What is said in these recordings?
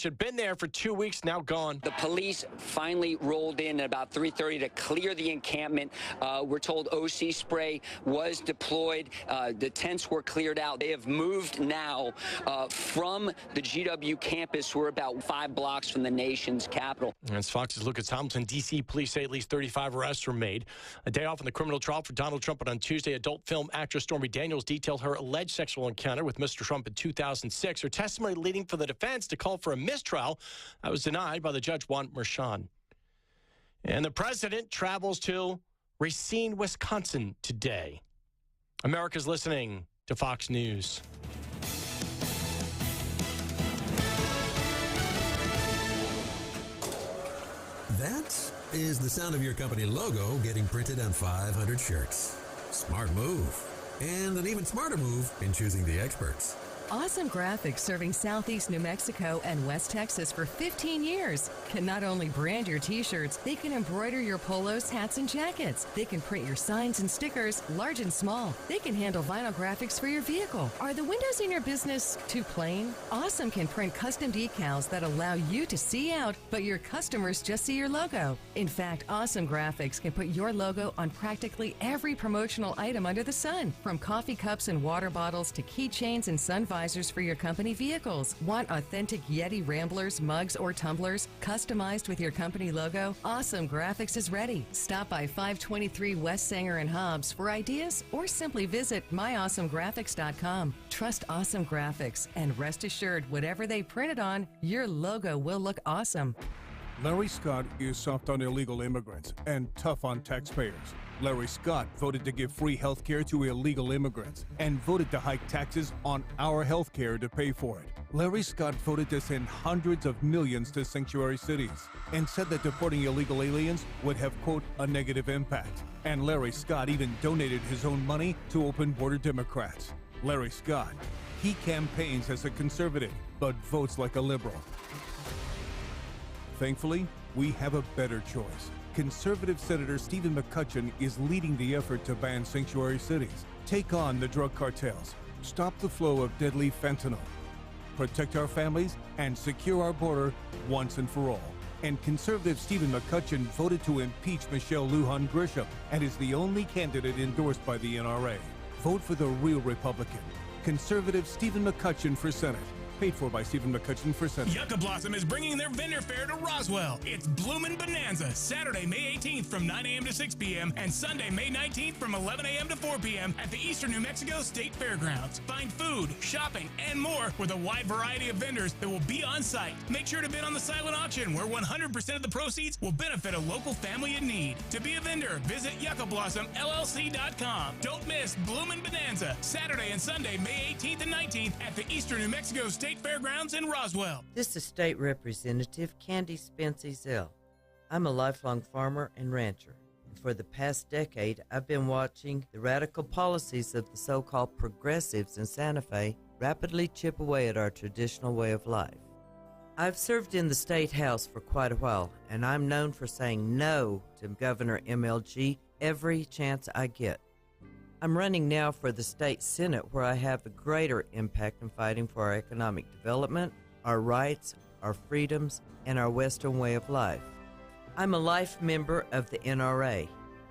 which had been there for 2 weeks, now gone. The police finally rolled in at about 3:30 to clear the encampment. We're told OC spray was deployed. The tents were cleared out. They have moved now from the GW campus. We're about 5 blocks from the nation's capital. As Fox's Lucas Hamilton, D.C. police say at least 35 arrests were made. A day off in the criminal trial for Donald Trump, but on Tuesday, adult film actress Stormy Daniels detailed her alleged sexual encounter with Mr. Trump in 2006. Her testimony leading for the defense to call for a mistrial. That was denied by the judge, Juan Merchan. And the president travels to Racine, Wisconsin today. America's listening to Fox News. That is the sound of your company logo getting printed on 500 shirts. Smart move. And an even smarter move in choosing the experts. Awesome Graphics, serving Southeast New Mexico and West Texas for 15 years, can not only brand your t-shirts, they can embroider your polos, hats, and jackets. They can print your signs and stickers, large and small. They can handle vinyl graphics for your vehicle. Are the windows in your business too plain? Awesome can print custom decals that allow you to see out, but your customers just see your logo. In fact, Awesome Graphics can put your logo on practically every promotional item under the sun, from coffee cups and water bottles to keychains and sun visors for your company vehicles. Want authentic Yeti Ramblers, mugs, or tumblers customized with your company logo? Awesome Graphics is ready. Stop by 523 West Sanger and Hobbs for ideas, or simply visit myawesomegraphics.com. Trust Awesome Graphics and rest assured, whatever they printed on, your logo will look awesome. Larry Scott is soft on illegal immigrants and tough on taxpayers. Larry Scott voted to give free health care to illegal immigrants and voted to hike taxes on our health care to pay for it. Larry Scott voted to send hundreds of millions to sanctuary cities and said that deporting illegal aliens would have, quote, a negative impact. And Larry Scott even donated his own money to open border Democrats. Larry Scott, he campaigns as a conservative, but votes like a liberal. Thankfully, we have a better choice. Conservative Senator Stephen McCutcheon is leading the effort to ban sanctuary cities, take on the drug cartels, stop the flow of deadly fentanyl, protect our families, and secure our border once and for all. And conservative Stephen McCutcheon voted to impeach Michelle Lujan Grisham and is the only candidate endorsed by the NRA. Vote for the real Republican. Conservative Stephen McCutcheon for Senate. Paid for by Stephen McCutcheon for Senate. Yucca Blossom is bringing their vendor fair to Roswell. It's Bloomin' Bonanza, Saturday, May 18th from 9 a.m. to 6 p.m. and Sunday, May 19th from 11 a.m. to 4 p.m. at the Eastern New Mexico State Fairgrounds. Find food, shopping, and more with a wide variety of vendors that will be on site. Make sure to bid on the silent auction, where 100% of the proceeds will benefit a local family in need. To be a vendor, visit yuccablossomllc.com. Don't miss Bloomin' Bonanza, Saturday and Sunday, May 18th and 19th at the Eastern New Mexico State Fairgrounds in Roswell. This is State Representative Candy Spence Ezell. I'm a lifelong farmer and rancher, and for the past decade, I've been watching the radical policies of the so-called progressives in Santa Fe rapidly chip away at our traditional way of life. I've served in the State House for quite a while, and I'm known for saying no to Governor MLG every chance I get. I'm running now for the State Senate, where I have a greater impact in fighting for our economic development, our rights, our freedoms, and our Western way of life. I'm a life member of the NRA.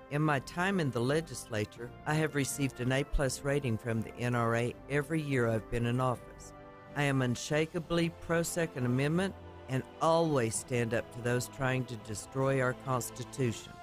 In my time in the legislature, I have received an A+ rating from the NRA every year I've been in office. I am unshakably pro-Second Amendment and always stand up to those trying to destroy our Constitution.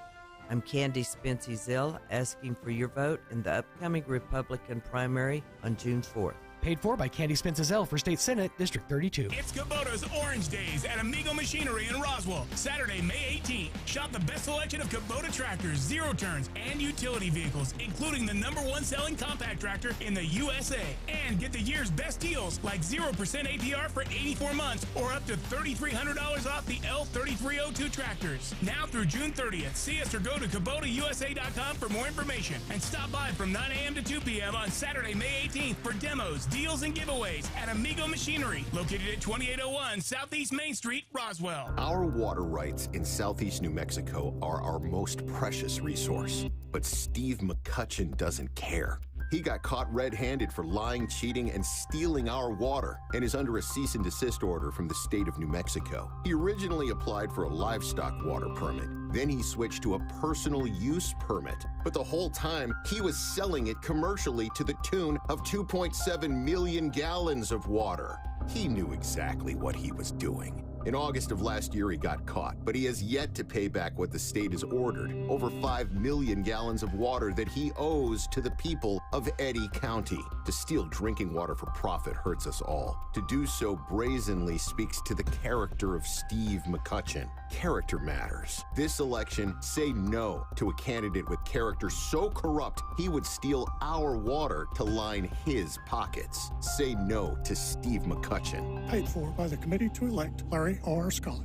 I'm Candy Spence Ezell, asking for your vote in the upcoming Republican primary on June 4th. Paid for by Candy Spence Ezell for State Senate, District 32. It's Kubota's Orange Days at Amigo Machinery in Roswell, Saturday, May 18th. Shop the best selection of Kubota tractors, zero-turns, and utility vehicles, including the #1 selling compact tractor in the USA. And get the year's best deals, like 0% APR for 84 months, or up to $3,300 off the L3302 tractors. Now through June 30th, see us or go to KubotaUSA.com for more information. And stop by from 9 a.m. to 2 p.m. on Saturday, May 18th for demos, deals, and giveaways at Amigo Machinery, located at 2801 Southeast Main Street, Roswell. Our water rights in Southeast New Mexico are our most precious resource. But Steve McCutcheon doesn't care. He got caught red-handed for lying, cheating, and stealing our water and is under a cease and desist order from the state of New Mexico. He originally applied for a livestock water permit. Then he switched to a personal use permit. But the whole time, he was selling it commercially to the tune of 2.7 million gallons of water. He knew exactly what he was doing. In August of last year, he got caught, but he has yet to pay back what the state has ordered, over 5 million gallons of water that he owes to the people of Eddy County. To steal drinking water for profit hurts us all. To do so brazenly speaks to the character of Steve McCutcheon. Character matters. This election, say no to a candidate with character so corrupt he would steal our water to line his pockets. Say no to Steve McCutcheon. Paid for by the committee to elect Larry R. Scott.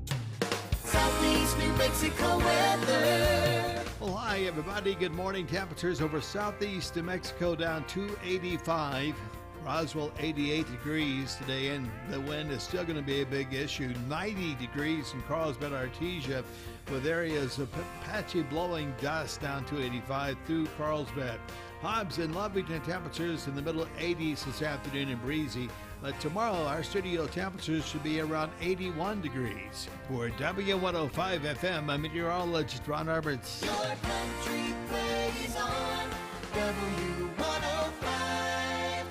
Southeast New Mexico weather. Well, hi, everybody. Good morning. Temperatures over southeast New Mexico down to 85. Roswell, 88 degrees today, and the wind is still going to be a big issue. 90 degrees in Carlsbad, Artesia, with areas of patchy blowing dust down to 85 through Carlsbad. Hobbs and Lovington temperatures in the middle 80s this afternoon and breezy. But tomorrow, our studio temperatures should be around 81 degrees. For W105 FM, I'm meteorologist Ron Roberts. Your country plays on W105.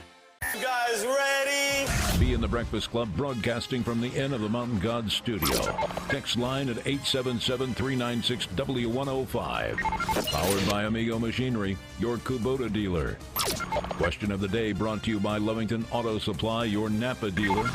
You guys ready? Be in the Breakfast Club, broadcasting from the Inn of the Mountain Gods studio. Text line at 877-396-W105. Powered by Amigo Machinery, your Kubota dealer. Question of the day brought to you by Lovington Auto Supply, your Napa dealer.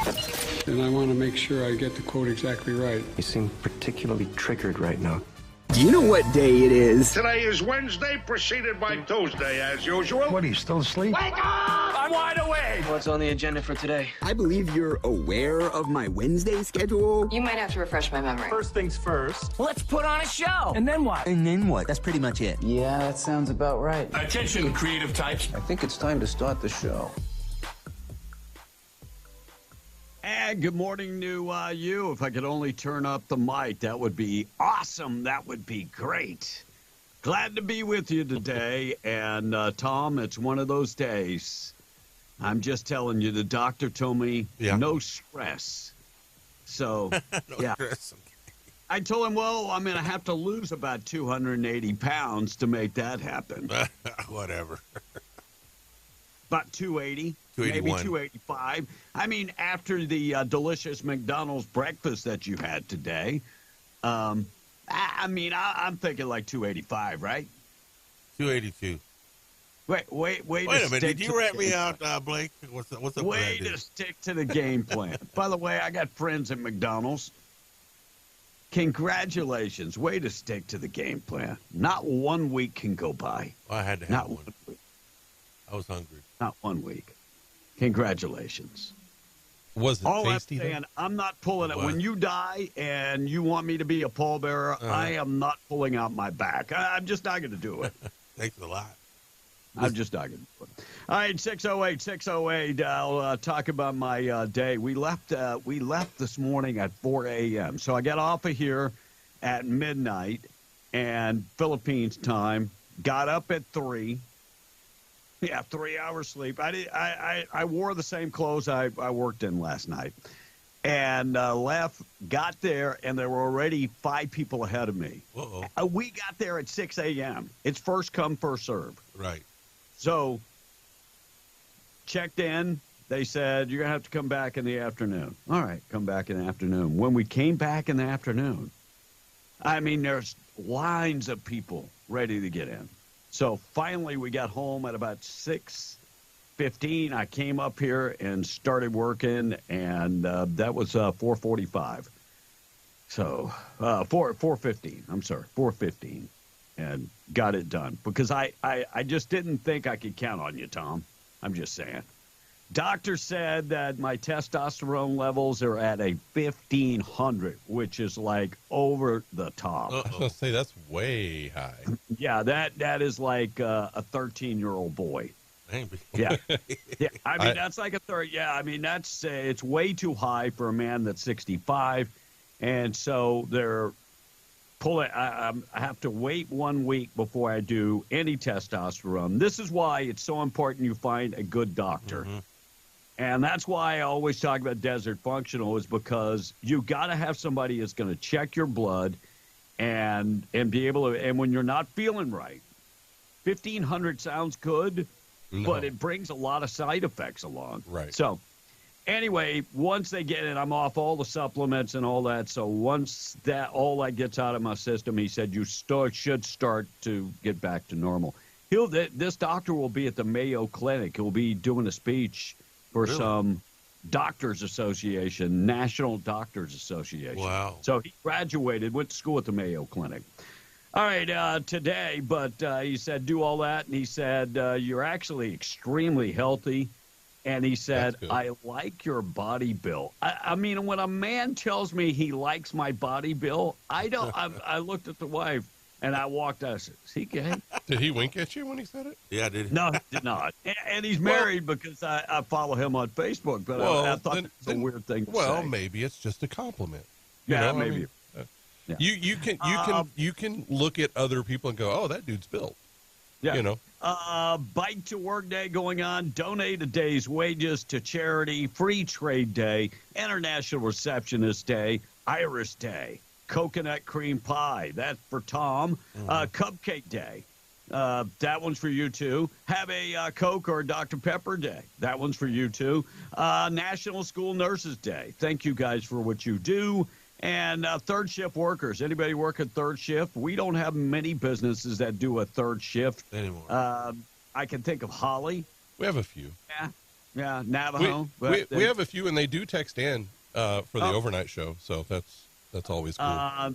And I want to make sure I get the quote exactly right. You seem particularly triggered right now. Do you know what day it is? Today is Wednesday, preceded by Tuesday, as usual. What, are you still asleep? Wake up! I'm wide awake! What's on the agenda for today? I believe you're aware of my Wednesday schedule. You might have to refresh my memory. First things first. Let's put on a show. And then what? And then what? That's pretty much it. Yeah, that sounds about right. Attention, creative types. I think it's time to start the show. And good morning to you. If I could only turn up the mic, that would be awesome. That would be great. Glad to be with you today. And, Tom, it's one of those days. I'm just telling you, the doctor told me no stress. So, no stress. I told him, well, I'm going to have to lose about 280 pounds to make that happen. Whatever. About 280. Maybe 285. I mean, after the delicious McDonald's breakfast that you had today, I'm thinking like 285, right? 282. Wait a minute. Did you rat me out, Blake? What's up? Way to stick to the game plan. By the way, I got friends at McDonald's. Congratulations. Way to stick to the game plan. Not 1 week can go by. Well, I had to have one. I was hungry. Not 1 week. Congratulations. Was it all tasty? I'm saying, I'm not pulling it. When you die and you want me to be a pallbearer, I am not pulling out my back. I'm just not going to do it. Thanks a lot. I'm just not going to do it. All right, 608. I'll talk about my day. We left this morning at 4 a.m. So I got off of here at midnight and Philippines time. Got up at 3. Yeah, 3 hours sleep. I wore the same clothes I worked in last night. And left, got there, and there were already 5 people ahead of me. Uh-oh. We got there at 6 a.m. It's first come, first serve. Right. So, checked in. They said, you're going to have to come back in the afternoon. All right, come back in the afternoon. When we came back in the afternoon, I mean, there's lines of people ready to get in. So finally, we got home at about 6:15. I came up here and started working, and that was 4:45. So 4:15. I'm sorry, 4:15, and got it done because I just didn't think I could count on you, Tom. I'm just saying. Doctor said that my testosterone levels are at a 1,500, which is like over the top. I was going to say, that's way high. Yeah, that is like a 13-year-old boy. Yeah. I mean, that's like a third. Yeah, I mean, that's it's way too high for a man that's 65. And so they're pull it. I have to wait 1 week before I do any testosterone. This is why it's so important you find a good doctor. And that's why I always talk about Desert Functional, is because you got to have somebody that's going to check your blood and be able to, and when you're not feeling right, 1,500 sounds good, but it brings a lot of side effects along. Right. So anyway, once they get it, I'm off all the supplements and all that. So once all that gets out of my system, he said you should start to get back to normal. This doctor will be at the Mayo Clinic. He'll be doing a speech for some Doctors Association, National Doctors Association. Wow. So he graduated, went to school at the Mayo Clinic. All right, today, but he said do all that, and he said you're actually extremely healthy. And he said, I like your body build. I mean, when a man tells me he likes my body build, I don't. I looked at the wife, and I walked out. I said, is he gay? Did he wink at you when he said it? Yeah, I did. No, he did not. And he's married because I follow him on Facebook. But I thought it was a weird thing to say. Well, maybe it's just a compliment. Yeah, maybe. You can look at other people and go, oh, that dude's built. Yeah. You know. Bike to Work Day going on. Donate a day's wages to charity. Free Trade Day. International Receptionist Day. Irish Day. Coconut cream pie. That's for Tom. Cupcake Day. That one's for you, too. Have a Coke or Dr. Pepper Day. That one's for you, too. National School Nurses Day. Thank you guys for what you do. And third shift workers. Anybody working third shift? We don't have many businesses that do a third shift anymore. I can think of Holly. We have a few. Yeah, Navajo. We have a few, and they do text in for the overnight show, so that's always cool.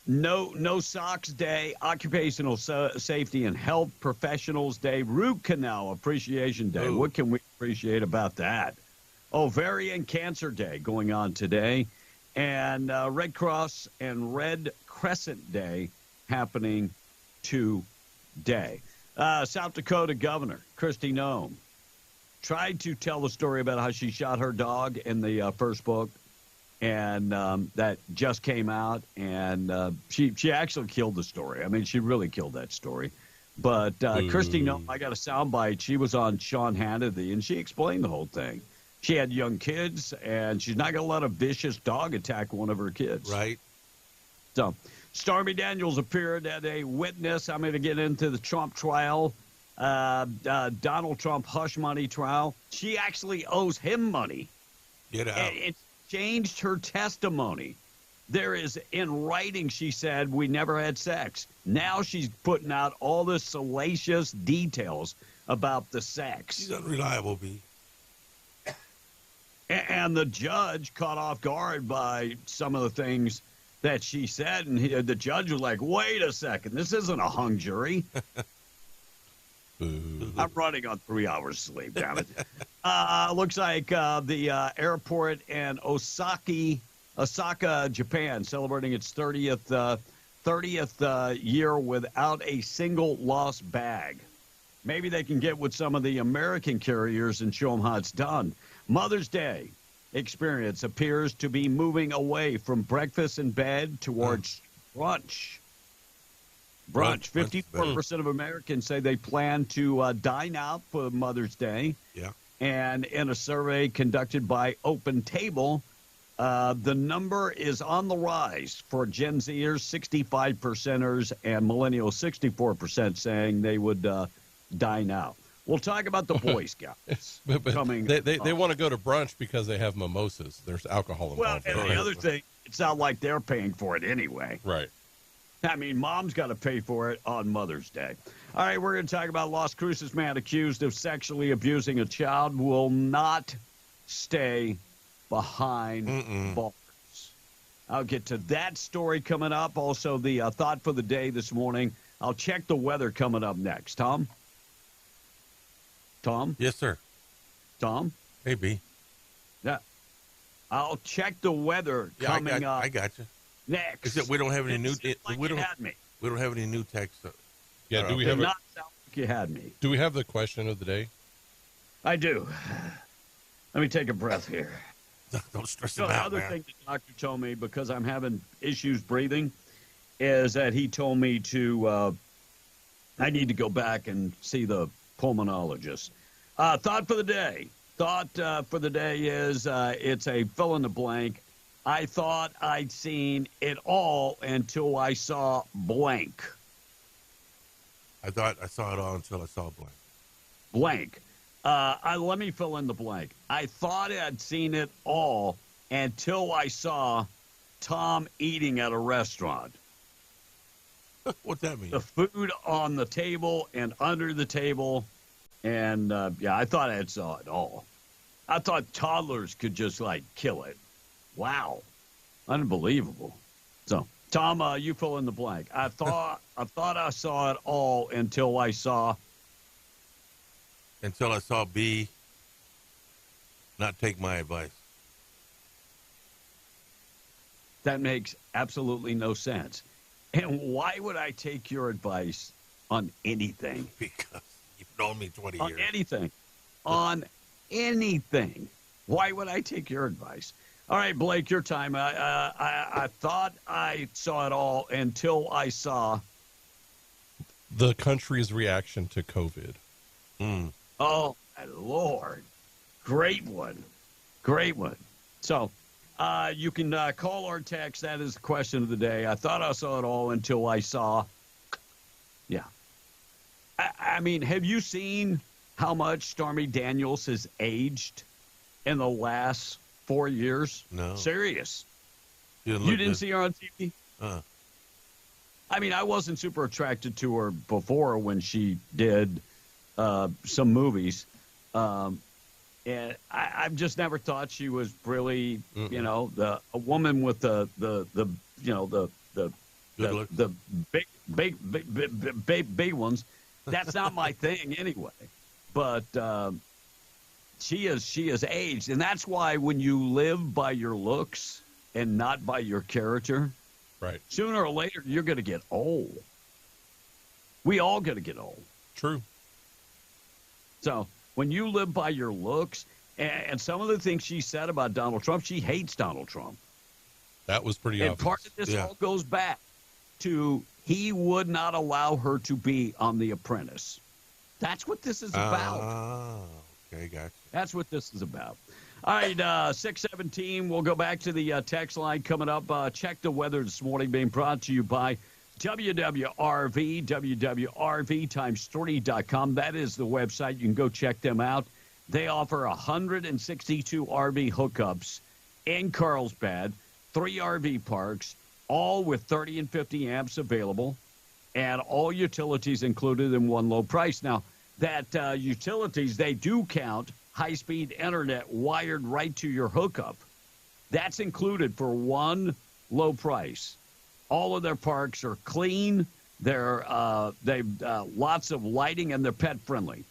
No Socks Day, Occupational Safety and Health Professionals Day, Root Canal Appreciation Day. Ooh. What can we appreciate about that? Ovarian Cancer Day going on today. And Red Cross and Red Crescent Day happening today. South Dakota Governor Kristi Noem tried to tell the story about how she shot her dog in the first book, and that just came out, and she actually killed the story. I mean, she really killed that story. But Kristi Noem, I got a soundbite. She was on Sean Hannity, and she explained the whole thing. She had young kids, and she's not going to let a vicious dog attack one of her kids. Right. So, Stormy Daniels appeared as a witness. I'm going to get into the Trump trial, Donald Trump hush money trial. She actually owes him money. Get out. And it changed her testimony. There is, in writing, she said, we never had sex. Now she's putting out all the salacious details about the sex. She's unreliable, B. And the judge caught off guard by some of the things that she said. And the judge was like, wait a second, this isn't a hung jury. I'm running on 3 hours sleep, damn it. Looks like the airport in Osaka, Japan, celebrating its 30th year without a single lost bag. Maybe they can get with some of the American carriers and show them how it's done. Mother's Day experience appears to be moving away from breakfast in bed towards brunch. 54% of Americans say they plan to dine out for Mother's Day. Yeah. And in a survey conducted by Open Table, the number is on the rise for Gen Zers, 65%ers, and millennials, 64% saying they would dine out. We'll talk about the Boy Scouts coming. They want to go to brunch because they have mimosas. There's alcohol involved. Well, and the other thing, it's not like they're paying for it anyway. Right. I mean, mom's got to pay for it on Mother's Day. All right, we're going to talk about Las Cruces man accused of sexually abusing a child will not stay behind bars. I'll get to that story coming up. Also, the thought for the day this morning. I'll check the weather coming up next. Tom? Tom? Yes, sir. Tom? Hey, B. Yeah. I'll check the weather coming up. I got you. Next. Except we don't have any new. We don't have any new text. Yeah. Do we have? Not sound like you had me. Do we have the question of the day? I do. Let me take a breath here. Don't stress him out, The other man. thing the doctor told me, because I'm having issues breathing, is that he told me to, I need to go back and see the pulmonologist. Thought for the day. Thought for the day is it's a fill in the blank. I thought I'd seen it all until I saw blank. I thought I saw it all until I saw blank. Blank. Let me fill in the blank. I thought I'd seen it all until I saw Tom eating at a restaurant. What's that mean? The food on the table and under the table. And, I thought I saw it all. I thought toddlers could just, kill it. Wow. Unbelievable. So, Tom, you fill in the blank. I thought I saw it all until I saw B not take my advice. That makes absolutely no sense. And why would I take your advice on anything? Because you've known me 20 on years. Anything. On anything. Why would I take your advice? All right, Blake, your time. I thought I saw it all until I saw the country's reaction to COVID. Oh, my Lord. Great one. Great one. So you can call or text. That is the question of the day. I thought I saw it all until I saw. Yeah. I mean, have you seen how much Stormy Daniels has aged in the last 4 years? No. Serious. You didn't see her on TV? I mean, I wasn't super attracted to her before when she did some movies. And I've just never thought she was really, a woman with the big ones. That's not my thing anyway. But she is aged, and that's why when you live by your looks and not by your character, right? Sooner or later you're going to get old. We all going to get old. True. So when you live by your looks, and some of the things she said about Donald Trump, she hates Donald Trump. That was pretty and obvious. Part of this all goes back to he would not allow her to be on The Apprentice. That's what this is about. Okay, gotcha. That's what this is about. All right, 617. We'll go back to the text line coming up. Check the weather this morning, being brought to you by WWRV, WWRV×3.com. That is the website. You can go check them out. They offer 162 RV hookups in Carlsbad, 3 RV parks, all with 30 and 50 amps available, and all utilities included in one low price. Now, that utilities, they do count high-speed internet wired right to your hookup. That's included for one low price. All of their parks are clean. They've lots of lighting, and they're pet-friendly.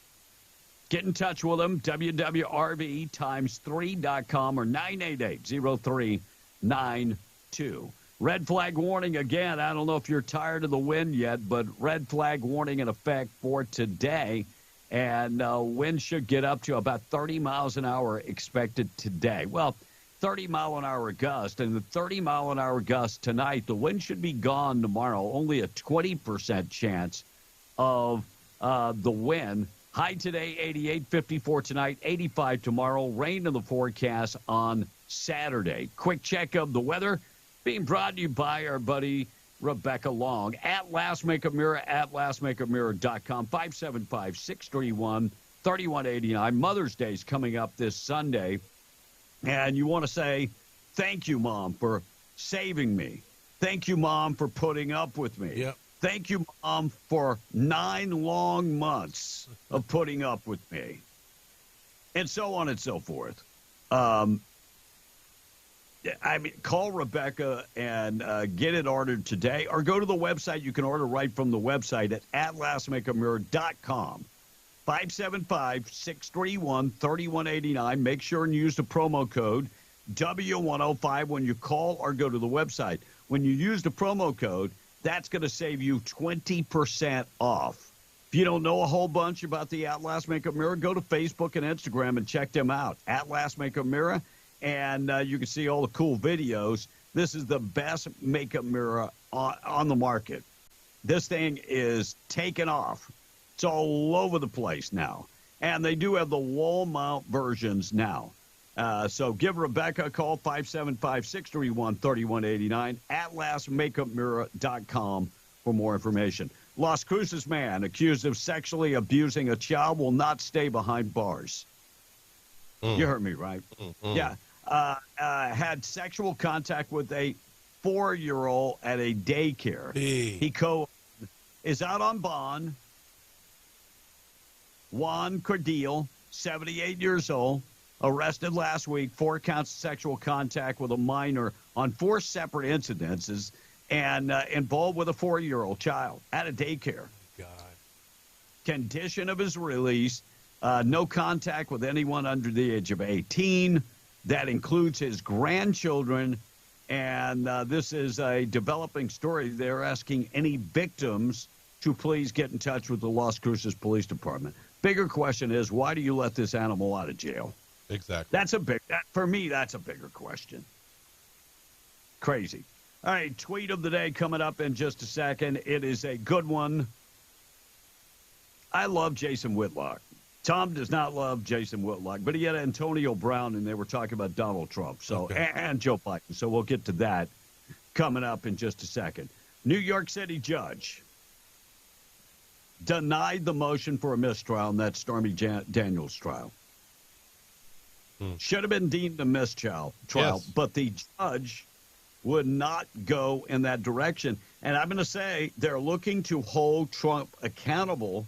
Get in touch with them, WWRV×3.com or 988-0392. Red flag warning again. I don't know if you're tired of the wind yet, but red flag warning in effect for today. And wind should get up to about 30 miles an hour expected today. Well, 30-mile-an-hour gust, and the 30-mile-an-hour gust tonight, the wind should be gone tomorrow. Only a 20% chance of the wind. High today, 88, 54 tonight, 85 tomorrow. Rain in the forecast on Saturday. Quick check of the weather being brought to you by our buddy Rebecca Long at Last Makeup Mirror, at lastmakeupmirror.com, 575-631-3189. Mother's Day is coming up this Sunday, and you want to say, thank you, Mom, for saving me. Thank you, Mom, for putting up with me. Yep. Thank you, Mom, for 9 long months of putting up with me, and so on and so forth. Call Rebecca and get it ordered today, or go to the website. You can order right from the website at lastmakeupmirror.com. 575-631-3189. Make sure and use the promo code W105 when you call or go to the website. When you use the promo code, that's going to save you 20% off. If you don't know a whole bunch about the At Last Makeup Mirror, go to Facebook and Instagram and check them out. At Last Makeup Mirror. And you can see all the cool videos This is the best makeup mirror on the market. This thing is taking off. It's all over the place now. And they do have the wall mount versions now. So give Rebecca a call, 575-631-3189, atlasmakeupmirror.com for more information. Las Cruces man accused of sexually abusing a child will not stay behind bars. You heard me, right? Yeah. Had sexual contact with a 4-year-old at a daycare. He is out on bond. Juan Cordial, 78 years old, arrested last week, 4 counts of sexual contact with a minor on 4 separate incidences and involved with a 4-year-old child at a daycare. God. Condition of his release, no contact with anyone under the age of 18. That includes his grandchildren. And this is a developing story. They're asking any victims to please get in touch with the Las Cruces Police Department. Bigger question is, why do you let this animal out of jail? Exactly. For me, that's a bigger question. Crazy. All right, tweet of the day coming up in just a second. It is a good one. I love Jason Whitlock. Tom does not love Jason Whitlock, but he had Antonio Brown, and they were talking about Donald Trump and Joe Biden. So we'll get to that coming up in just a second. New York City judge denied the motion for a mistrial in that Stormy Daniels trial. Should have been deemed a mistrial, Yes. but the judge would not go in that direction. And I'm going to say they're looking to hold Trump accountable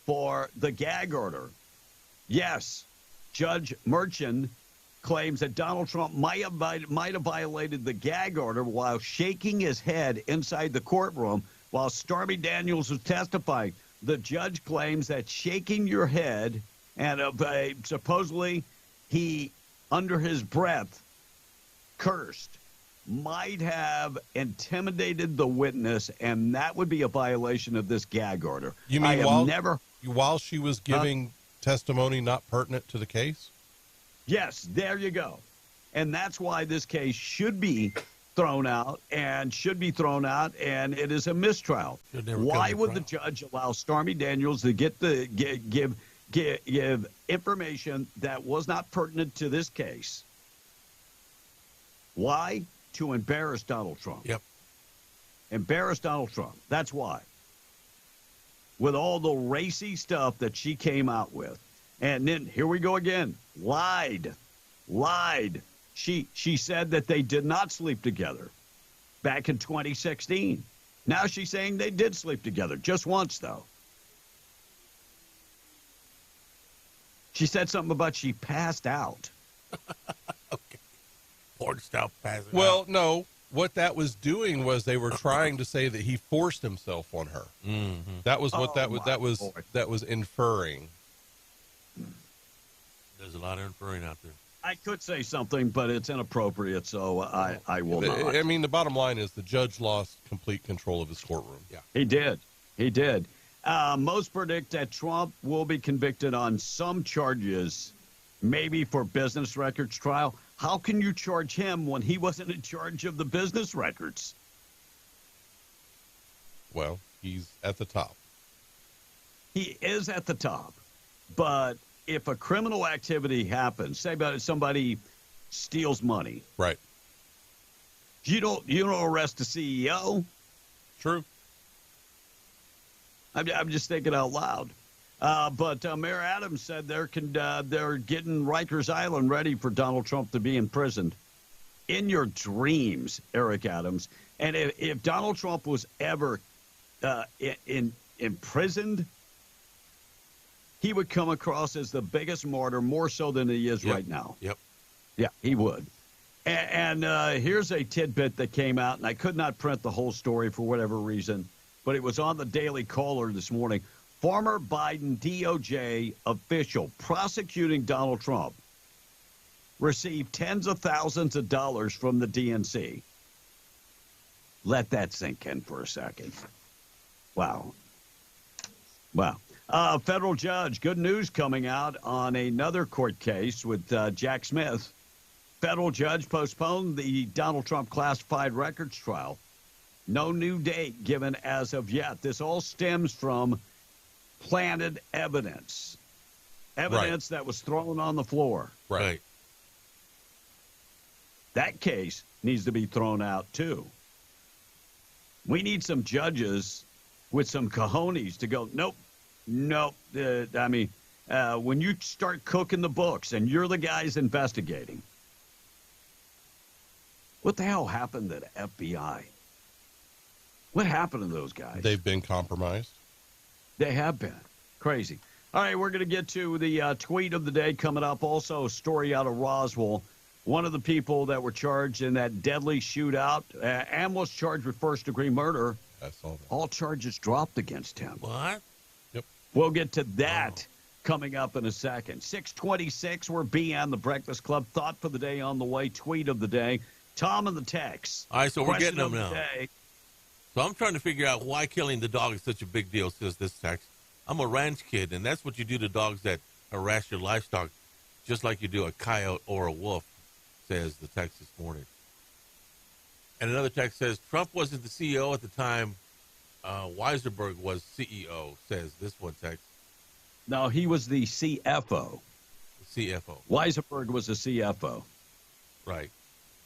for the gag order. Yes, Judge Merchan claims that Donald Trump might have violated the gag order while shaking his head inside the courtroom while Stormy Daniels was testifying. The judge claims that shaking your head and supposedly he, under his breath, cursed, might have intimidated the witness, and that would be a violation of this gag order. You mean while she was giving testimony not pertinent to the case? Yes, there you go. And that's why this case should be thrown out, and it is a mistrial. Why would the judge allow Stormy Daniels to give information that was not pertinent to this case? Why? To embarrass Donald Trump. Yep. Embarrass Donald Trump. That's why. With all the racy stuff that she came out with. And then here we go again. Lied. She said that they did not sleep together back in 2016. Now she's saying they did sleep together, just once, though. She said something about she passed out. Okay. Porn style passing out. Well, no. What that was doing was they were trying to say that he forced himself on her. Mm-hmm. That was what that was inferring. There's a lot of inferring out there. I could say something, but it's inappropriate, so I will not. I mean, the bottom line is the judge lost complete control of his courtroom. Yeah. He did. Most predict that Trump will be convicted on some charges, maybe for business records trial. How can you charge him when he wasn't in charge of the business records? Well, he's at the top. He is at the top. But if a criminal activity happens, say about somebody steals money. Right. You don't arrest the CEO. True. I'm just thinking out loud. But Mayor Adams said they're getting Rikers Island ready for Donald Trump to be imprisoned. In your dreams, Eric Adams. And if Donald Trump was ever imprisoned, he would come across as the biggest martyr, more so than he is right now. Yep. Yeah, he would. And here's a tidbit that came out, and I could not print the whole story for whatever reason, but it was on the Daily Caller this morning. Former Biden DOJ official prosecuting Donald Trump received tens of thousands of dollars from the DNC. Let that sink in for a second. Wow. Federal judge, good news coming out on another court case with Jack Smith. Federal judge postponed the Donald Trump classified records trial. No new date given as of yet. This all stems from planted evidence. Evidence that was thrown on the floor. Right. That case needs to be thrown out, too. We need some judges with some cojones to go, nope. When you start cooking the books and you're the guys investigating, what the hell happened to the FBI? What happened to those guys? They've been compromised. They have been. Crazy. All right, we're going to get to the tweet of the day coming up. Also, a story out of Roswell. One of the people that were charged in that deadly shootout and was charged with first-degree murder. I saw that. All charges dropped against him. What? Yep. We'll get to that coming up in a second. 6:26, we're BN, the Breakfast Club. Thought for the day on the way. Tweet of the day. Tom and the text. All right, so we're Question getting them of the now. day. So I'm trying to figure out why killing the dog is such a big deal, says this text. I'm a ranch kid, and that's what you do to dogs that harass your livestock, just like you do a coyote or a wolf, says the text this morning. And another text says, Trump wasn't the CEO at the time. Weiselberg was CEO, says this one text. No, he was the CFO. The CFO. Weiselberg was the CFO. Right.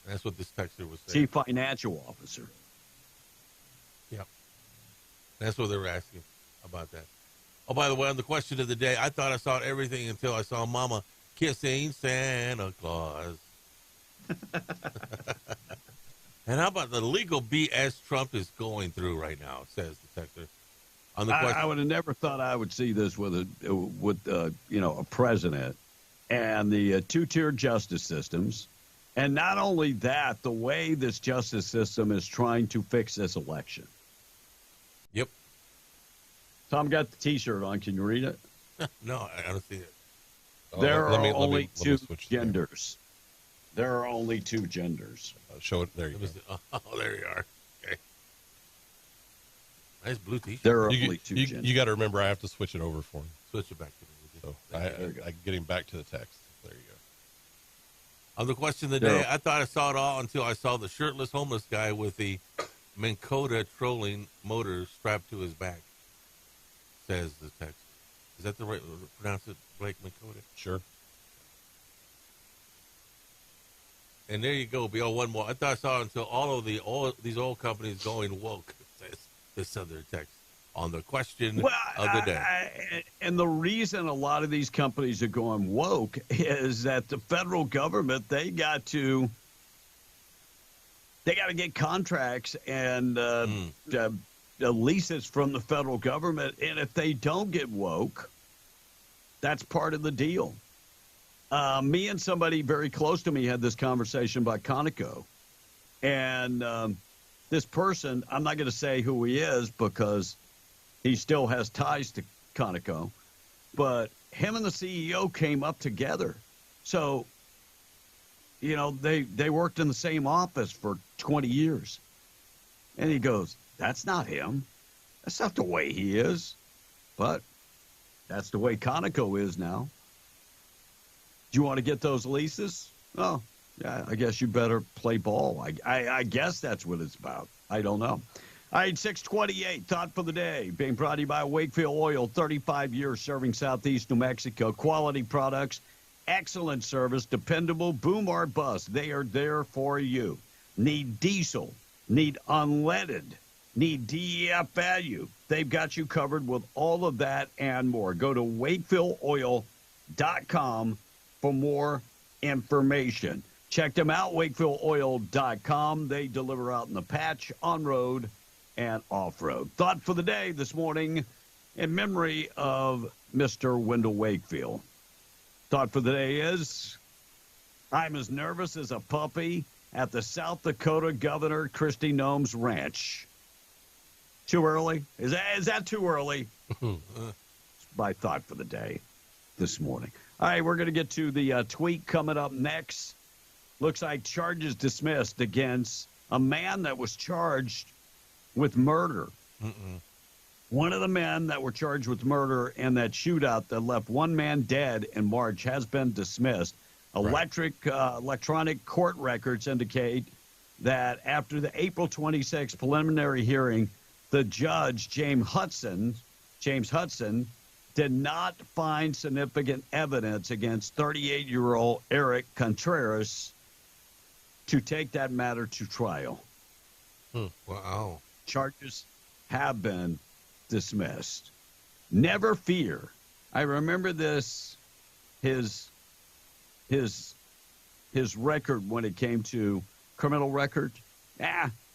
And that's what this texter was saying. Chief Financial Officer. Yep. That's what they were asking about that. Oh, by the way, on the question of the day, I thought I saw everything until I saw Mama kissing Santa Claus. And how about the legal BS Trump is going through right now, says the texter. On the question, I would have never thought I would see this with a president and the two-tier justice systems. And not only that, the way this justice system is trying to fix this election. Yep. Tom got the T-shirt on. Can you read it? No, I don't see it. There are only two genders. There are only two genders. Show it. There you go. Oh, there you are. Okay. Nice blue T-shirt. There are only two genders. You got to remember, I have to switch it over for him. Switch it back to me. So I get him back to the text. There you go. On the question of the day, I thought I saw it all until I saw the shirtless homeless guy with the Minn Kota trolling motor strapped to his back, says the text. Is that the right pronounce it, Blake Minn Kota? Sure. And there you go, Bill. One more. I thought I saw it until all these oil companies going woke, says this other text on the question of the day. And the reason a lot of these companies are going woke is that the federal government, they got to get contracts and leases from the federal government. And if they don't get woke, that's part of the deal. Me and somebody very close to me had this conversation about Conoco. And this person, I'm not going to say who he is because he still has ties to Conoco, but him and the CEO came up together. So, they worked in the same office for 20 years. And he goes, that's not him. That's not the way he is. But that's the way Conoco is now. Do you want to get those leases? Oh, yeah, I guess you better play ball. I guess that's what it's about. I don't know. All right, 6:28, thought for the day, being brought to you by Wakefield Oil, 35 years serving Southeast New Mexico. Quality products, excellent service, dependable, boom or bust. They are there for you. Need diesel, need unleaded, need DEF value. They've got you covered with all of that and more. Go to wakefieldoil.com for more information. Check them out, wakefieldoil.com. They deliver out in the patch, on-road, and off-road. Thought for the day this morning in memory of Mr. Wendell Wakefield. Thought for the day is, I'm as nervous as a puppy at the South Dakota Governor Kristi Noem's ranch. Too early? Is that too early? It's my thought for the day this morning. All right, we're going to get to the tweet coming up next. Looks like charges dismissed against a man that was charged with murder. One of the men that were charged with murder in that shootout that left one man dead in March has been dismissed. Electronic court records indicate that after the April 26 preliminary hearing, the judge, James Hudson, did not find significant evidence against 38-year-old Eric Contreras to take that matter to trial. Wow. Charges have been dismissed. Never fear. I remember this, his record when it came to criminal record.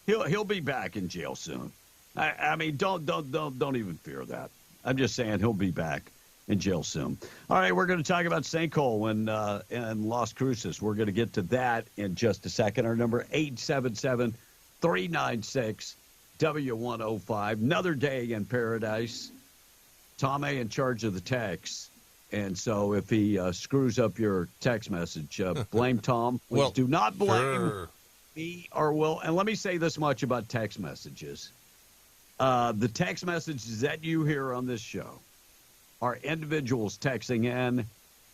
He'll be back in jail soon. I mean, don't even fear that. I'm just saying he'll be back in jail soon. All right, we're going to talk about sinkhole and Las Cruces. We're going to get to that in just a second. Our number 877-396-W105. Another day in paradise. Tom A. in charge of the text. And so if he screws up your text message, blame Tom. Please do not blame me or Will. And let me say this much about text messages. The text messages that you hear on this show are individuals texting in,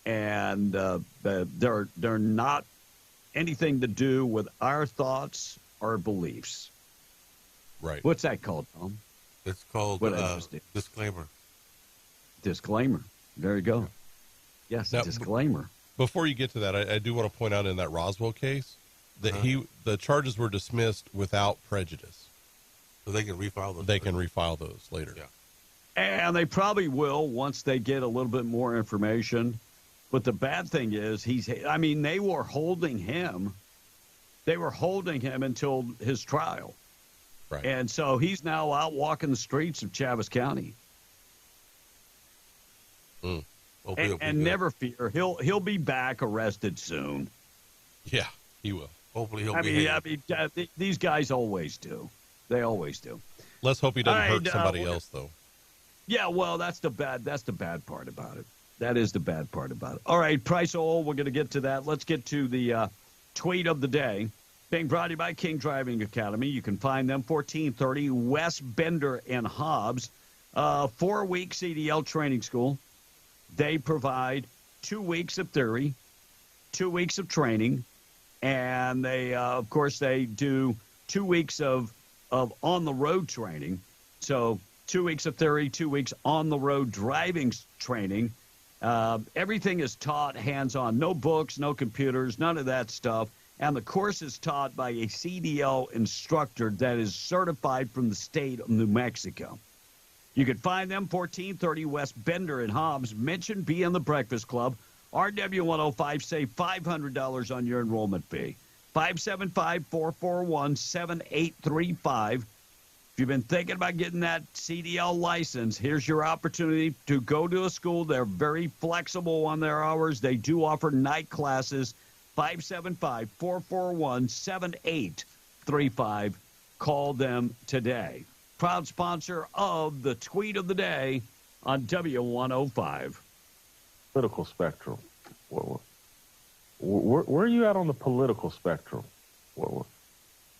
and they're not anything to do with our thoughts or beliefs. Right. What's that called, Tom? It's called disclaimer. Disclaimer. There you go. Yes, now, disclaimer. Before you get to that, I do want to point out in that Roswell case that the charges were dismissed without prejudice. So they can refile those. They can refile those later. Yeah. And they probably will once they get a little bit more information. But the bad thing is they were holding him. They were holding him until his trial. Right. And so he's now out walking the streets of Chaves County. And never fear, he'll be back arrested soon. Yeah, he will. Hopefully he'll be. These guys always do. They always do. Let's hope he doesn't hurt somebody else, though. Yeah, well, that's the bad part about it. That is the bad part about it. All right, price of oil, we're going to get to that. Let's get to the tweet of the day. Being brought to you by King Driving Academy. You can find them 1430 West Bender and Hobbs. 4-week CDL training school. They provide 2 weeks of theory, 2 weeks of training, and they, of course, they do 2 weeks of on-the-road training. So 2 weeks of theory, 2 weeks on-the-road driving training. Everything is taught hands-on. No books, no computers, none of that stuff. And the course is taught by a CDL instructor that is certified from the state of New Mexico. You can find them 1430 West Bender and Hobbs. Mention Be in the Breakfast Club. RW105, save $500 on your enrollment fee. 575-441-7835. If you've been thinking about getting that CDL license, here's your opportunity to go to a school. They're very flexible on their hours. They do offer night classes. 575-441-7835. Call them today. Proud sponsor of the tweet of the day on W105. Political spectrum. Where are you at on the political spectrum? You're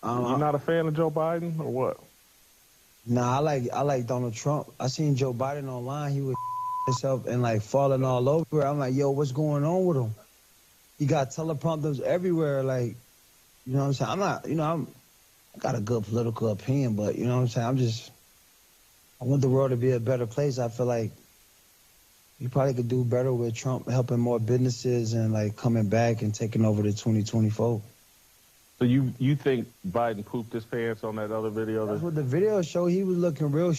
not a fan of Joe Biden or what? Nah, I like Donald Trump. I seen Joe Biden online. He was himself and falling all over. I'm like, yo, what's going on with him? He got teleprompters everywhere. You know what I'm saying? I'm not, I got a good political opinion, but you know what I'm saying? I want the world to be a better place. I feel like you probably could do better with Trump helping more businesses and coming back and taking over the 2024. So you think Biden pooped his pants on that other video? That's what the video showed. He was looking real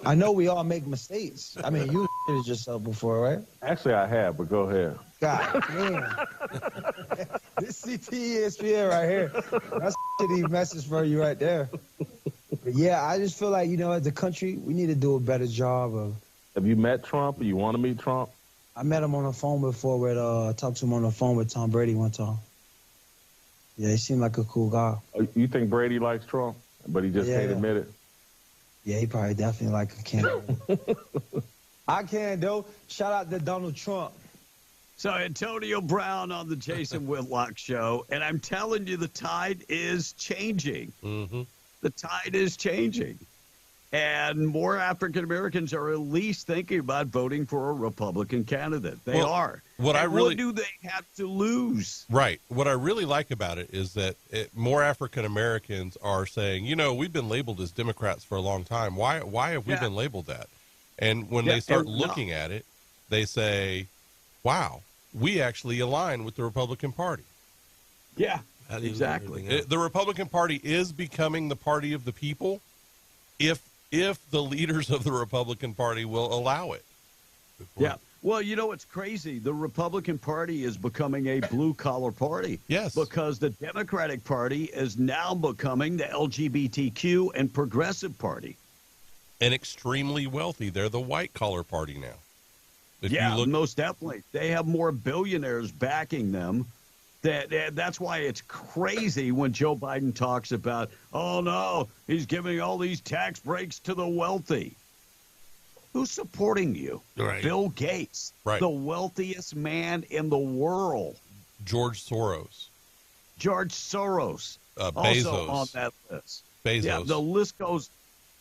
I know we all make mistakes. I mean, you did yourself before, right? Actually, I have, but go ahead. God damn. This CTESPN right here. That's a shitty message for you right there. But yeah, I just feel like, as a country, we need to do a better job of... Have you met Trump or you want to meet Trump? I met him on the phone before I talked to him on the phone with Tom Brady one time. Yeah, he seemed like a cool guy. You think Brady likes Trump, but he just can't admit it? Yeah, he probably definitely like a candidate. I can, though. Shout out to Donald Trump. So Antonio Brown on the Jason Whitlock Show, and I'm telling you, the tide is changing. Mm-hmm. The tide is changing. And more African Americans are at least thinking about voting for a Republican candidate. They are. What do they have to lose? Right. What I really like about it is that more African Americans are saying, we've been labeled as Democrats for a long time. Why have we been labeled that? And when they start looking at it, they say, wow, we actually align with the Republican Party. Yeah, exactly. The Republican Party is becoming the party of the people if the leaders of the Republican Party will allow it. Yeah. Well, it's crazy. The Republican Party is becoming a blue-collar party. Yes. Because the Democratic Party is now becoming the LGBTQ and progressive party. And extremely wealthy. They're the white-collar party now. Most definitely. They have more billionaires backing them. That's why it's crazy when Joe Biden talks about, oh, no, he's giving all these tax breaks to the wealthy. Who's supporting you? Right. Bill Gates, right. The wealthiest man in the world. George Soros. Also Bezos. on that list. Bezos. Yeah, the list goes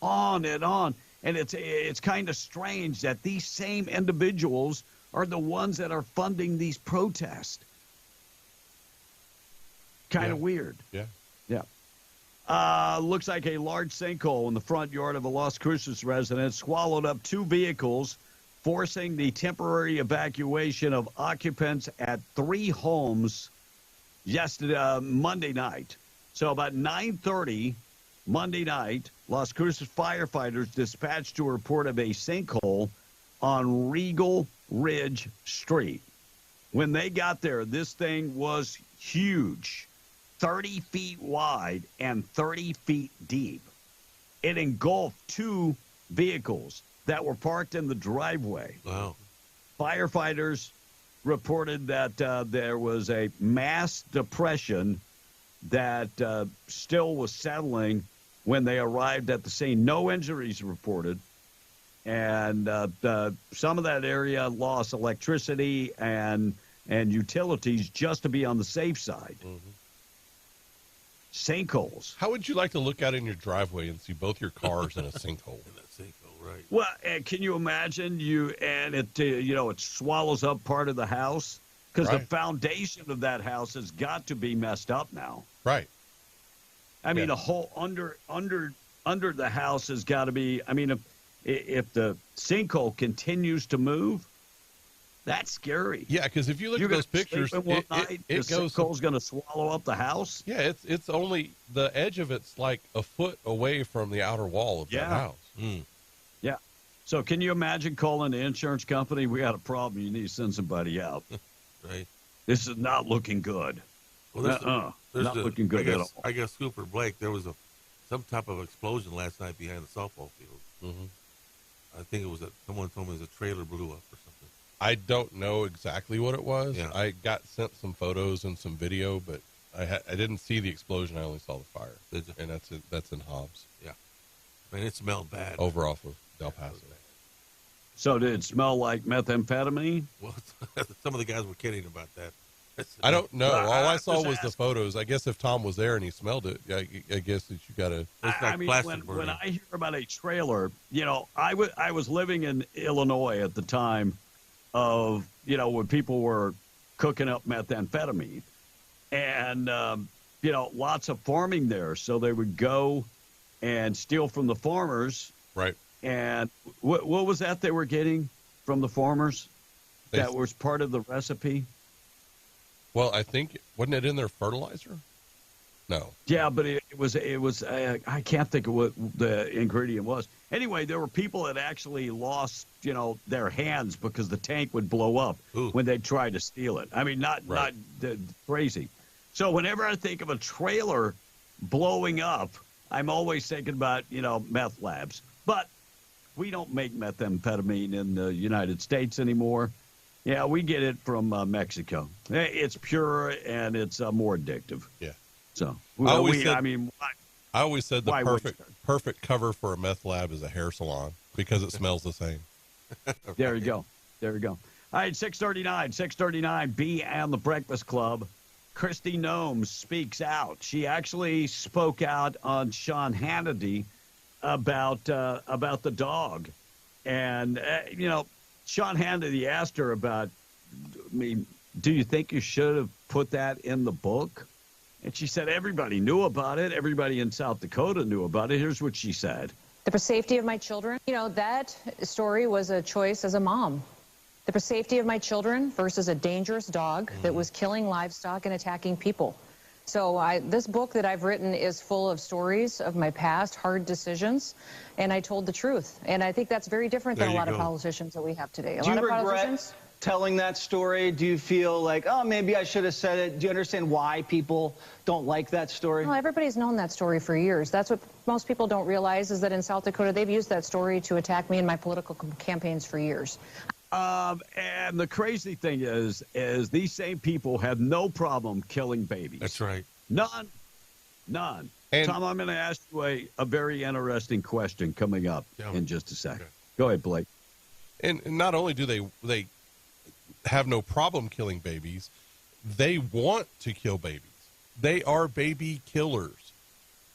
on and on. And it's kind of strange that these same individuals are the ones that are funding these protests. Kind of weird. Yeah. Looks like a large sinkhole in the front yard of a Las Cruces residence swallowed up 2 vehicles, forcing the temporary evacuation of occupants at 3 homes Monday night. So about 9:30 Monday night, Las Cruces firefighters dispatched to a report of a sinkhole on Regal Ridge Street. When they got there, this thing was huge. 30 feet wide and 30 feet deep. It engulfed 2 vehicles that were parked in the driveway. Wow. Firefighters reported that there was a mass depression that still was settling when they arrived at the scene. No injuries reported. And some of that area lost electricity and utilities just to be on the safe side. Mm-hmm. Sinkholes. How would you like to look out in your driveway and see both your cars in a sinkhole? Right. Well, can you imagine it swallows up part of the house? Because the foundation of that house has got to be messed up now. Right. I mean, the whole under the house has got to be. I mean, if the sinkhole continues to move, that's scary. Yeah, because if you look at those pictures, it goes. Sinkhole's going to swallow up the house. Yeah, it's only the edge of it's like a foot away from the outer wall of that house. Mm. Yeah. So can you imagine calling the insurance company? We got a problem. You need to send somebody out. Right. This is not looking good. Well, not looking good at all. I guess Cooper Blake, there was some type of explosion last night behind the softball field. Mm-hmm. I think it was someone told me it was a trailer blew up or something. I don't know exactly what it was. Yeah. I got sent some photos and some video, but I didn't see the explosion. I only saw the fire, and that's in Hobbs. Yeah, man, it smelled bad. Over off of Del Paso. So did it smell like methamphamphetamine? Well, some of the guys were kidding about that. I don't know. All I saw was the photos. I guess if Tom was there and he smelled it, I guess that you got to. I mean, when I hear about a trailer, I was living in Illinois at the time of, when people were cooking up methamphetamine. And, lots of farming there. So they would go and steal from the farmers. Right. And what was that they were getting from the farmers that was part of the recipe? Well, I think, wasn't it in their fertilizer? No. Yeah, but it was I can't think of what the ingredient was. Anyway, there were people that actually lost, their hands because the tank would blow up when they tried to steal it. I mean, not crazy. So whenever I think of a trailer blowing up, I'm always thinking about, meth labs. But we don't make methamphetamine in the United States anymore. Yeah, we get it from Mexico. It's pure and it's more addictive. Yeah. So I always said the perfect cover for a meth lab is a hair salon because it smells the same. There you go. All right, 639, B and the Breakfast Club. Kristi Noem speaks out. She actually spoke out on Sean Hannity about the dog. And, Sean Hannity asked her about, do you think you should have put that in the book? And she said everybody knew about it. Everybody in South Dakota knew about it. Here's what she said. The safety of my children, that story was a choice as a mom. The safety of my children versus a dangerous dog that was killing livestock and attacking people. So this book that I've written is full of stories of my past, hard decisions, and I told the truth. And I think that's very different than a lot of politicians that we have today. A lot of politicians telling that story? Do you feel like, oh, maybe I should have said it? Do you understand why people don't like that story? Well, everybody's known that story for years. That's what most people don't realize, is that in South Dakota, they've used that story to attack me in my political campaigns for years. And the crazy thing is these same people have no problem killing babies. That's right. None. And Tom, I'm going to ask you a very interesting question coming up in just a second. Okay. Go ahead, Blake. And not only do they have no problem killing babies, they want to kill babies. They are baby killers.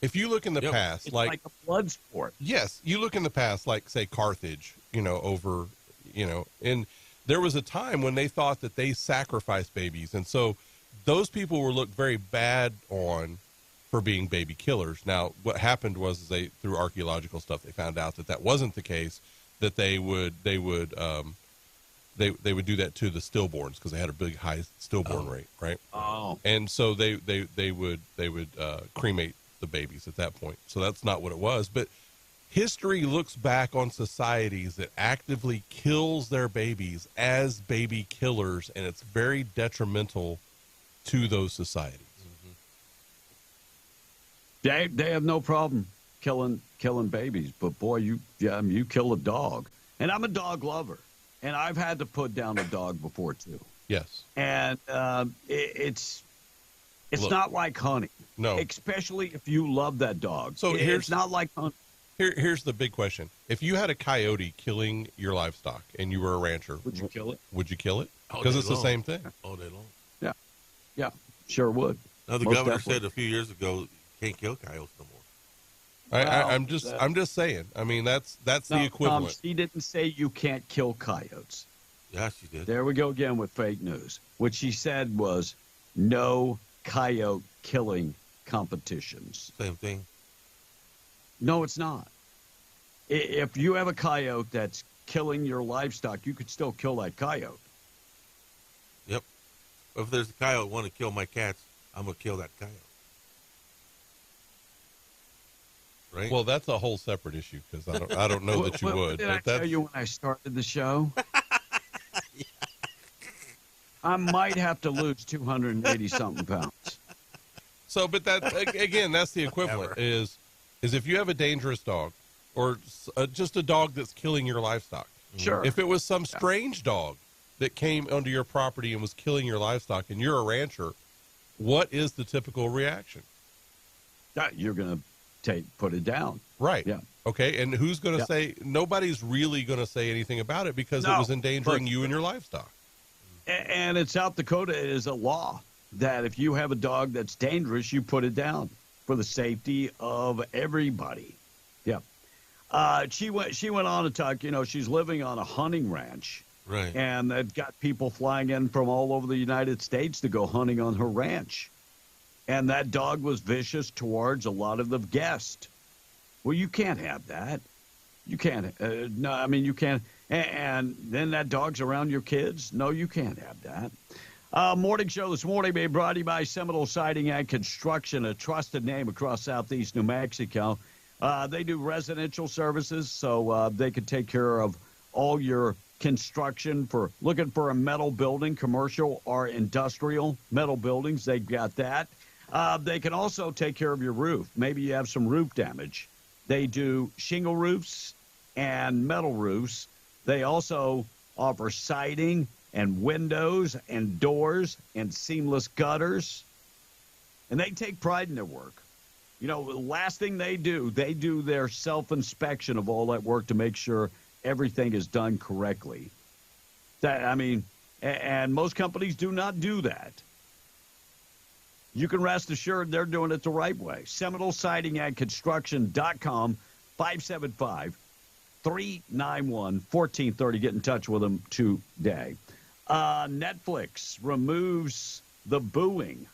If you look in the past, it's like a blood sport. Yes, you look in the past, like say Carthage, over, and there was a time when they thought that they sacrificed babies, and so those people were looked very bad on for being baby killers. Now, what happened was through archaeological stuff, they found out that wasn't the case. That they would do that to the stillborns because they had a big high stillborn rate, right? Oh, and so they would cremate the babies at that point. So that's not what it was. But history looks back on societies that actively kills their babies as baby killers, and it's very detrimental to those societies. Mm-hmm. They have no problem killing babies, but boy, you kill a dog. And I'm a dog lover, and I've had to put down a dog before too. Yes. And it's not like hunting. No. Especially if you love that dog. So it's not like hunting. Here's the big question. If you had a coyote killing your livestock and you were a rancher, would you kill it? Would you kill it? Because it's the same thing. All day long. Yeah, sure would. Now the governor said a few years ago, you can't kill coyotes no more. I'm just saying. I mean, that's the equivalent. Tom, she didn't say you can't kill coyotes. Yeah, she did. There we go again with fake news. What she said was no coyote killing competitions. Same thing. No, it's not. If you have a coyote that's killing your livestock, you could still kill that coyote. Yep. If there's a coyote want to kill my cats, I'm going to kill that coyote. Right? Well, that's a whole separate issue because I don't know that you would. Did I tell you when I started the show? I might have to lose 280-something pounds. So, but that again, that's the equivalent. Is if you have a dangerous dog, or just a dog that's killing your livestock. Sure. If it was some strange dog that came onto your property and was killing your livestock, and you're a rancher, what is the typical reaction? You're going to put it down. Right. Yeah. Okay. And who's going to say? Nobody's really going to say anything about it because it was endangering you and your livestock. And in South Dakota, it is a law that if you have a dog that's dangerous, you put it down for the safety of everybody. Yeah. She went on to talk. She's living on a hunting ranch. Right. And they've got people flying in from all over the United States to go hunting on her ranch. And that dog was vicious towards a lot of the guests. Well, you can't have that. You can't. No, I mean, you can't. And then that dog's around your kids? No, you can't have that. Morning show this morning being brought to you by Seminole Siding and Construction, a trusted name across southeast New Mexico. They do residential services, so they can take care of all your construction for looking for a metal building, commercial or industrial metal buildings. They've got that. They can also take care of your roof. Maybe you have some roof damage. They do shingle roofs and metal roofs. They also offer siding and windows and doors and seamless gutters. And they take pride in their work. The last thing they do their self-inspection of all that work to make sure everything is done correctly. And most companies do not do that. You can rest assured they're doing it the right way. Seminole Siding and Construction.com. 575-391-1430. Get in touch with them today. Netflix removes the booing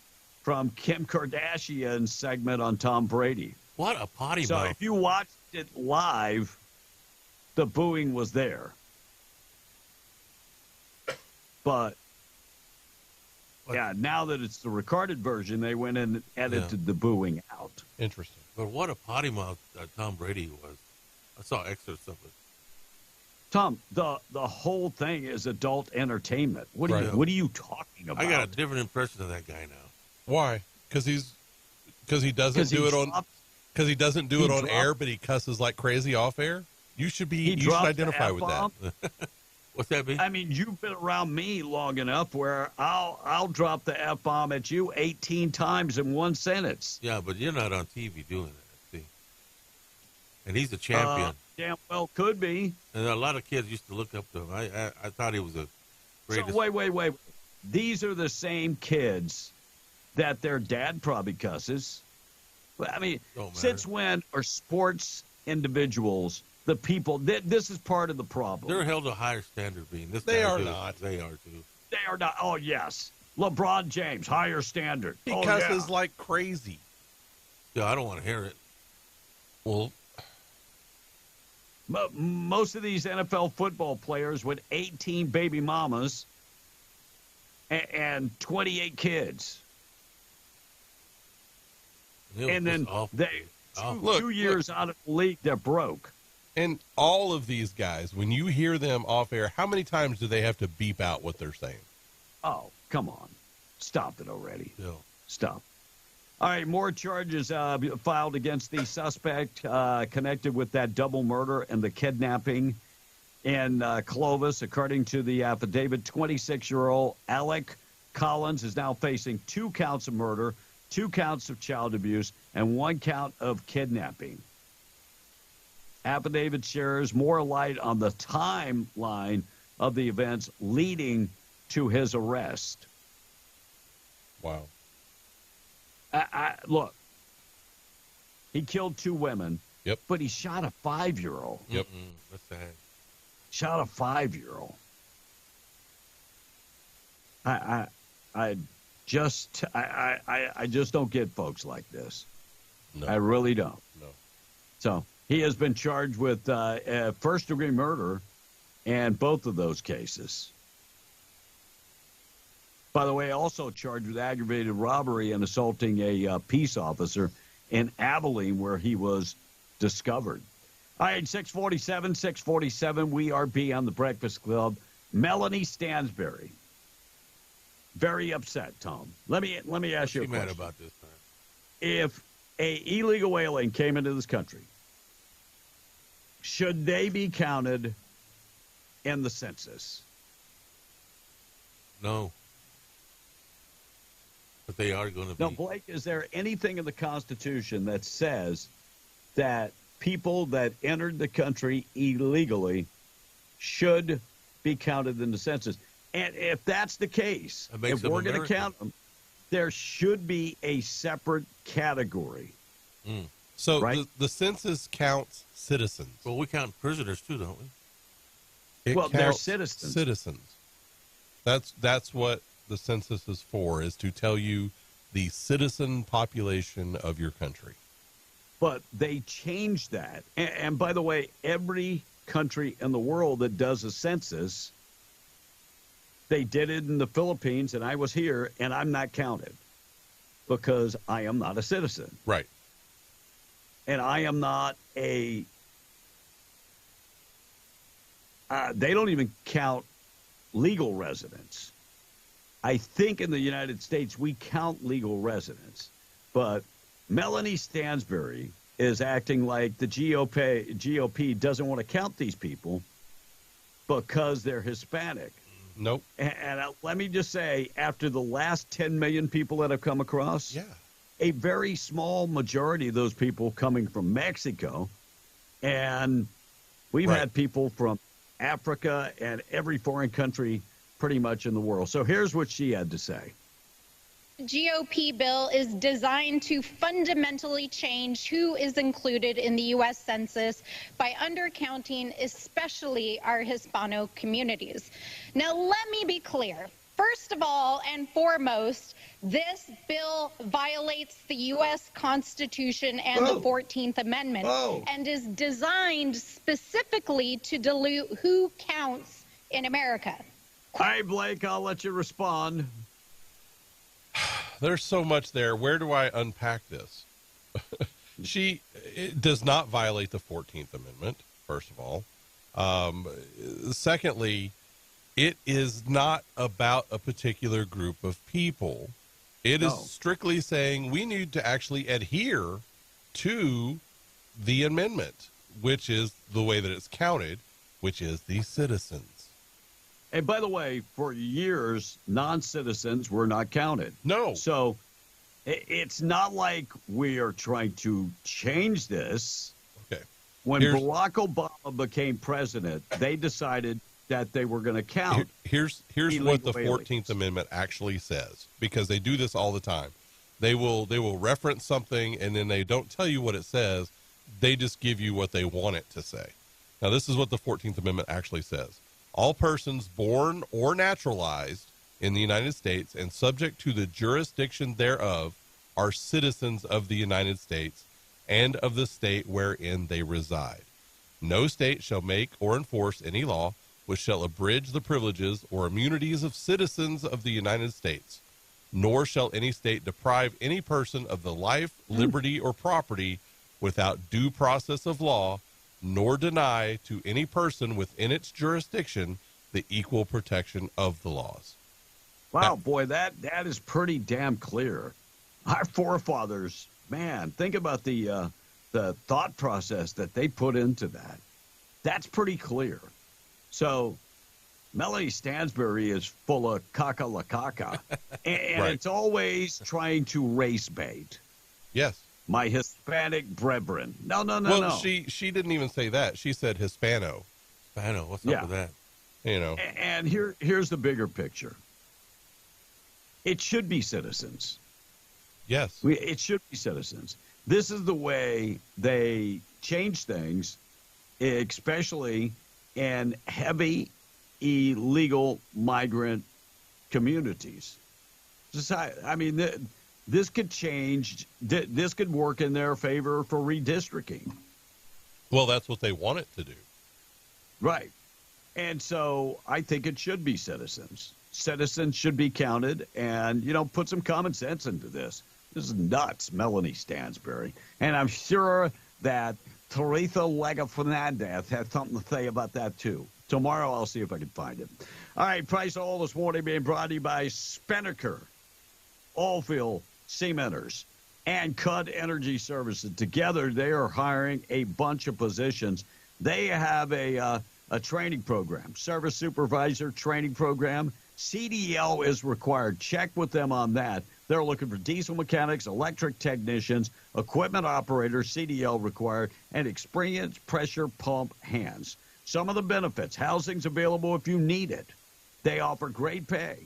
from Kim Kardashian's segment on Tom Brady. What a potty So mouth. if you watched it live, the booing was there. But, yeah, now that it's the recorded version, they went in and edited the booing out. Interesting. But what a potty mouth Tom Brady was. I saw excerpts of it. Tom, the whole thing is adult entertainment. What are you talking about? I got a different impression of that guy now. Why? Because he doesn't do it on air, but he cusses like crazy off air. You should identify with that. What's that mean? I mean, you've been around me long enough where I'll drop the F-bomb at you 18 times in one sentence. Yeah, but you're not on TV doing that, see? And he's a champion. Damn well could be. And a lot of kids used to look up to him. I thought he was a greatest. So wait. These are the same kids that their dad probably cusses. I mean, since when are sports individuals the people? This is part of the problem. They're held to a higher standard, Bean. They are not. They are, too. They are not. Oh, yes. LeBron James, higher standard. He cusses like crazy. Yeah, I don't want to hear it. Well, most of these NFL football players with 18 baby mamas and 28 kids. And then they 2 years out of the league, they're broke. And all of these guys, when you hear them off air, how many times do they have to beep out what they're saying? Oh, come on. Stop it already. Yeah. Stop. All right, more charges filed against the suspect connected with that double murder and the kidnapping in Clovis. According to the affidavit, 26-year-old Alec Collins is now facing 2 counts of murder, 2 counts of child abuse, and 1 count of kidnapping. Affidavit shares more light on the timeline of the events leading to his arrest. Wow. Look, he killed 2 women. Yep. But he shot a 5-year-old. Yep. That's sad. Shot a 5-year-old. I just don't get folks like this. No. I really don't. No. So he has been charged with first-degree murder and both of those cases. By the way, also charged with aggravated robbery and assaulting a peace officer in Abilene where he was discovered. All right, 647, we are on the Breakfast Club. Melanie Stansberry. Very upset, Tom. Let me ask you a question. Mad about this time. If a illegal alien came into this country, should they be counted in the census? No. But they are going to be. Now, Blake, is there anything in the Constitution that says that people that entered the country illegally should be counted in the census? And if that's the case, if we're going to count them, there should be a separate category. So right? the census counts citizens. Well, we count prisoners too, don't we? They're citizens. Citizens. That's what the census is for, is to tell you the citizen population of your country. But they changed that. And by the way, every country in the world that does a census, they did it in the Philippines, and I was here, and I'm not counted because I am not a citizen. Right. And I am not they don't even count legal residents. I think in the United States we count legal residents, but Melanie Stansberry is acting like the GOP doesn't want to count these people because they're Hispanic. Nope. And let me just say, after the last 10 million people that have come across, a very small majority of those people coming from Mexico, and we've had people from Africa and every foreign country pretty much in the world. So here's what she had to say. GOP bill is designed to fundamentally change who is included in the U.S. Census by undercounting especially our Hispano communities. Now, let me be clear. First of all and foremost, this bill violates the U.S. Constitution and the 14th Amendment and is designed specifically to dilute who counts in America. All right, Blake, I'll let you respond. There's so much there. Where do I unpack this? It does not violate the 14th Amendment, first of all. Secondly, it is not about a particular group of people. It is strictly saying we need to actually adhere to the amendment, which is the way that it's counted, which is the citizens. And by the way, for years, non-citizens were not counted. No. So it's not like we are trying to change this. Okay. When Barack Obama became president, they decided that they were going to count. Here's what the 14th Amendment actually says, because they do this all the time. They will reference something and then they don't tell you what it says. They just give you what they want it to say. Now, this is what the 14th Amendment actually says. All persons born or naturalized in the United States and subject to the jurisdiction thereof are citizens of the United States and of the state wherein they reside. No state shall make or enforce any law which shall abridge the privileges or immunities of citizens of the United States, nor shall any state deprive any person of the life, liberty, or property without due process of law, nor deny to any person within its jurisdiction the equal protection of the laws. Wow, boy, that is pretty damn clear. Our forefathers, man, think about the thought process that they put into that. That's pretty clear. So Melanie Stansbury is full of caca-la-caca, and Right. it's always trying to race bait. Yes. My Hispanic brethren. No. Well, she didn't even say that. She said Hispano. Hispano, what's up with that? You know. And here's the bigger picture. It should be citizens. Yes. It should be citizens. This is the way they change things, especially in heavy illegal migrant communities. I mean, this could change. This could work in their favor for redistricting. Well, that's what they want it to do. Right. And so I think it should be citizens. Citizens should be counted and, put some common sense into this. This is nuts, Melanie Stansbury. And I'm sure that Teresa Lega Fernandez has something to say about that, too. Tomorrow I'll see if I can find it. All right, Price All this morning being brought to you by Spinnaker, Oilfield Cementers, and Cud Energy Services. Together, they are hiring a bunch of positions. They have a training program, service supervisor training program. CDL is required. Check with them on that. They're looking for diesel mechanics, electric technicians, equipment operators, CDL required, and experienced pressure pump hands. Some of the benefits: housing's available if you need it. They offer great pay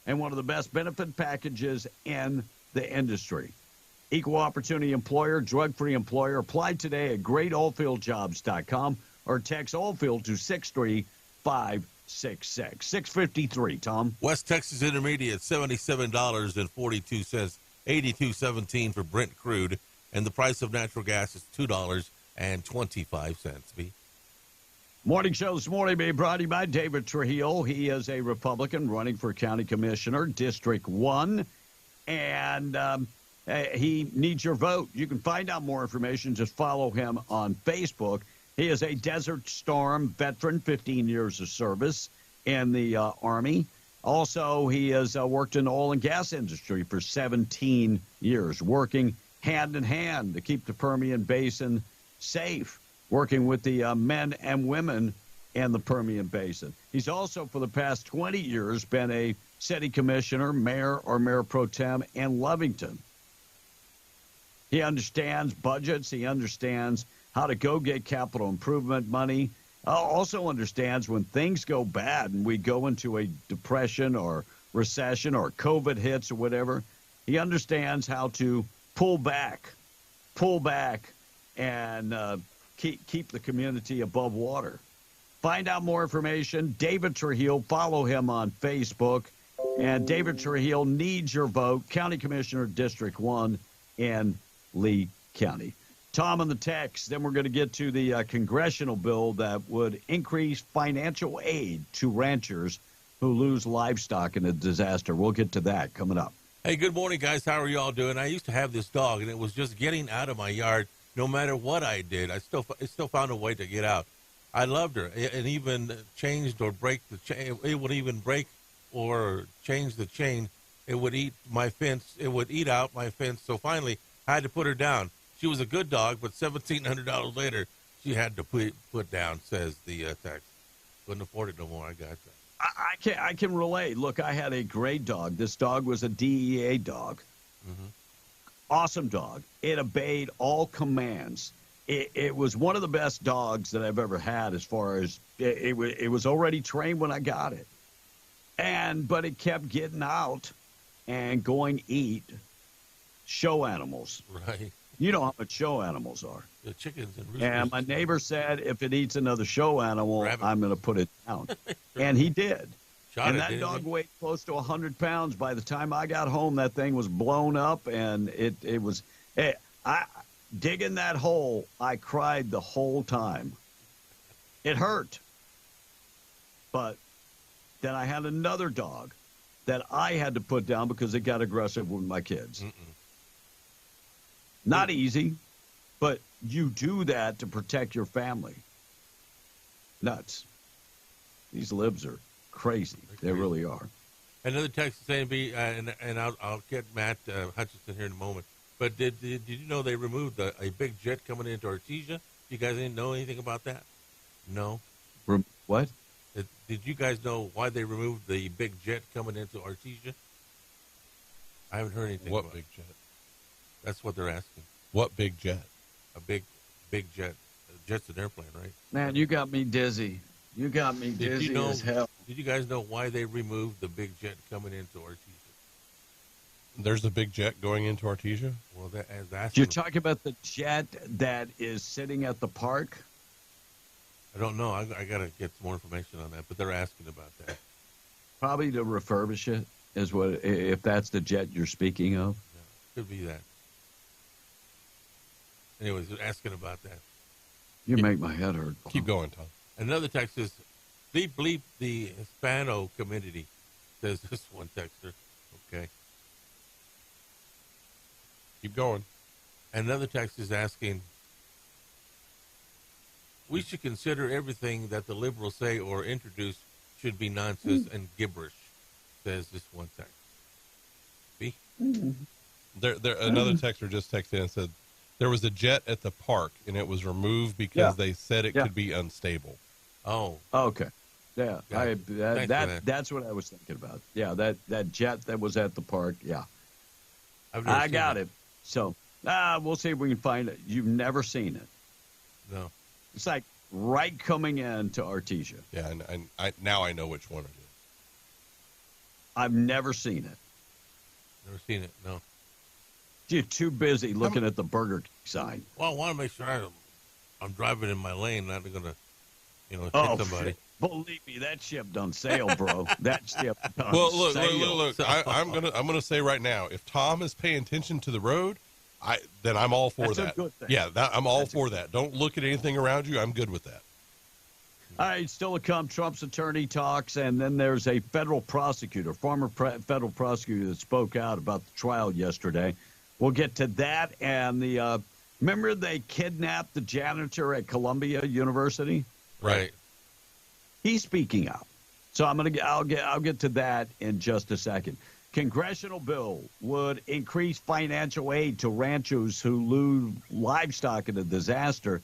and one of the best benefit packages in the industry. Equal opportunity employer, drug-free employer. Apply today at greatoilfieldjobs.com or text Oilfield to 63566. 653, Tom. West Texas Intermediate, $77.42, $82.17 for Brent crude, and the price of natural gas is $2.25. B. Morning show this morning being brought to you by David Trujillo. He is a Republican running for county commissioner, District 1, and he needs your vote. You can find out more information. Just follow him on Facebook. He is a Desert Storm veteran, 15 years of service in the Army. Also, he has worked in the oil and gas industry for 17 years, working hand in hand to keep the Permian Basin safe, working with the men and women in the Permian Basin. He's also, for the past 20 years, been a city commissioner, mayor, or mayor pro tem in Lovington. He understands budgets. He understands how to go get capital improvement money. Also understands when things go bad and we go into a depression or recession or COVID hits or whatever. He understands how to pull back, and keep the community above water. Find out more information. David Trujillo, follow him on Facebook. And David Trujillo needs your vote. County Commissioner, District 1 in Lee County. Tom on the text. Then we're going to get to the congressional bill that would increase financial aid to ranchers who lose livestock in a disaster. We'll get to that coming up. Hey, good morning, guys. How are you all doing? I used to have this dog, and it was just getting out of my yard. No matter what I did, it still found a way to get out. I loved her. It even changed or break the chain. It would even break or change the chain. It would eat my fence. It would eat out my fence. So finally, I had to put her down. She was a good dog, but $1,700 later, she had to put down, says the text. Couldn't afford it no more. I got that. I can relate. Look, I had a great dog. This dog was a DEA dog. Mm-hmm. Awesome dog. It obeyed all commands. It was one of the best dogs that I've ever had as far as it was already trained when I got it. But it kept getting out and going eat show animals. Right. You know how much show animals are. The chickens and roosters. And my neighbor said if it eats another show animal, Rabbit. I'm going to put it down. And he did. Shot and it, that didn't dog he? weighed close to 100 pounds. By the time I got home, that thing was blown up, and it was digging that hole. I cried the whole time. It hurt. But then I had another dog that I had to put down because it got aggressive with my kids. Not easy, but you do that to protect your family. Nuts. These libs are crazy. They really are. Another text saying, and I'll get Matt Hutchinson here in a moment. But did you know they removed a big jet coming into Artesia? You guys didn't know anything about that? No. What? Did you guys know why they removed the big jet coming into Artesia? I haven't heard anything. What about big it. jet? That's what they're asking. What big jet? A big jet. A jet's an airplane, right? Man, you got me dizzy. You got me dizzy as hell. Did you guys know why they removed the big jet coming into Artesia? There's a big jet going into Artesia? Well, that's You're talking about the jet that is sitting at the park? I don't know. I got to get some more information on that, but they're asking about that. Probably to refurbish it is what, if that's the jet you're speaking of. Yeah, could be that. Anyways, they're asking about that. You make my head hurt. Keep going, Tom. Another text is, bleep the Hispano community, says this one texter. Okay. Keep going. Another text is asking, we should consider everything that the liberals say or introduce should be nonsense and gibberish, says this one text. B? Another texter just texted in and said, there was a jet at the park, and it was removed because they said it could be unstable. Oh. Okay. Yeah. That. That's what I was thinking about. Yeah, that jet that was at the park. Yeah. I got it. So we'll see if we can find it. You've never seen it. No. It's like right coming into Artesia. Yeah, and now I know which one it is. I've never seen it. Never seen it, no. You're too busy looking at the Burger King sign. Well, I want to make sure I'm driving in my lane, not going to, hit somebody. Believe me, that ship done sail, bro. That ship done Well, sail. look. I'm gonna say right now, if Tom is paying attention to the road, then I'm all for That's a that. good thing. Yeah, I'm all for that. Don't look at anything around you. I'm good with that. All right, still to come, Trump's attorney talks, and then there's a federal prosecutor, federal prosecutor that spoke out about the trial yesterday. We'll get to that, and remember they kidnapped the janitor at Columbia University? Right. He's speaking out. So I'll get to that in just a second. Congressional bill would increase financial aid to ranchers who lose livestock in a disaster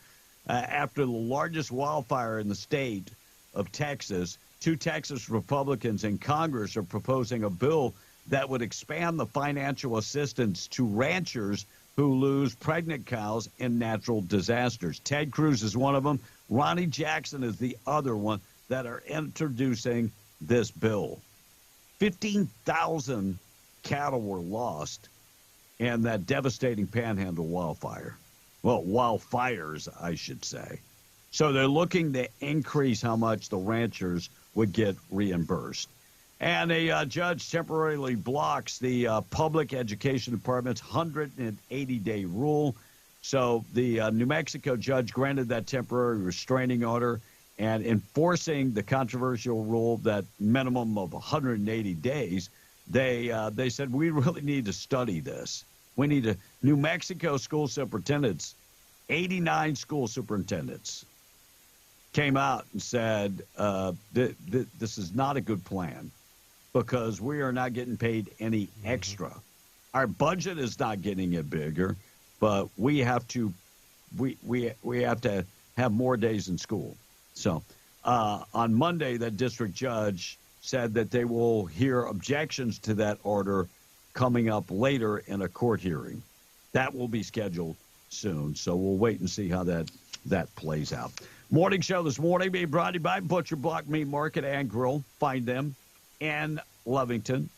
after the largest wildfire in the state of Texas. 2 Texas Republicans in Congress are proposing a bill that would expand the financial assistance to ranchers who lose pregnant cows in natural disasters. Ted Cruz is one of them. Ronnie Jackson is the other one that are introducing this bill. 15,000 cattle were lost in that devastating Panhandle wildfire. Well, wildfires, I should say. So they're looking to increase how much the ranchers would get reimbursed. And a judge temporarily blocks the public education department's 180-day rule. So the New Mexico judge granted that temporary restraining order and enforcing the controversial rule that minimum of 180 days. They said, we really need to study this. We need to. New Mexico school superintendents, 89 school superintendents, came out and said, this is not a good plan because we are not getting paid any extra. Our budget is not getting it bigger, but we have to have more days in school. So on Monday, the district judge said that they will hear objections to that order coming up later in a court hearing. That will be scheduled soon, so we'll wait and see how that plays out. Morning show this morning being brought to you by Butcher Block Meat Market and Grill. Find them in Lovington.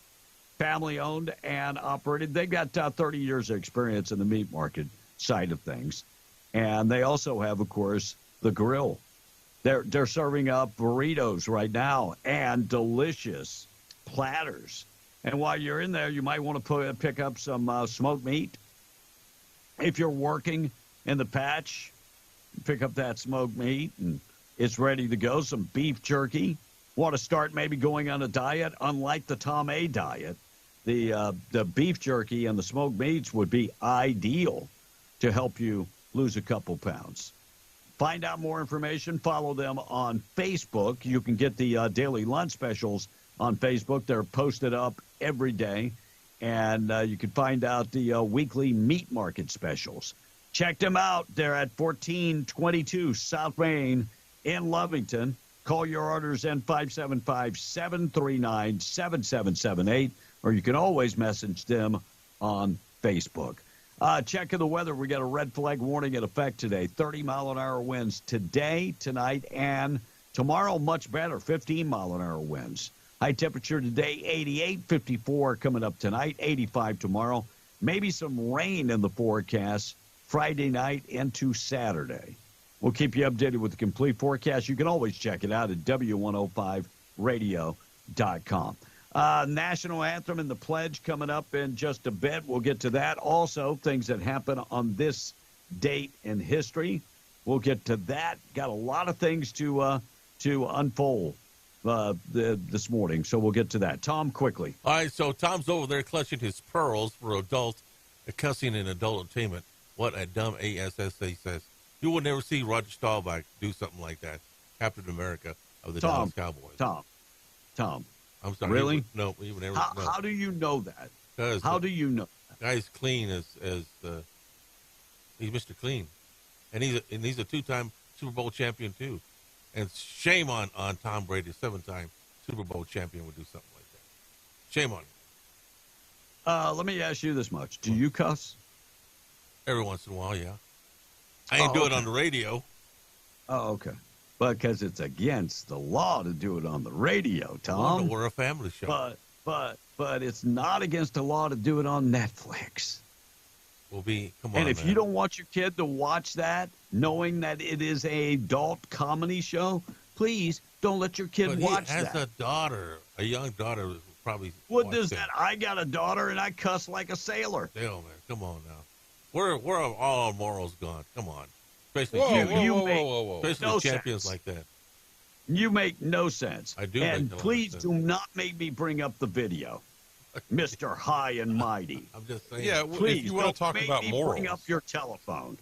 Family-owned and operated. They've got 30 years of experience in the meat market side of things. And they also have, of course, the grill. They're serving up burritos right now and delicious platters. And while you're in there, you might want to pick up some smoked meat. If you're working in the patch, pick up that smoked meat, and it's ready to go. Some beef jerky. Want to start maybe going on a diet? Unlike the Tom A diet, the beef jerky and the smoked meats would be ideal to help you lose a couple pounds. Find out more information. Follow them on Facebook. You can get the daily lunch specials on Facebook. They're posted up every day. And you can find out the weekly meat market specials. Check them out. They're at 1422 South Main in Lovington. Call your orders in 575-739-7778, or you can always message them on Facebook. Checking the weather, we got a red flag warning in effect today. 30-mile-an-hour winds today, tonight, and tomorrow much better, 15-mile-an-hour winds. High temperature today, 88, 54 coming up tonight, 85 tomorrow. Maybe some rain in the forecast Friday night into Saturday. We'll keep you updated with the complete forecast. You can always check it out at W105radio.com. National anthem and the pledge coming up in just a bit. We'll get to that. Also, things that happen on this date in history. We'll get to that. Got a lot of things to unfold this morning, so we'll get to that. Tom, quickly. All right, so Tom's over there clutching his pearls for adults cussing in adult entertainment. What a dumb ASSA says. You will never see Roger Staubach do something like that. Captain America of the Dallas Cowboys. Tom. I'm sorry. Really? No, he would never. How do you know that? How do you know that? Guy's clean as he's Mr. Clean, and he's a two-time Super Bowl champion too. And shame on Tom Brady, 7-time Super Bowl champion, would do something like that. Shame on him. Let me ask you this much: do you cuss? Every once in a while, yeah. I ain't do it on the radio. Oh, okay. Because it's against the law to do it on the radio, Tom. Well, we're a family show. But it's not against the law to do it on Netflix. Come on, and if man. you don't want your kid to watch that, knowing that it is a adult comedy show, please don't let your kid watch that. He has a young daughter, who probably. What does that? I got a daughter and I cuss like a sailor. Hell, man, come on now. We're all our morals gone. Come on. Especially whoa. Especially No champions sense. like that. You make no sense. I do. And make no please sense. do not make me bring up the video, Mr. High and Mighty. I'm just saying. Yeah, Please if you want to talk about bring morals, up your telephone.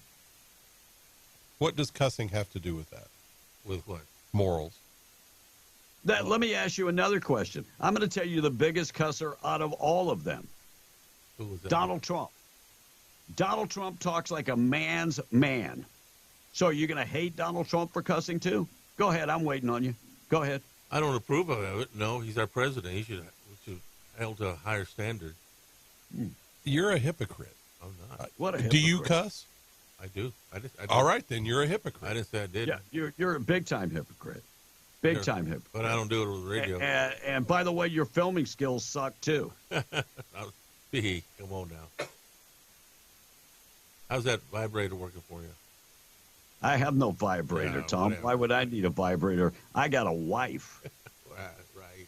what does cussing have to do with that? With what? Morals. Let me ask you another question. I'm going to tell you the biggest cusser out of all of them. Who was that? Donald Trump. Donald Trump talks like a man's man. So are you going to hate Donald Trump for cussing too? Go ahead. I'm waiting on you. Go ahead. I don't approve of it. No, he's our president. He should held to a higher standard. You're a hypocrite. I'm not. What a Do you hypocrite. cuss? I do. I do. All right, then you're a hypocrite. I didn't say I did. Yeah, you're a big-time hypocrite. Big-time hypocrite. But I don't do it on the radio. And by the way, your filming skills suck too. Come on now. How's that vibrator working for you? I have no vibrator, Yeah, Tom. whatever. Why would I need a vibrator? I got a wife. Right.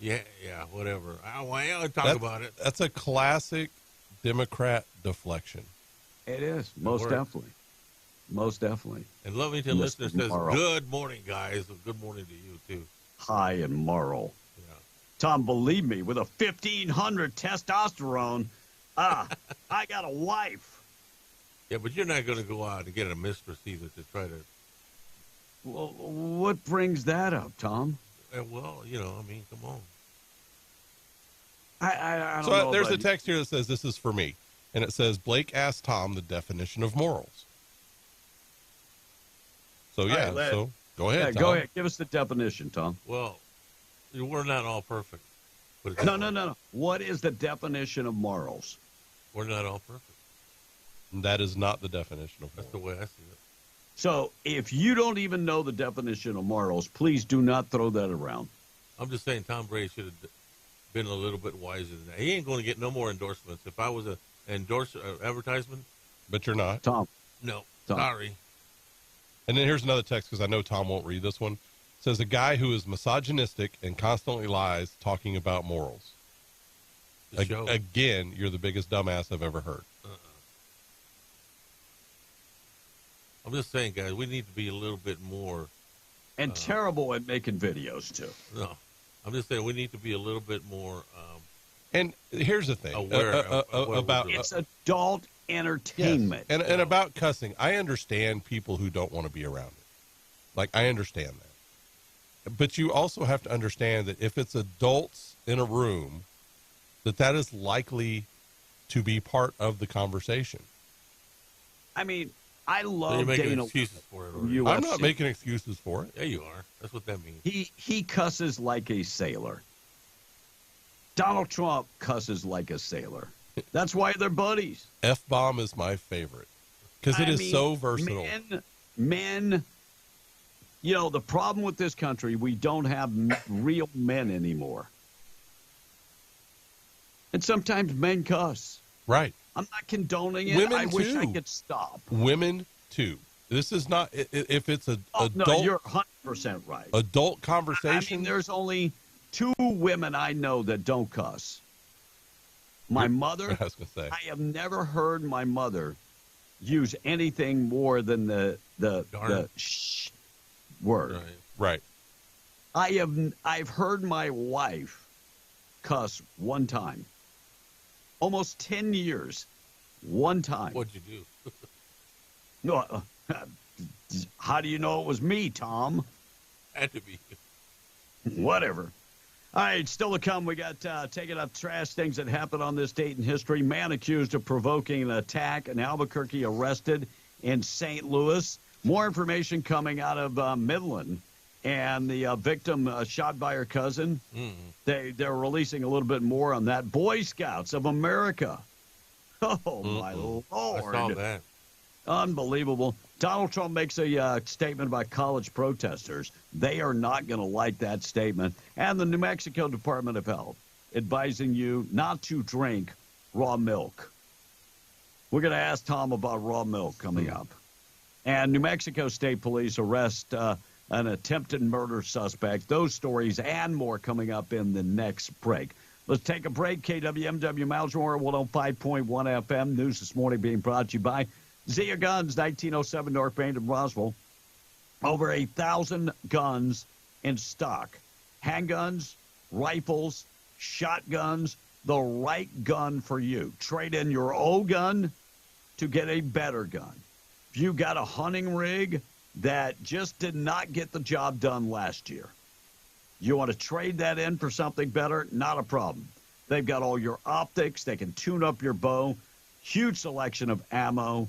Yeah, whatever. I don't talk about it. That's a classic Democrat deflection. It is, most works. definitely. Most definitely. And Lovington Mr. listener says, Morrow. good morning, guys. Good morning to you, too. High and Morrow. Tom, believe me, with a 1,500 testosterone, I got a wife. Yeah, but you're not going to go out and get a mistress either to try to. Well, what brings that up, Tom? Well, I mean, come on. I don't So know. there's a but- text here that says, this is for me. And it says, Blake asked Tom the definition of morals. So, All yeah, right, so go ahead, Tom. Go ahead. Give us the definition, Tom. Well, we're not all perfect. No. What is the definition of morals? We're not all perfect. That is not the definition of morals. That's the way I see it. So if you don't even know the definition of morals, please do not throw that around. I'm just saying Tom Brady should have been a little bit wiser than that. He ain't going to get no more endorsements. If I was an advertisement. But you're not. Tom. No. Tom. Sorry. And then here's another text, because I know Tom won't read this one. It says, a guy who is misogynistic and constantly lies talking about morals. Again, you're the biggest dumbass I've ever heard. I'm just saying, guys, we need to be a little bit more. And terrible at making videos, too. No. I'm just saying we need to be a little bit more. And here's the thing. Aware of what we're about doing. It's adult entertainment. Yes. And about cussing, I understand people who don't want to be around it. Like, I understand that. But you also have to understand that if it's adults in a room, that is likely to be part of the conversation. I mean, I So love you're making Dana excuses for it. from already. UFC. I'm not making excuses for it. Yeah, you are. That's what that means. He cusses like a sailor. Donald Trump cusses like a sailor. That's why they're buddies. F-bomb is my favorite because it is so versatile. Men, the problem with this country, we don't have real men anymore. And sometimes men cuss. Right. I'm not condoning it. Women I wish I too. could stop. Women too. This is not if it's an adult. No, you're 100% right. Adult conversation. I mean, there's only 2 women I know that don't cuss. My mother. I was gonna say. I have never heard my mother use anything more than the shh word. Right. I've heard my wife cuss one time. Almost 10 years, one time. What'd you do? No, how do you know it was me, Tom? Had to be. Whatever. All right, still to come. We got taking up trash things that happened on this date in history. Man accused of provoking an attack in Albuquerque arrested in St. Louis. More information coming out of Midland. And the victim shot by her cousin. They're releasing a little bit more on that. Boy Scouts of America. Oh, my Lord. I saw that. Unbelievable. Donald Trump makes a statement about college protesters. They are not going to like that statement. And the New Mexico Department of Health advising you not to drink raw milk. We're going to ask Tom about raw milk coming up. And New Mexico State Police arrest an attempted murder suspect. Those stories and more coming up in the next break. Let's take a break. KWMW Malzmore 105.1 FM. News this morning being brought to you by Zia Guns, 1907 North Main in Roswell. Over 1,000 guns in stock. Handguns, rifles, shotguns, the right gun for you. Trade in your old gun to get a better gun. If you got a hunting rig that just did not get the job done last year, you want to trade that in for something better? Not a problem. They've got all your optics. They can tune up your bow. Huge selection of ammo.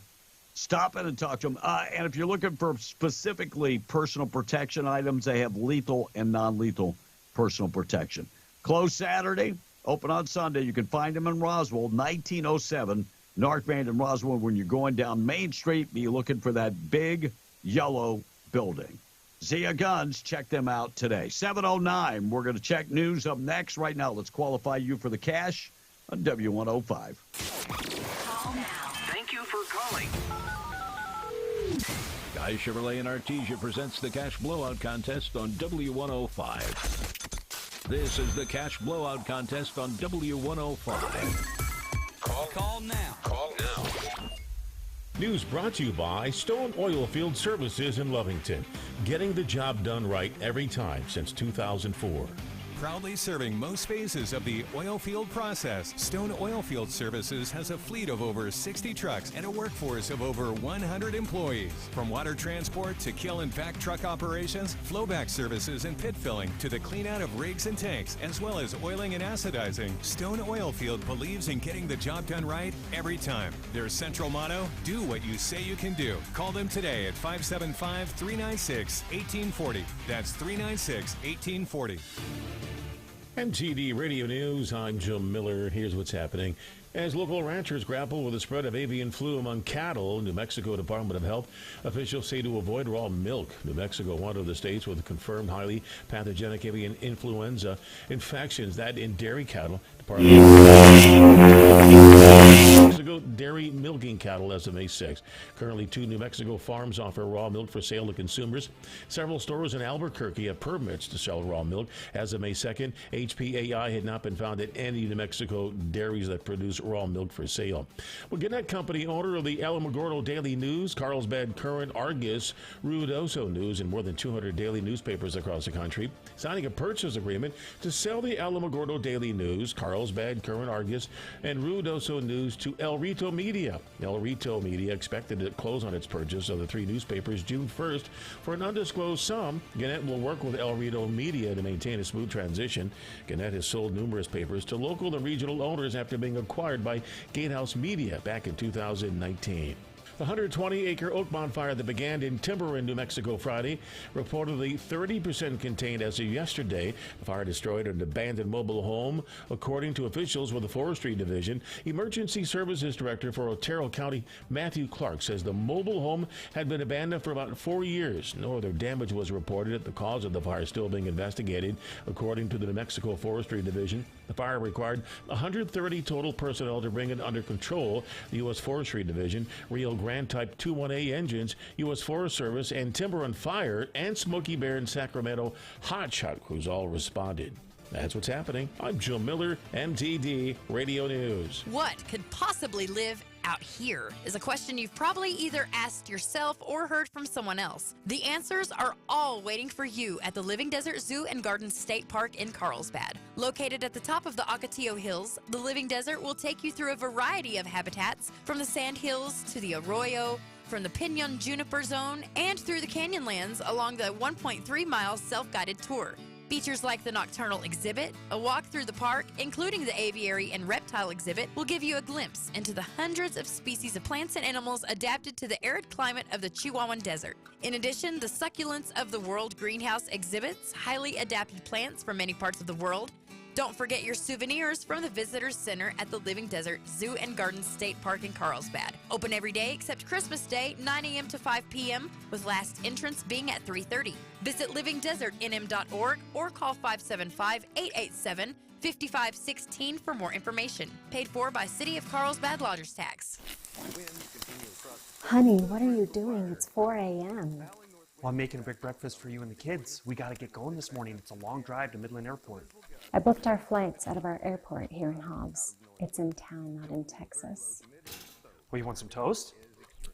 Stop in and talk to them. And if you're looking for specifically personal protection items, they have lethal and non-lethal personal protection. Closed Saturday, open on Sunday. You can find them in Roswell, 1907 North Main in Roswell. When you're going down Main Street, be looking for that big yellow building. Zia Guns, check them out today. 7:09, we're going to check news up next. Right now, let's qualify you for the cash on W105. Call now. calling. Guy Chevrolet and Artesia presents the Cash Blowout Contest on W105. This is the Cash Blowout Contest on W105. Call now. Call now. News brought to you by Stone Oilfield Services in Lovington. Getting the job done right every time since 2004. Proudly serving most phases of the oil field process, Stone Oilfield Services has a fleet of over 60 trucks and a workforce of over 100 employees. From water transport to kill and pack truck operations, flowback services and pit filling to the clean out of rigs and tanks, as well as oiling and acidizing, Stone Oilfield believes in getting the job done right every time. Their central motto, do what you say you can do. Call them today at 575-396-1840. That's 396-1840. MTD Radio News, I'm Jim Miller. Here's what's happening. As local ranchers grapple with the spread of avian flu among cattle, New Mexico Department of Health officials say to avoid raw milk. New Mexico, one of the states with confirmed highly pathogenic avian influenza infections, that in dairy cattle. New Mexico dairy milking cattle as of May 6. Currently, 2 New Mexico farms offer raw milk for sale to consumers. Several stores in Albuquerque have permits to sell raw milk. As of May 2nd, HPAI had not been found at any New Mexico dairies that produce raw milk for sale. Well, Gannett Company, owner of the Alamogordo Daily News, Carlsbad Current, Argus, Ruidoso News, and more than 200 daily newspapers across the country, signing a purchase agreement to sell the Alamogordo Daily News, Carlsbad Current, Argus, and Ruidoso News to El Rito Media. El Rito Media expected to close on its purchase of the 3 newspapers June 1st for an undisclosed sum. Gannett will work with El Rito Media to maintain a smooth transition. Gannett has sold numerous papers to local and regional owners after being acquired by Gatehouse Media back in 2019. The 120-acre oak bonfire that began in Tiburon, New Mexico Friday, reportedly 30% contained as of yesterday. The fire destroyed an abandoned mobile home, according to officials with the Forestry Division. Emergency Services Director for Otero County, Matthew Clark, says the mobile home had been abandoned for about 4 years. No other damage was reported. The cause of the fire is still being investigated, according to the New Mexico Forestry Division. The fire required 130 total personnel to bring it under control. The U.S. Forestry Division, Rio Grande Type 21A engines, U.S. Forest Service, and Tiburon Fire and Smoky Bear and Sacramento hotshot crews all responded. That's what's happening. I'm Joe Miller, MTD Radio News. What could possibly live out here is a question you've probably either asked yourself or heard from someone else. The answers are all waiting for you at the Living Desert Zoo and Garden State Park in Carlsbad. Located at the top of the Ocotillo Hills, the Living Desert will take you through a variety of habitats, from the Sand Hills to the Arroyo, from the Pinon Juniper Zone, and through the Canyonlands along the 1.3-mile self-guided tour. Features like the nocturnal exhibit, a walk through the park, including the aviary and reptile exhibit, will give you a glimpse into the hundreds of species of plants and animals adapted to the arid climate of the Chihuahuan Desert. In addition, the Succulents of the World greenhouse exhibits highly adapted plants from many parts of the world. Don't forget your souvenirs from the Visitors Center at the Living Desert Zoo and Garden State Park in Carlsbad. Open every day except Christmas Day, 9 a.m. to 5 p.m., with last entrance being at 3:30. Visit livingdesertnm.org or call 575-887-5516 for more information. Paid for by City of Carlsbad Lodgers Tax. Honey, what are you doing? It's 4 a.m. Well, I'm making a big breakfast for you and the kids. We got to get going this morning. It's a long drive to Midland Airport. I booked our flights out of our airport here in Hobbs. It's in town, not in Texas. Well, you want some toast?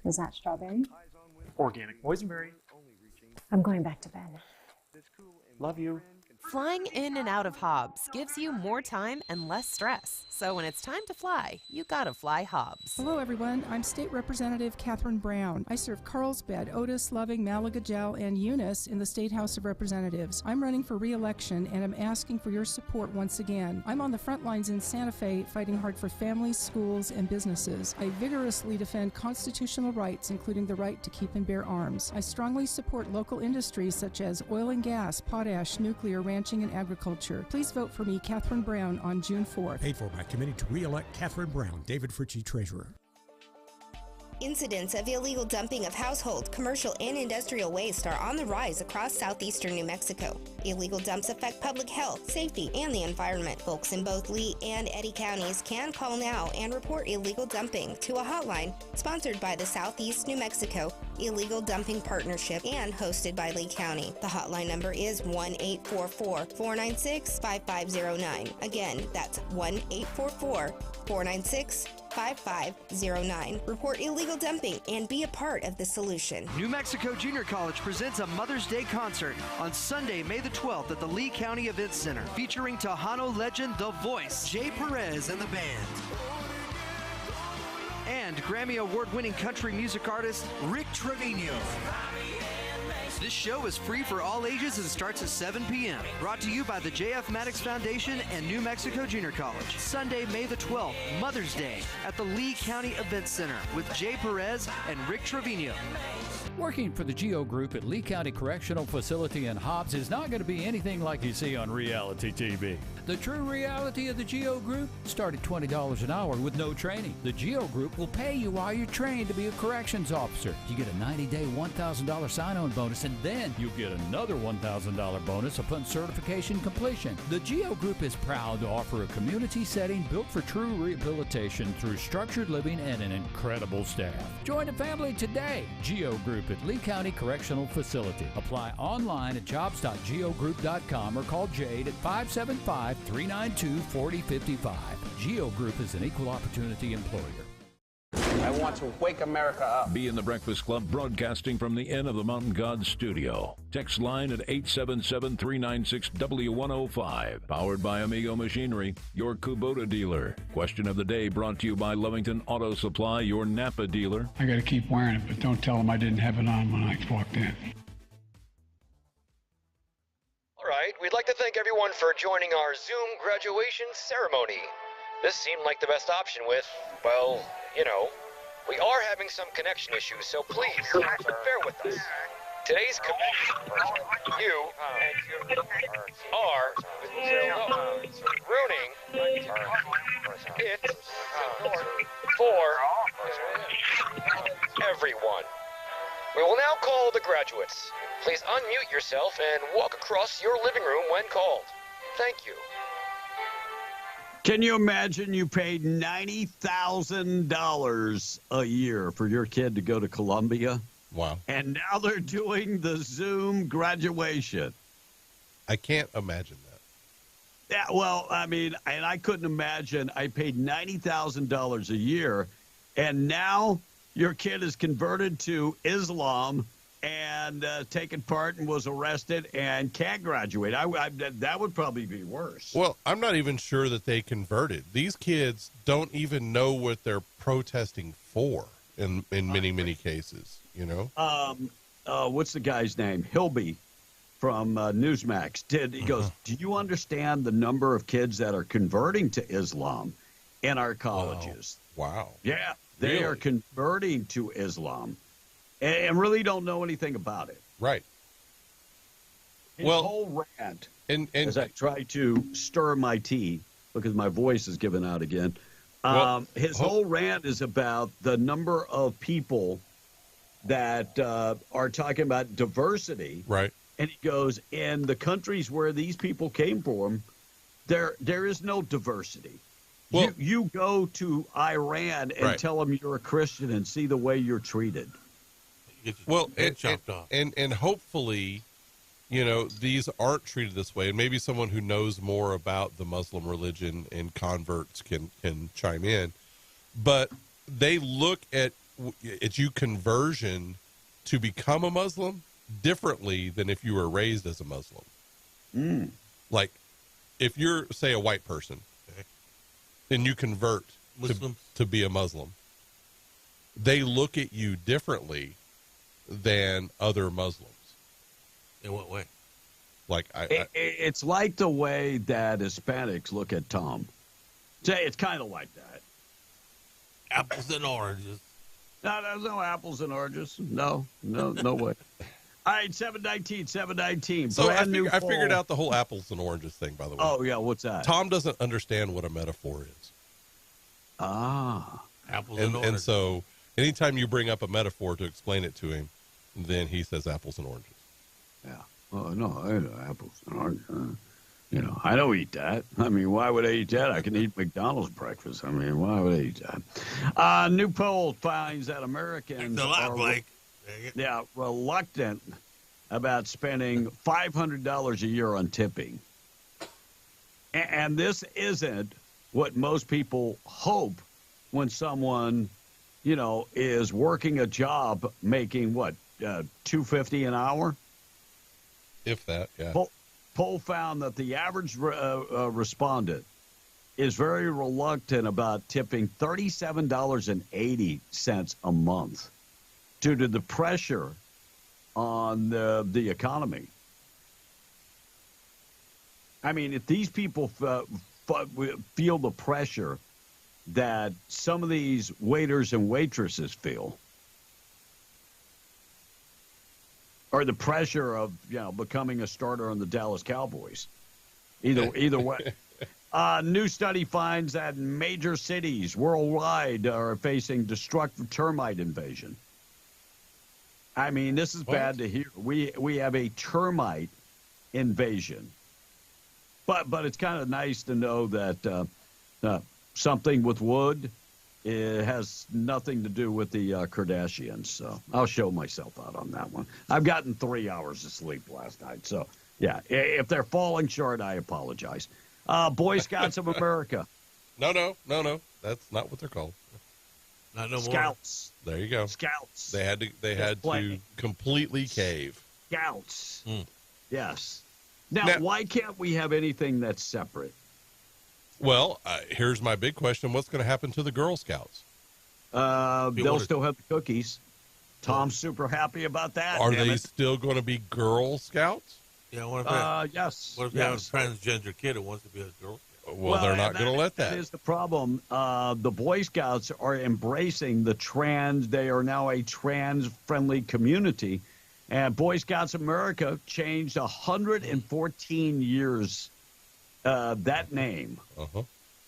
Is that strawberry? Organic boysenberry. I'm going back to bed. Love you. Flying in and out of Hobbs gives you more time and less stress. So when it's time to fly, you gotta fly Hobbs. Hello everyone, I'm State Representative Catherine Brown. I serve Carlsbad, Otis, Loving, Malagajal, and Eunice in the State House of Representatives. I'm running for re-election and I'm asking for your support once again. I'm on the front lines in Santa Fe fighting hard for families, schools, and businesses. I vigorously defend constitutional rights, including the right to keep and bear arms. I strongly support local industries such as oil and gas, potash, nuclear, ranching, and agriculture. Please vote for me, Catherine Brown, on June 4th. Paid for by Committee to re-elect Catherine Brown. David Fritchie, Treasurer. Incidents of illegal dumping of household, commercial, and industrial waste are on the rise across southeastern New Mexico. Illegal dumps affect public health, safety, and the environment. Folks in both Lee and Eddy counties can call now and report illegal dumping to a hotline sponsored by the Southeast New Mexico Illegal Dumping Partnership and hosted by Lee County. The hotline number is 1-844-496-5509. Again, that's 1-844-496-5509. Report illegal dumping and be a part of the solution. New Mexico Junior College presents a Mother's Day concert on Sunday, May the 12th at the Lee County Events Center, featuring Tejano legend The Voice, Jay Perez and the band, and Grammy Award-winning country music artist Rick Trevino. This show is free for all ages and starts at 7 p.m. Brought to you by the J.F. Maddox Foundation and New Mexico Junior College. Sunday, May the 12th, Mother's Day, at the Lee County Events Center with Jay Perez and Rick Trevino. Working for the GEO Group at Lee County Correctional Facility in Hobbs is not going to be anything like you see on reality TV. The true reality of the GEO Group start at $20 an hour with no training. The GEO Group will pay you while you're trained to be a corrections officer. You get a 90-day $1,000 sign-on bonus, and then you get another $1,000 bonus upon certification completion. The GEO Group is proud to offer a community setting built for true rehabilitation through structured living and an incredible staff. Join the family today. GEO Group at Lee County Correctional Facility. Apply online at jobs.geogroup.com or call Jade at 575-392-4055. GEO Group is an equal opportunity employer. I want to wake America up. Be in the Breakfast Club, broadcasting from the Inn of the Mountain God studio. Text line at 877-396-W105. Powered by Amigo Machinery, your Kubota dealer. Question of the day brought to you by Lovington Auto Supply, your Napa dealer. I got to keep wearing it, but don't tell them I didn't have it on when I walked in. All right, we'd like to thank everyone for joining our Zoom graduation ceremony. This seemed like the best option with, well, you know, we are having some connection issues, so please, bear with us. Today's community, you are ruining it for everyone. We will now call the graduates. Please unmute yourself and walk across your living room when called. Thank you. Can you imagine you paid $90,000 a year for your kid to go to Columbia? Wow. And now they're doing the Zoom graduation. I can't imagine that. Yeah, well, I mean, and I couldn't imagine. I paid $90,000 a year, and now your kid is converted to Islam and taken part and was arrested and can't graduate. That would probably be worse. Well, I'm not even sure that they converted. These kids don't even know what they're protesting for in many cases, you know? What's the guy's name? Hilby from Newsmax. He goes, do you understand the number of kids that are converting to Islam in our colleges? Wow. Yeah, they are converting to Islam. And really don't know anything about it. Right. His whole rant, as I try to stir my tea, because my voice is giving out again, his whole rant is about the number of people that are talking about diversity. Right. And he goes, in the countries where these people came from, there is no diversity. Well, you go to Iran and tell them you're a Christian and see the way you're treated. Well, and hopefully, you know, these aren't treated this way. And maybe someone who knows more about the Muslim religion and converts can chime in. But they look at you conversion to become a Muslim differently than if you were raised as a Muslim. Like, if you're, say, a white person, and you convert to be a Muslim, they look at you differently than other Muslims. In what way? Like it's like the way that Hispanics look at Tom. Say it's kind of like that. Apples and oranges. No, there's no apples and oranges. No way. All right, 719. So I figured out the whole apples and oranges thing, by the way. Oh, yeah, what's that? Tom doesn't understand what a metaphor is. Ah. Apples and oranges. And so anytime you bring up a metaphor to explain it to him, then he says apples and oranges. Yeah. Oh, no, I know apples and oranges. I don't eat that. I mean, why would I eat that? I can eat McDonald's breakfast. I mean, why would I eat that? New poll finds that Americans are reluctant about spending $500 a year on tipping. And this isn't what most people hope when someone, is working a job making what, $2.50 an hour? If that, yeah. Poll found that the average respondent is very reluctant about tipping $37.80 a month due to the pressure on the economy. I mean, if these people feel the pressure that some of these waiters and waitresses feel, or the pressure of becoming a starter on the Dallas Cowboys, either way. New study finds that major cities worldwide are facing destructive termite invasion. I mean, this is bad to hear. We have a termite invasion, but it's kind of nice to know that something with wood. It has nothing to do with the Kardashians, so I'll show myself out on that one. I've gotten 3 hours of sleep last night, so yeah, if they're falling short, I apologize. Boy Scouts of America. No. That's not what they're called. Not no more. Scouts. There you go. Scouts. They had to completely cave. Scouts. Yes. Now, why can't we have anything that's separate? Well, here's my big question. What's going to happen to the Girl Scouts? They'll still have the cookies. Tom's super happy about that. Are they still going to be Girl Scouts? Yeah, what if yes. What if you have a transgender kid who wants to be a Girl Scout? Well, they're not going to let that. That is the problem. The Boy Scouts are embracing the trans. They are now a trans-friendly community. And Boy Scouts America changed 114 years that name. Uh-huh.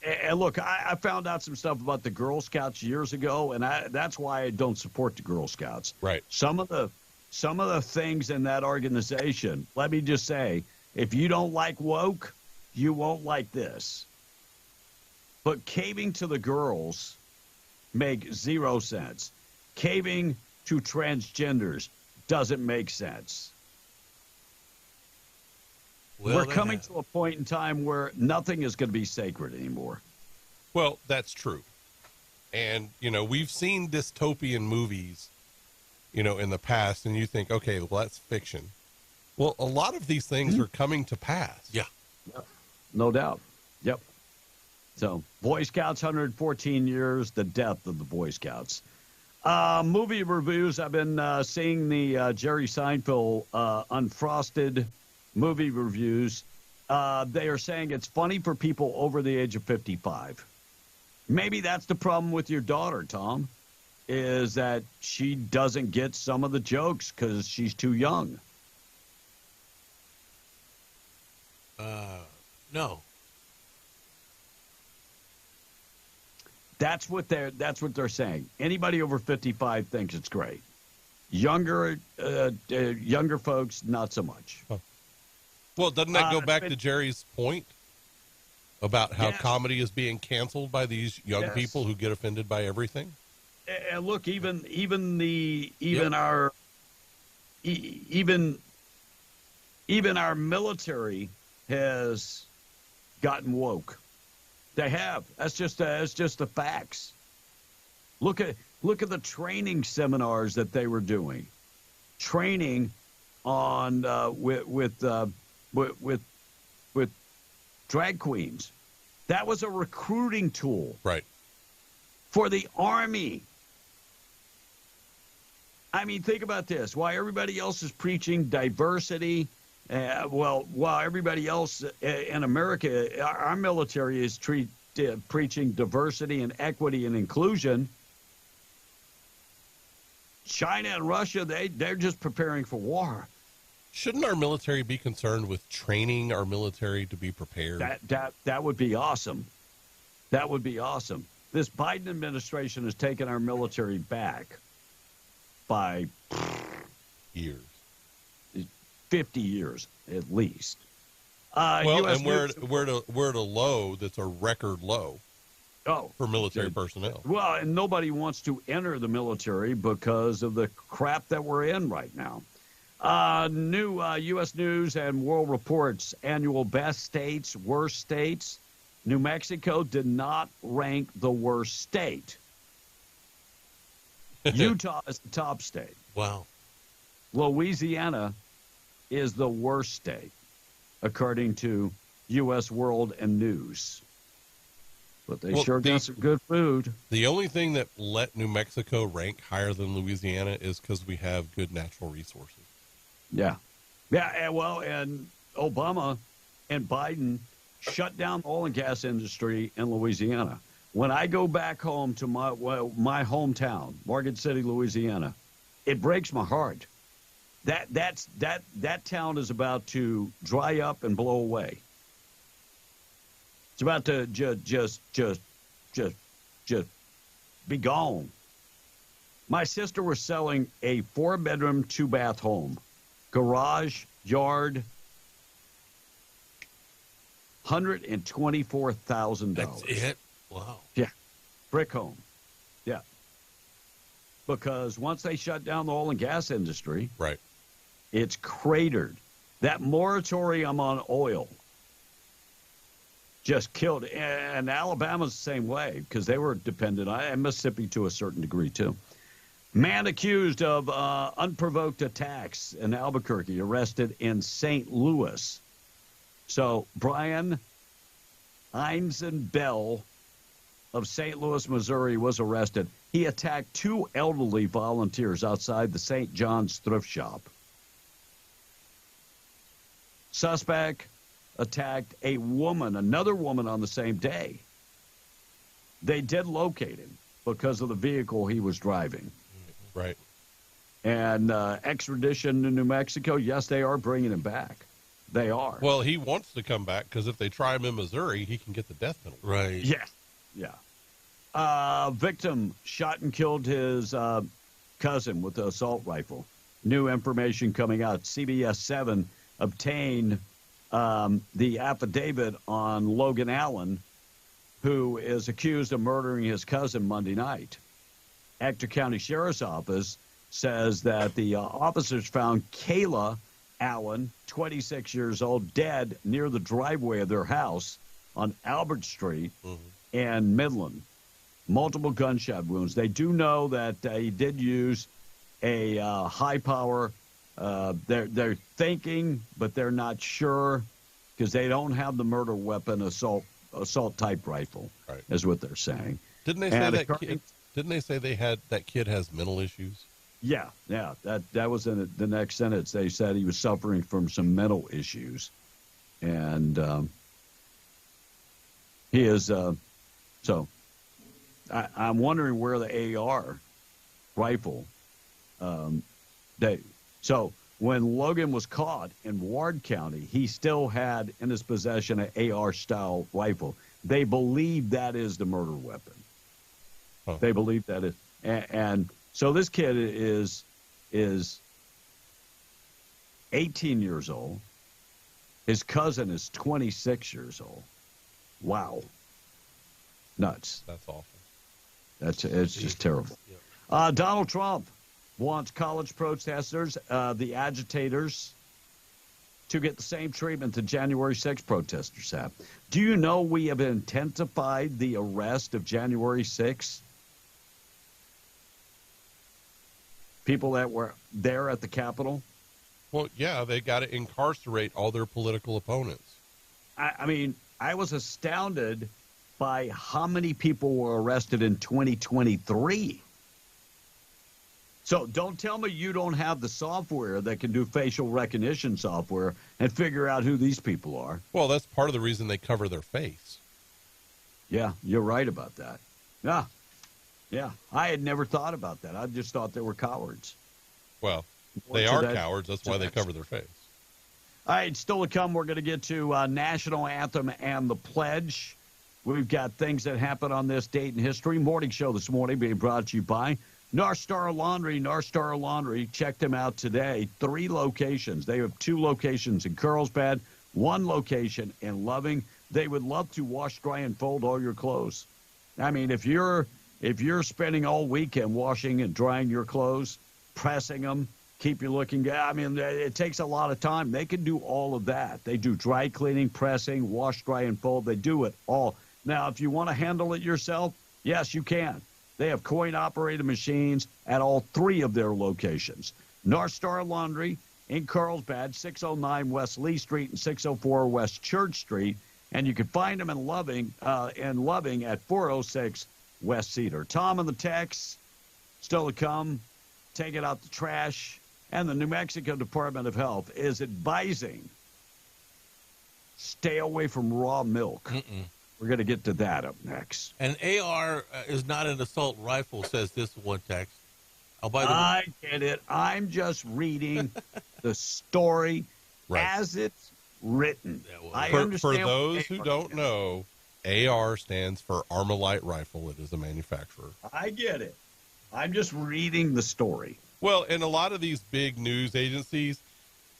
And look, I found out some stuff about the Girl Scouts years ago, and that's why I don't support the Girl Scouts. Right. Some of the things in that organization, let me just say, if you don't like woke, you won't like this. But caving to the girls make 0 sense. Caving to transgenders doesn't make sense. Well, we're coming to a point in time where nothing is going to be sacred anymore. Well, that's true. And, we've seen dystopian movies, in the past, and you think, okay, well, that's fiction. Well, a lot of these things are coming to pass. Yeah. No doubt. Yep. So, Boy Scouts, 114 years, the death of the Boy Scouts. Movie reviews, I've been seeing the Jerry Seinfeld Unfrosted movie reviews. They are saying it's funny for people over the age of 55. Maybe that's the problem with your daughter, Tom, is that she doesn't get some of the jokes because she's too young. No. That's what they're saying. Anybody over 55 thinks it's great. Younger folks, not so much. Huh. Well, doesn't that go back to Jerry's point about how comedy is being canceled by these young people who get offended by everything? And look, even our military has gotten woke. They have. That's just the facts. Look at the training seminars that they were doing, training on with drag queens. That was a recruiting tool, right, for the Army. I mean, think about this. Why everybody else is preaching diversity, while everybody else in America, our military is preaching diversity and equity and inclusion. China and Russia, they're just preparing for war. Shouldn't our military be concerned with training our military to be prepared? That would be awesome. That would be awesome. this Biden administration has taken our military back by years, 50 years at least. Well, US and we're at a low that's a record low. For military personnel. Well, and nobody wants to enter the military because of the crap that we're in right now. New U.S. News and World Report's annual best states, worst states. New Mexico did not rank the worst state. Utah is the top state. Wow. Louisiana is the worst state, according to U.S. World and News. But they sure got some good food. The only thing that let New Mexico rank higher than Louisiana is because we have good natural resources. Yeah. Yeah, and Obama and Biden shut down the oil and gas industry in Louisiana. When I go back home to my hometown, Morgan City, Louisiana, it breaks my heart. That town is about to dry up and blow away. It's about to just be gone. My sister was selling a 4-bedroom, 2-bath home, garage, yard, $124,000. That's it? Wow. Yeah, brick home. Yeah, because once they shut down the oil and gas industry, right, it's cratered. That moratorium on oil just killed. And Alabama's the same way because they were dependent on it, and Mississippi to a certain degree, too. Man accused of unprovoked attacks in Albuquerque arrested in St. Louis. So Brian Einzenbell of St. Louis, Missouri, was arrested. He attacked 2 elderly volunteers outside the St. John's thrift shop. Suspect attacked another woman on the same day. They did locate him because of the vehicle he was driving. Right. And extradition to New Mexico, yes, they are bringing him back. They are. Well, he wants to come back because if they try him in Missouri, he can get the death penalty. Right. Yeah. Yeah. Victim shot and killed his cousin with an assault rifle. New information coming out. CBS 7 obtained the affidavit on Logan Allen, who is accused of murdering his cousin Monday night. Ector County Sheriff's Office says that the officers found Kayla Allen, 26 years old, dead near the driveway of their house on Albert Street in Midland. Multiple gunshot wounds. They do know that he did use a high-power. They're thinking, but they're not sure because they don't have the murder weapon assault type rifle. Right. Is what they're saying. Didn't they say Didn't they say that kid has mental issues? Yeah. That was in the next sentence. They said he was suffering from some mental issues, and he is. So I'm wondering where the AR rifle. So when Logan was caught in Ward County, he still had in his possession an AR-style rifle. They believe that is the murder weapon. Huh. They believe that is, and so this kid is 18 years old. His cousin is 26 years old. Wow. Nuts. That's awful. It's just terrible. Donald Trump wants college protesters, the agitators, to get the same treatment the January 6th protesters have. Do you know we have intensified the arrest of January 6th? People that were there at the Capitol? Well, yeah, they got to incarcerate all their political opponents. I mean, I was astounded by how many people were arrested in 2023. So don't tell me you don't have the software that can do facial recognition software and figure out who these people are. Well, that's part of the reason they cover their face. Yeah, you're right about that. Yeah. I had never thought about that. I just thought they were cowards. Well, they are cowards. That's why they cover their face. All right, still to come, we're going to get to National Anthem and the Pledge. We've got things that happen on this date in history. Morning show this morning being brought to you by North Star Laundry. North Star Laundry. Check them out today. 3 locations. They have 2 locations in Carlsbad, 1 location in Loving. They would love to wash, dry, and fold all your clothes. I mean, if you're spending all weekend washing and drying your clothes, pressing them, keep you looking good, I mean, it takes a lot of time. They can do all of that. They do dry cleaning, pressing, wash, dry, and fold. They do it all. Now, if you want to handle it yourself, yes, you can. They have coin-operated machines at all 3 of their locations. North Star Laundry in Carlsbad, 609 West Lee Street and 604 West Church Street. And you can find them in Loving at 406 West Cedar. Tom and the text, still to come, taking out the trash. And the New Mexico Department of Health is advising stay away from raw milk. We're going to get to that up next. An AR is not an assault rifle, says this one text. Oh, by the way, I get it. I'm just reading the story as it's written. I understand. For those who don't know, AR stands for Armalite Rifle. It is a manufacturer. I get it. I'm just reading the story. Well, in a lot of these big news agencies,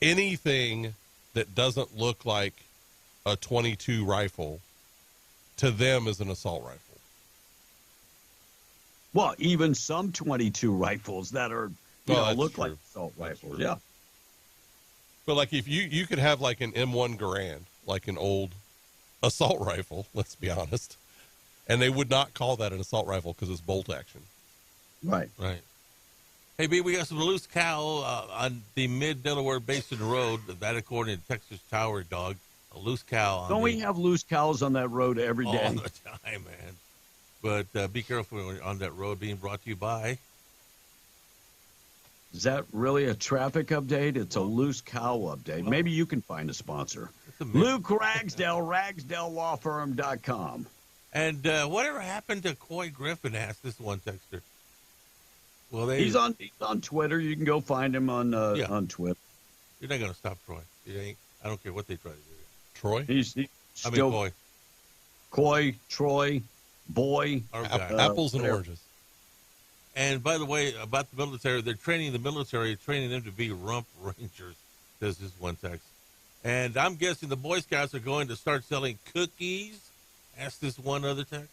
anything that doesn't look like a .22 rifle to them is an assault rifle. Well, even some .22 rifles that are look like assault rifles. Yeah. But like if you could have like an M1 Garand, like an old assault rifle, let's be honest, and they would not call that an assault rifle because it's bolt action. Right. Right. Hey, B, we got some loose cow on the Mid-Delaware Basin Road. That, according to Texas Tower Dog, a loose cow. Don't we have loose cows on that road every day? All the time, man. But be careful when you're on that road. Being brought to you by. Is that really a traffic update? It's a loose cow update. Maybe you can find a sponsor. Luke Ragsdale, RagsdaleLawFirm.com. And whatever happened to Coy Griffin? Asked this one texter. Well, he's on Twitter. You can go find him on Twitter. You're not going to stop Troy. I don't care what they try to do. Troy? He's still Coy. Coy, Troy, Boy. Apples and oranges. And by the way, about the military, they're training the military, training them to be rump rangers, says this one text. And I'm guessing the Boy Scouts are going to start selling cookies, asked this one other text.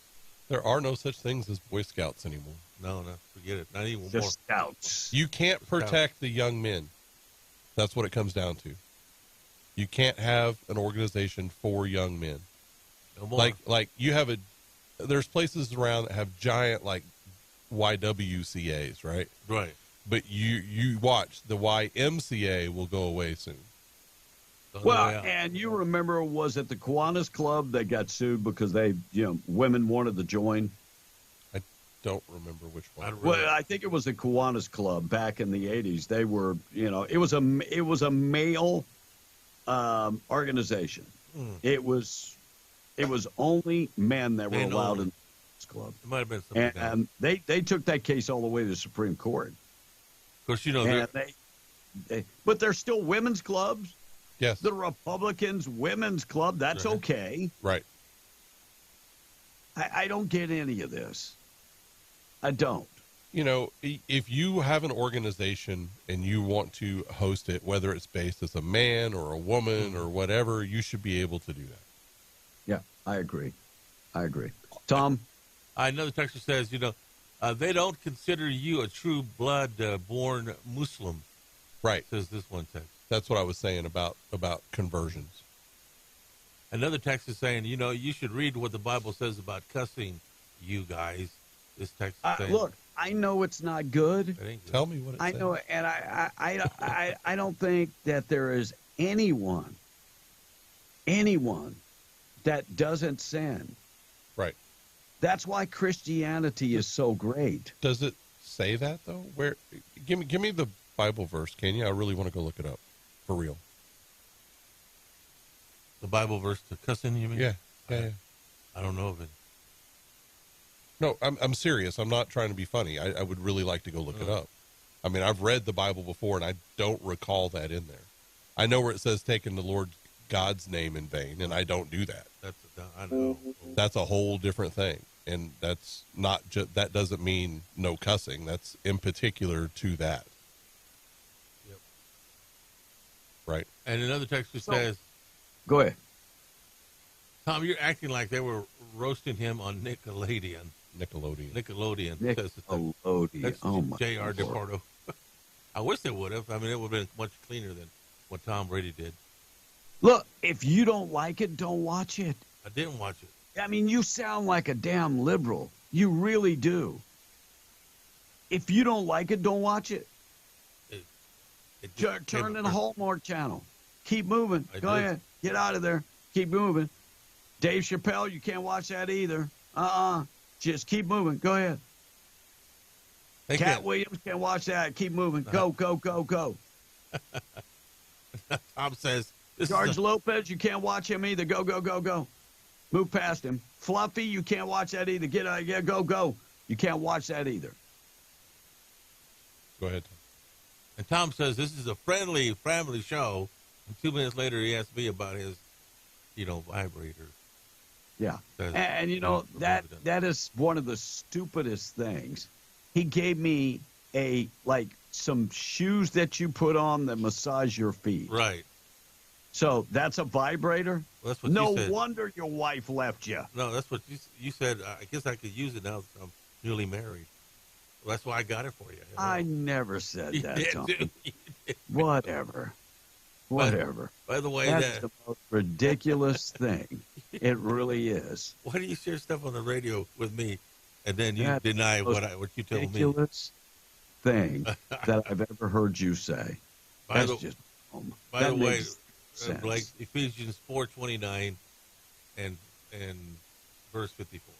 There are no such things as Boy Scouts anymore. No, forget it. Not even more. Scouts. You can't protect the young men. That's what it comes down to. You can't have an organization for young men. No more. Like you have there's places around that have giant like YWCAs, right? Right. But you watch, the YMCA will go away soon. Well, and you remember, was it the Kiwanis Club that got sued because women wanted to join? I don't remember which one. Well, I think it was the Kiwanis Club back in the 80s. They were, it was a male organization. It was only men that were allowed in this club. It might have been something. And they took that case all the way to the Supreme Court. Of course, but they're still women's clubs. Yes. The Republicans Women's Club, that's okay. Right. I don't get any of this. I don't. If you have an organization and you want to host it, whether it's based as a man or a woman or whatever, you should be able to do that. Yeah, I agree. Tom? Another texter says, they don't consider you a true blood-born Muslim. Right. Says this one text. That's what I was saying about conversions. Another text is saying, you should read what the Bible says about cussing, you guys. This text is saying. Look, I know it's not good. Tell me what it says. I know, and I don't think that there is anyone that doesn't sin. Right. That's why Christianity is so great. Does it say that though? Where? Give me the Bible verse, can you? I really want to go look it up, for real. The Bible verse to cussing, you mean? Yeah. I don't know of it. No, I'm serious. I'm not trying to be funny. I would really like to go look it up. I mean, I've read the Bible before, and I don't recall that in there. I know where it says taking the Lord's God's name in vain, and I don't do that. I know. That's a whole different thing, and that's not just, that doesn't mean no cussing. That's in particular to that. Yep. Right. And another texter says, "Go ahead, Tom. You're acting like they were roasting him on Nickelodeon. Nickelodeon. That's oh my J.R. Lord. DePardo. I wish they would have. I mean, it would have been much cleaner than what Tom Brady did. Look, if you don't like it, don't watch it. I didn't watch it. I mean, you sound like a damn liberal. You really do. If you don't like it, don't watch it. Turn to the Hallmark Channel. Keep moving. Go ahead. Get out of there. Keep moving. Dave Chappelle, you can't watch that either. Just keep moving. Go ahead. Cat Williams, can't watch that. Keep moving. Go, go, go, go. Tom says, George Lopez, you can't watch him either. Go, go, go, go. Move past him. Fluffy, you can't watch that either. Get out. Yeah, go, go. You can't watch that either. Go ahead. And Tom says, this is a friendly family show. And 2 minutes later, he asked me about his, vibrator. Yeah. And that is one of the stupidest things. He gave me some shoes that you put on that massage your feet. Right. So that's a vibrator? Well, that's what no you said. wonder your wife left you. No, that's what you said. I guess I could use it now that I'm newly married. Well, that's why I got it for you. I never said You that, did, Tom. dude. Whatever. By the way, that's the most ridiculous thing. It really is. Why do you share stuff on the radio with me, and then you deny what you tell me? Ridiculous thing that I've ever heard you say. By That's the, just by that the way, makes sense. like Ephesians 4:29 and verse 54.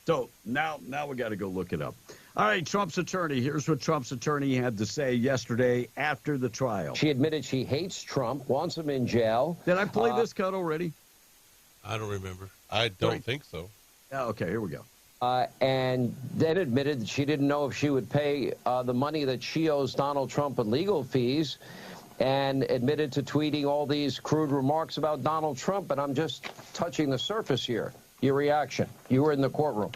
So now we got to go look it up. All right, Trump's attorney. Here's what Trump's attorney had to say yesterday after the trial. She admitted she hates Trump, wants him in jail. Did I play this cut already? I don't remember. I don't think so. Yeah, okay, here we go. And then admitted that she didn't know if she would pay the money that she owes Donald Trump in legal fees, and admitted to tweeting all these crude remarks about Donald Trump. And I'm just touching the surface here. Your reaction. You were in the courtroom.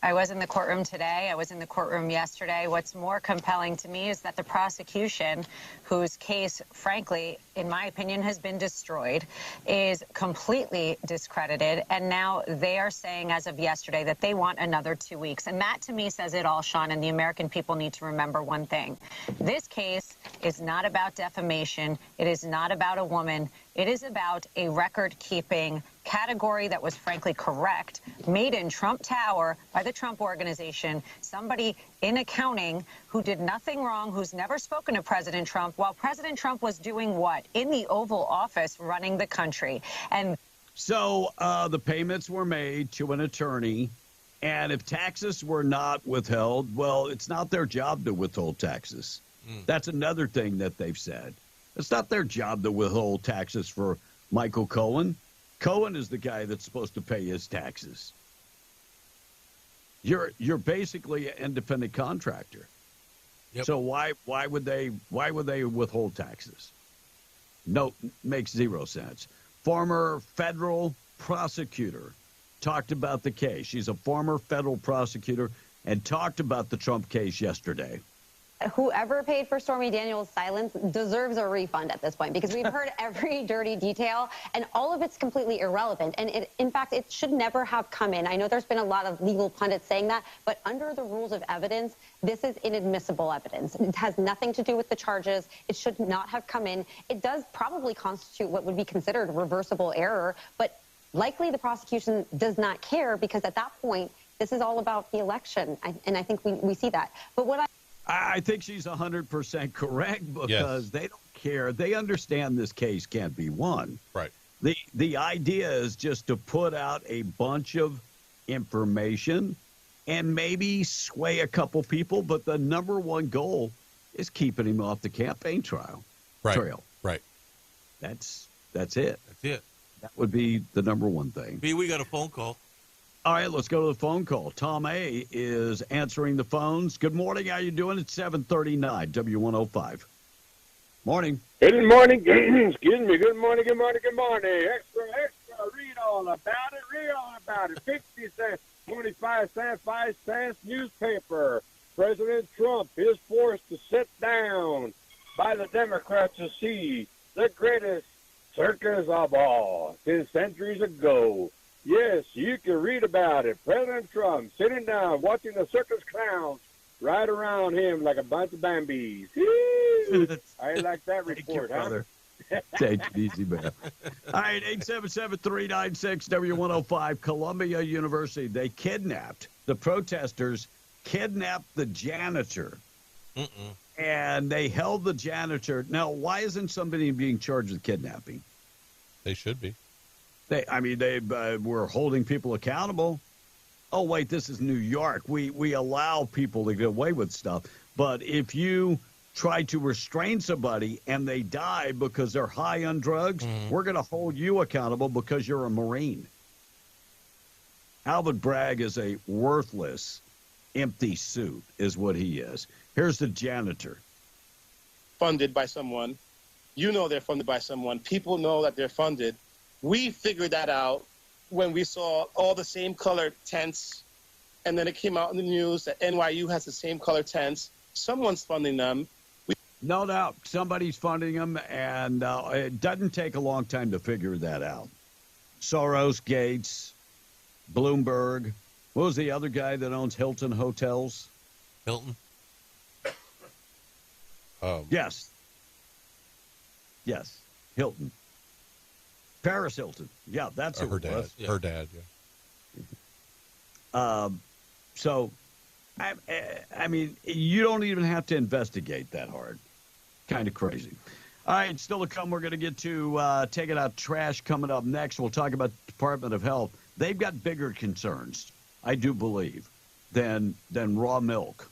I was in the courtroom today. I was in the courtroom yesterday. What's more compelling to me is that the prosecution, whose case, frankly, in my opinion, has been destroyed, is completely discredited. And now they are saying, as of yesterday, that they want another 2 weeks. And that, to me, says it all, Sean, and the American people need to remember one thing. This case is not about defamation. It is not about a woman. It is about a record-keeping category that was frankly correct, made in Trump Tower by the Trump Organization, somebody in accounting who did nothing wrong, who's never spoken to President Trump, while President Trump was doing what? In the Oval Office, running the country. And so the payments were made to an attorney, and if taxes were not withheld, well, it's not their job to withhold taxes. That's another thing that they've said. It's not their job to withhold taxes for Michael Cohen. Cohen is the guy that's supposed to pay his taxes. You're basically an independent contractor. Yep. So why would they withhold taxes? No, makes zero sense. Former federal prosecutor talked about the case. She's a former federal prosecutor and talked about the Trump case yesterday. Whoever paid for Stormy Daniels' silence deserves a refund at this point, because we've heard every dirty detail and all of it's completely irrelevant. And in fact, it should never have come in. I know there's been a lot of legal pundits saying that, but under the rules of evidence, this is inadmissible evidence. It has nothing to do with the charges. It should not have come in. It does probably constitute what would be considered a reversible error, but likely the prosecution does not care, because at that point, this is all about the election. And I think we see that. But what I think she's 100% correct, because they don't care. They understand this case can't be won. Right. The idea is just to put out a bunch of information and maybe sway a couple people, but the number one goal is keeping him off the campaign trail. Right. That's it. That's it. That would be the number one thing. B, we got a phone call. All right, let's go to the phone call. Tom A. is answering the phones. Good morning. How you doing? It's 7:39, W105. Morning. Good morning. Excuse me. Good morning. Good morning. Good morning. Extra, extra. Read all about it. Read all about it. 50 cents, 25 cents, 5 cents newspaper. President Trump is forced to sit down by the Democrats to see the greatest circus of all since centuries ago. Yes, you can read about it. President Trump sitting down watching the circus clowns ride around him like a bunch of Bambies. I like that report, brother. Take it easy, man. All right, 877-396-W105, Columbia University. They kidnapped, the protesters kidnapped the janitor. And they held the janitor. Now, why isn't somebody being charged with kidnapping? They should be. They were holding people accountable. Oh, wait, this is New York. We allow people to get away with stuff. But if you try to restrain somebody and they die because they're high on drugs, we're going to hold you accountable because you're a Marine. Alvin Bragg is a worthless, empty suit is what he is. Here's the janitor. Funded by someone. You know they're funded by someone. People know that they're funded. We figured that out when we saw all the same color tents, and then it came out in the news that NYU has the same color tents. Someone's funding them. No doubt. Somebody's funding them, and it doesn't take a long time to figure that out. Soros, Gates, Bloomberg. What was the other guy that owns Hilton Hotels? Hilton? Yes. Yes, Hilton. Paris Hilton. Yeah, that's her dad. Yeah. Her dad, yeah. So, I mean, you don't even have to investigate that hard. Kind of crazy. All right, still to come, we're going to get to taking out trash coming up next. We'll talk about the Department of Health. They've got bigger concerns, I do believe, than raw milk.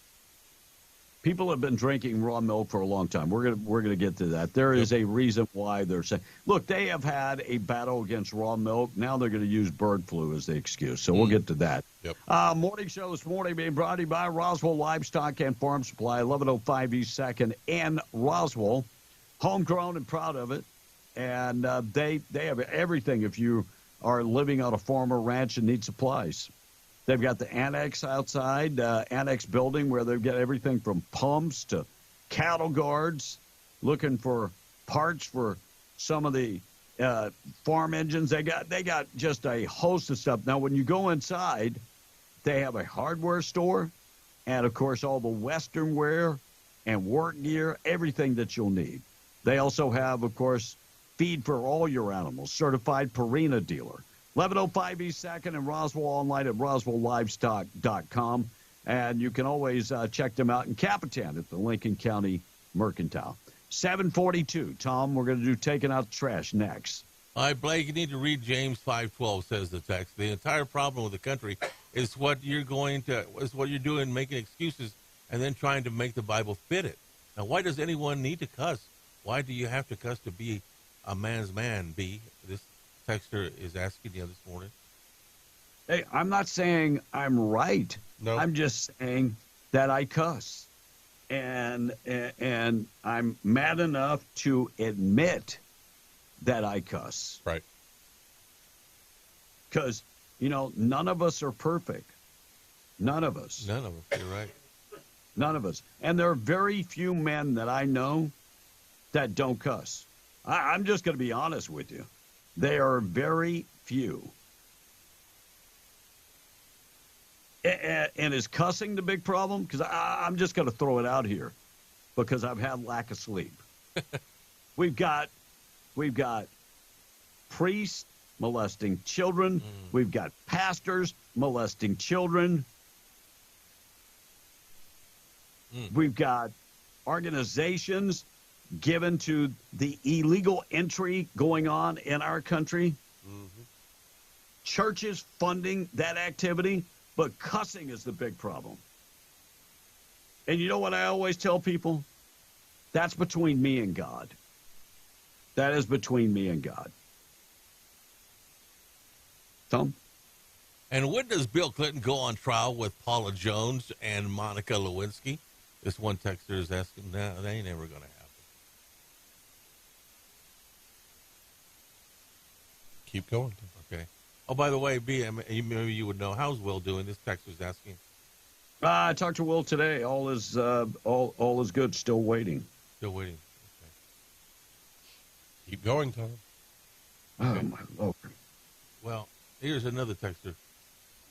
People have been drinking raw milk for a long time. We're gonna get to that. There is a reason why they're saying, look, they have had a battle against raw milk. Now they're going to use bird flu as the excuse. So we'll get to that. Yep. Morning show this morning being brought to you by Roswell Livestock and Farm Supply, 1105 East 2nd in Roswell. Homegrown and proud of it. And they have everything if you are living on a farm or ranch and need supplies. They've got the annex outside, annex building where they've got everything from pumps to cattle guards, looking for parts for some of the farm engines. They got just a host of stuff. Now, when you go inside, they have a hardware store and, of course, all the Western wear and work gear, everything that you'll need. They also have, of course, feed for all your animals, certified Purina dealer. 1105 East 2nd in Roswell, online at roswelllivestock.com. And you can always check them out in Capitan at the Lincoln County Mercantile. 742. Tom, we're going to do taking out the trash next. All right, Blake, you need to read James 5:12, says the text. The entire problem with the country is what you're doing, making excuses and then trying to make the Bible fit it. Now, why does anyone need to cuss? Why do you have to cuss to be a man's man, B? This texter is asking you this morning. Hey, I'm not saying I'm right. No. I'm just saying that I cuss. And I'm mad enough to admit that I cuss. Right. Because, none of us are perfect. None of us. None of us, you're right. None of us. And there are very few men that I know that don't cuss. I'm just going to be honest with you. There are very few. And is cussing the big problem? Because I'm just going to throw it out here because I've had lack of sleep. We've got priests molesting children. We've got pastors molesting children. We've got organizations given to the illegal entry going on in our country. Churches funding that activity, but cussing is the big problem. And you know what I always tell people? That's between me and God. That is between me and God. Tom? And when does Bill Clinton go on trial with Paula Jones and Monica Lewinsky? This one texter is asking, no, that ain't never going to happen. Keep going. Okay. Oh, by the way, B, maybe you would know, how's Will doing? This text was asking. I talked to Will today. All is good. Still waiting. Still waiting. Okay. Keep going, Tom. Oh, my Lord. Well, here's another texter.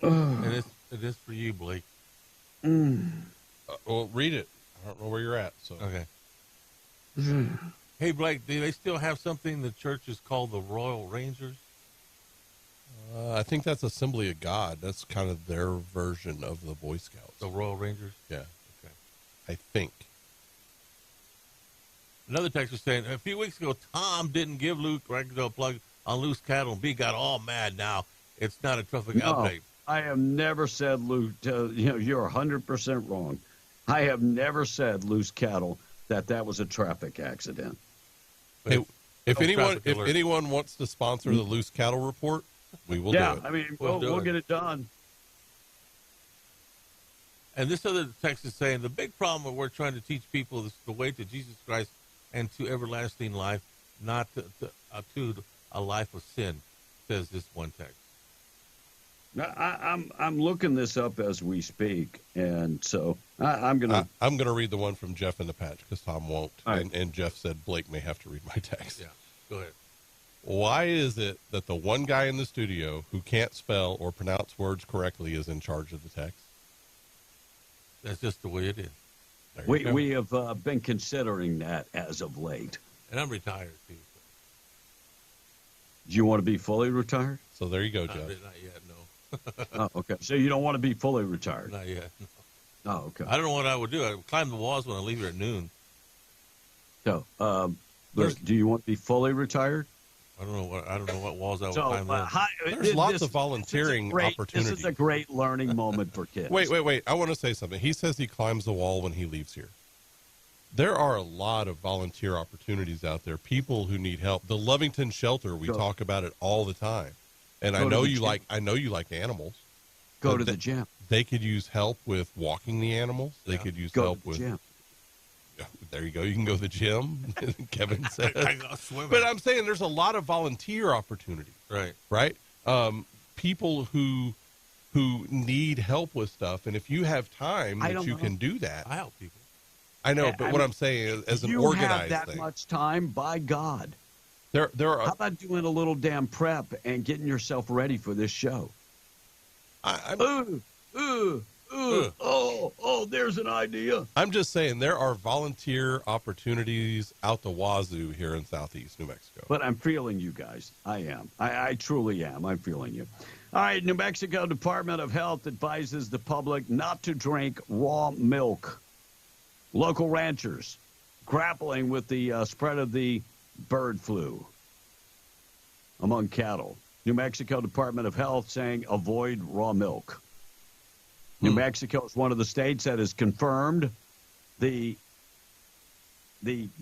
And it is for you, Blake. Well, read it. I don't know where you're at. So Okay. Hey, Blake, do they still have something the church is called the Royal Rangers? I think that's Assembly of God. That's kind of their version of the Boy Scouts. The Royal Rangers? Yeah. Okay. I think. Another text was saying, a few weeks ago, Tom didn't give Luke Ragnarok a plug on loose cattle, and B got all mad now. It's not a traffic update. I have never said loose. You're 100% wrong. I have never said loose cattle that was a traffic accident. Hey, if anyone wants to sponsor the Loose Cattle Report, we will do it. I mean, we'll get it done. And this other text is saying, the big problem that we're trying to teach people is the way to Jesus Christ and to everlasting life, not to a life of sin, says this one text. I'm looking this up as we speak, and so I'm gonna read the one from Jeff in the patch because Tom won't, right. and Jeff said Blake may have to read my text. Yeah, go ahead. Why is it that the one guy in the studio who can't spell or pronounce words correctly is in charge of the text? That's just the way it is. We have been considering that as of late. And I'm retired too. Do you want to be fully retired? So there you go, Jeff. Not yet, no. Oh, okay. So you don't want to be fully retired? Not yet. No. Oh, okay. I don't know what I would do. I would climb the walls when I leave here at noon. So, do you want to be fully retired? I don't know what walls I would climb. There's lots of volunteering opportunities. This is a great learning moment for kids. Wait. I want to say something. He says he climbs the wall when he leaves here. There are a lot of volunteer opportunities out there. People who need help. The Lovington Shelter, we talk about it all the time. And I know you like animals. Go to the gym. They could use help with walking the animals. They could use help with. Gym. There you go. You can go to the gym. Kevin said. But I'm saying there's a lot of volunteer opportunities. Right. People who need help with stuff, and if you have time that you can do that. I help people. I know, but what I'm saying is, as an organized you have that much time, by God. There are. How about doing a little damn prep and getting yourself ready for this show? There's an idea. I'm just saying there are volunteer opportunities out the wazoo here in Southeast New Mexico. But I'm feeling you guys. I am. I truly am. I'm feeling you. All right, New Mexico Department of Health advises the public not to drink raw milk. Local ranchers grappling with the spread of the bird flu among cattle. New Mexico Department of Health saying avoid raw milk. New Mexico is one of the states that has confirmed the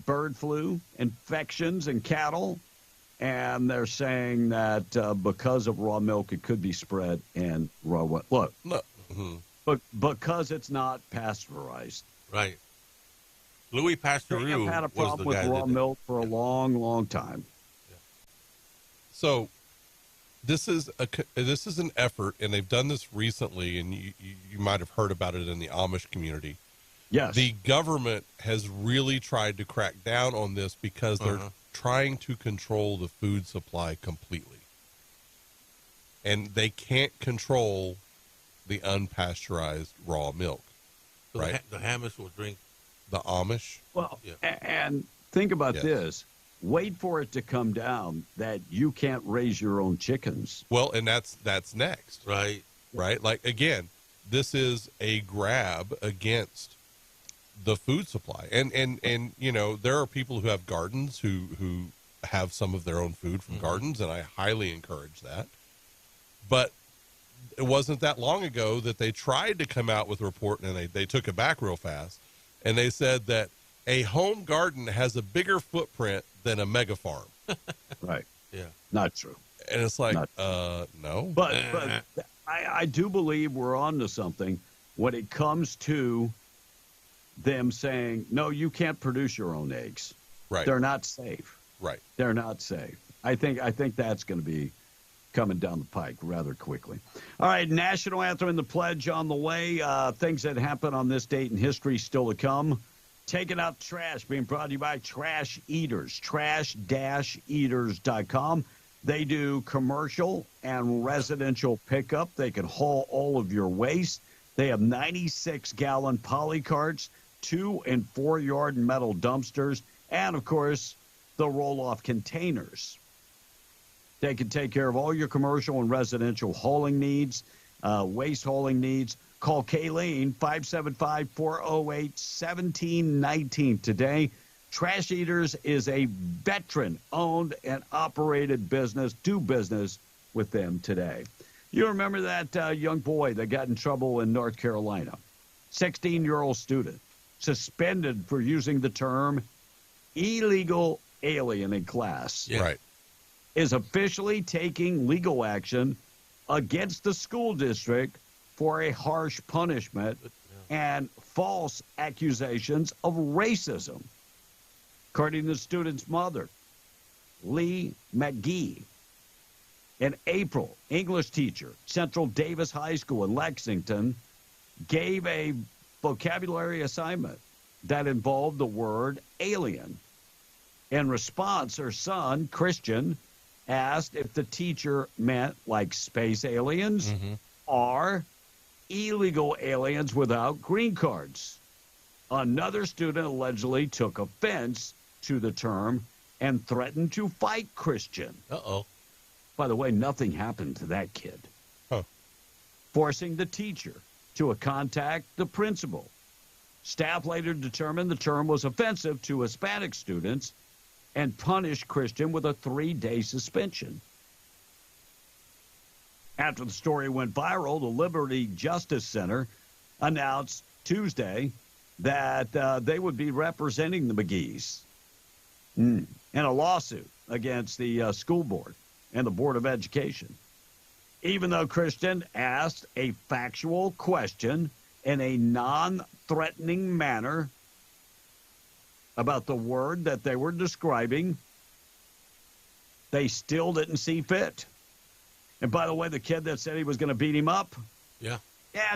bird flu infections in cattle, and they're saying that because of raw milk, it could be spread in raw. Look, but because it's not pasteurized, right? Louis Pasteur have had a problem with raw milk for a long, long time. Yeah. So this is an effort, and they've done this recently, and you might have heard about it in the Amish community. Yes. The government has really tried to crack down on this because they're trying to control the food supply completely. And they can't control the unpasteurized raw milk, so right? The Hamish will drink. The Amish? Well, and think about this. Wait for it to come down that you can't raise your own chickens. Well, and that's next. Right. Right? Like, again, this is a grab against the food supply. And you know, there are people who have gardens who have some of their own food from gardens, and I highly encourage that. But it wasn't that long ago that they tried to come out with a report, and they took it back real fast. And they said that a home garden has a bigger footprint than a mega farm. Right. Yeah. Not true. And it's like, no. But I do believe we're on to something when it comes to them saying, no, you can't produce your own eggs. Right. They're not safe. Right. They're not safe. I think that's going to be coming down the pike rather quickly. All right, national anthem and the pledge on the way. Things that happen on this date in history still to come. Taking out trash, being brought to you by Trash Eaters, trash-eaters.com. They do commercial and residential pickup. They can haul all of your waste. They have 96-gallon poly carts, 2- and 4-yard metal dumpsters, and, of course, the roll-off containers. They can take care of all your commercial and residential hauling needs, waste hauling needs. Call Kayleen, 575-408-1719 today. Trash Eaters is a veteran-owned and operated business. Do business with them today. You remember that young boy that got in trouble in North Carolina? 16-year-old student, suspended for using the term illegal alien in class. Yeah. Right. Is officially taking legal action against the school district for a harsh punishment and false accusations of racism. According to the student's mother, Lee McGee, in April, English teacher, Central Davis High School in Lexington, gave a vocabulary assignment that involved the word alien. In response, her son, Christian, asked if the teacher meant like space aliens or illegal aliens without green cards. Another student allegedly took offense to the term and threatened to fight Christian. Uh-oh. By the way, nothing happened to that kid. Forcing the teacher to contact the principal. Staff later determined the term was offensive to Hispanic students and punished Christian with a 3-day suspension. After the story went viral, the Liberty Justice Center announced Tuesday that they would be representing the McGees in a lawsuit against the school board and the Board of Education. Even though Christian asked a factual question in a non-threatening manner about the word that they were describing, they still didn't see fit. And by the way, the kid that said he was going to beat him up,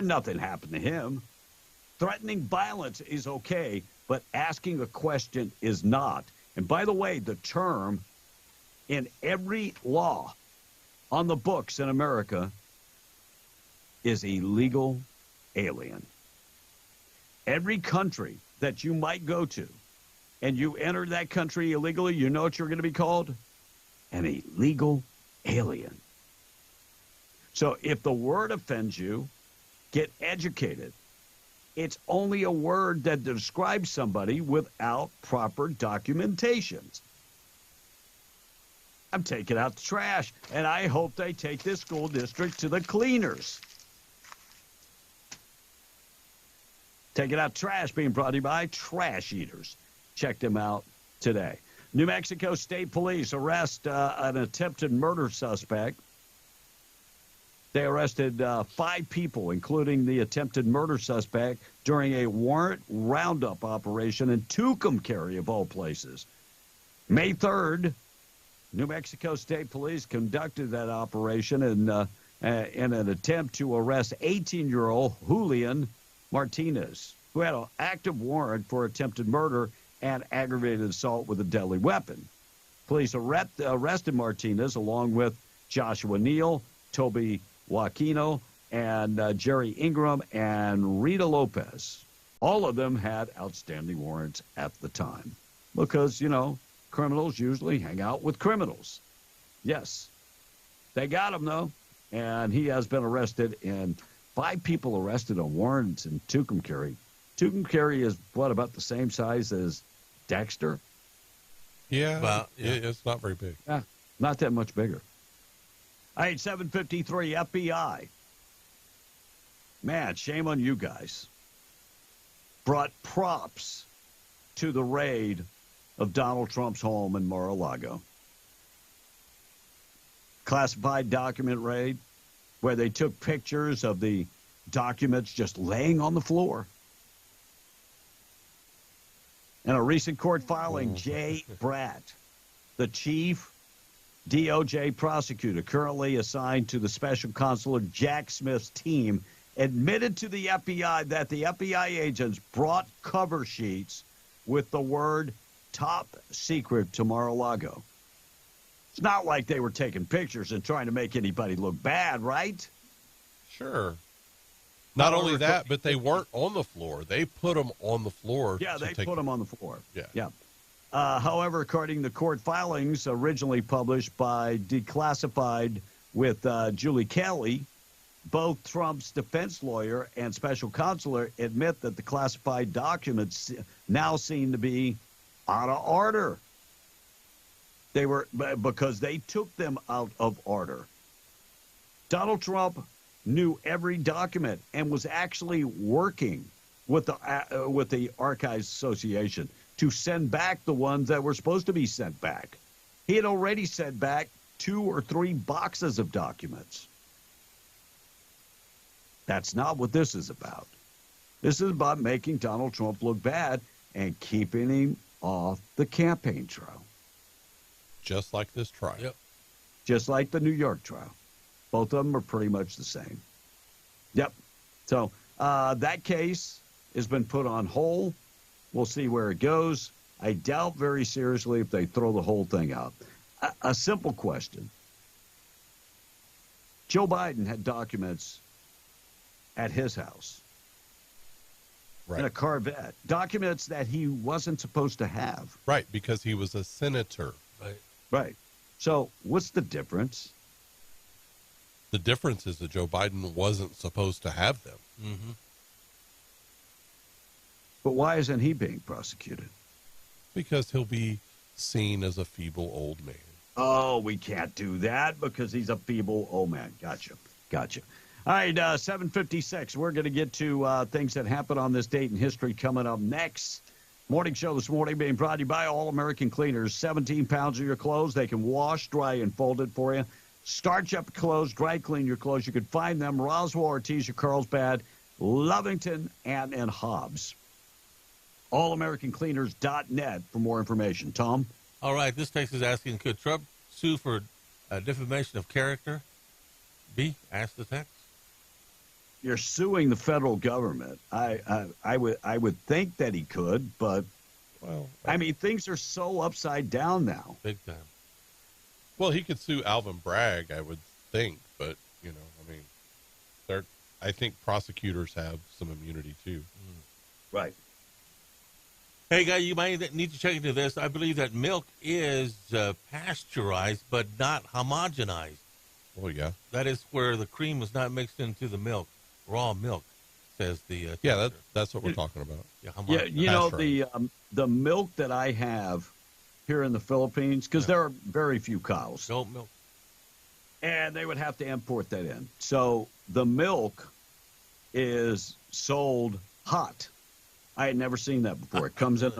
nothing happened to him. Threatening violence is okay, but asking a question is not. And by the way, the term in every law on the books in America is illegal alien. Every country that you might go to and you enter that country illegally, you know what you're going to be called? An illegal alien. So if the word offends you, get educated. It's only a word that describes somebody without proper documentations. I'm taking out the trash, and I hope they take this school district to the cleaners. Taking out trash being brought to you by Trash Eaters. Check them out today. New Mexico State Police arrest an attempted murder suspect. They arrested 5 people, including the attempted murder suspect, during a warrant roundup operation in Tucumcari, of all places. May 3rd, New Mexico State Police conducted that operation in an attempt to arrest 18-year-old Julian Martinez, who had an active warrant for attempted murder and aggravated assault with a deadly weapon. Police arrested Martinez along with Joshua Neal, Toby Joaquino, and Jerry Ingram and Rita Lopez. All of them had outstanding warrants at the time because, criminals usually hang out with criminals. Yes, they got him, though, and he has been arrested, and 5 people arrested on warrants in Tucumcari. Tucumcari is, about the same size as Dexter? Yeah, it's not very big. Yeah, not that much bigger. All right, 753 FBI. Man, shame on you guys. Brought props to the raid of Donald Trump's home in Mar-a-Lago. Classified document raid where they took pictures of the documents just laying on the floor. In a recent court filing, Jay Bratt, the chief DOJ prosecutor currently assigned to the special consular Jack Smith's team admitted to the FBI that the FBI agents brought cover sheets with the word top secret to Mar-a-Lago. It's not like they were taking pictures and trying to make anybody look bad, right? Sure. Not only that, but they weren't on the floor. They put them on the floor. Yeah, they put them on the floor. Yeah. However, according to court filings originally published by Declassified with Julie Kelly, both Trump's defense lawyer and special consular admit that the classified documents now seem to be out of order. They were because they took them out of order. Donald Trump knew every document and was actually working with the Archives Association to send back the ones that were supposed to be sent back. He had already sent back 2 or 3 boxes of documents. That's not what this is about. This is about making Donald Trump look bad and keeping him off the campaign trail. Just like this trial. Yep. Just like the New York trial. Both of them are pretty much the same. Yep. So that case has been put on hold. We'll see where it goes. I doubt very seriously if they throw the whole thing out. A simple question. Joe Biden had documents at his house. Right. In a Corvette. Documents that he wasn't supposed to have. Right, because he was a senator. Right. So what's the difference? The difference is that Joe Biden wasn't supposed to have them. Mm-hmm. But why isn't he being prosecuted? Because he'll be seen as a feeble old man. Oh, we can't do that because he's a feeble old man. Gotcha. All right, 7:56. We're going to get to things that happened on this date in history coming up next. Morning show this morning being brought to you by All American Cleaners. 17 pounds of your clothes. They can wash, dry, and fold it for you. Starch up clothes, dry clean your clothes. You can find them Roswell, Artesia, Carlsbad, Lovington, and in Hobbs. AllAmericanCleaners.net for more information. Tom? All right, this text is asking, could Trump sue for defamation of character? B, ask the text. You're suing the federal government. I would think that he could, but well, I mean, things are so upside down now. Big time. Well, he could sue Alvin Bragg, I would think, but I mean, I think prosecutors have some immunity too. Right. Hey, guy, you might need to check into this. I believe that milk is pasteurized, but not homogenized. Oh, yeah. That is where the cream is not mixed into the milk. Raw milk, says the yeah, that's what we're talking about. Yeah, you know, the milk that I have here in the Philippines, because there are very few cows. Goat milk. And they would have to import that in. So the milk is sold hot. I had never seen that before. It comes in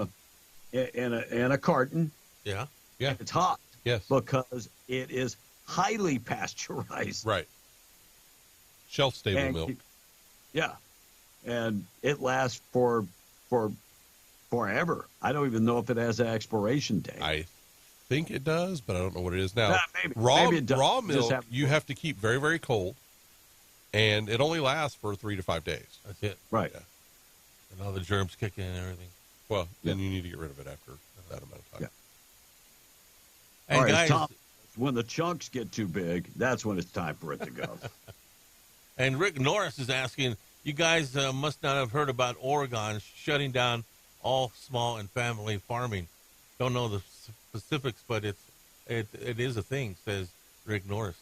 a carton. Yeah. Yeah. It's hot. Yes. Because it is highly pasteurized. Right. Shelf stable milk. Yeah. And it lasts for forever. I don't even know if it has an expiration date. I think it does, but I don't know what it is now. Maybe it does. Raw milk you have to keep very, very cold, and it only lasts for 3 to 5 days. That's it. Right. Yeah. And all the germs kick in and everything. Well, then you need to get rid of it after that amount of time. Yeah. And all right, guys, Tom, when the chunks get too big, that's when it's time for it to go. And Rick Norris is asking, you guys must not have heard about Oregon shutting down all small and family farming. Don't know the specifics, but it is a thing, says Rick Norris.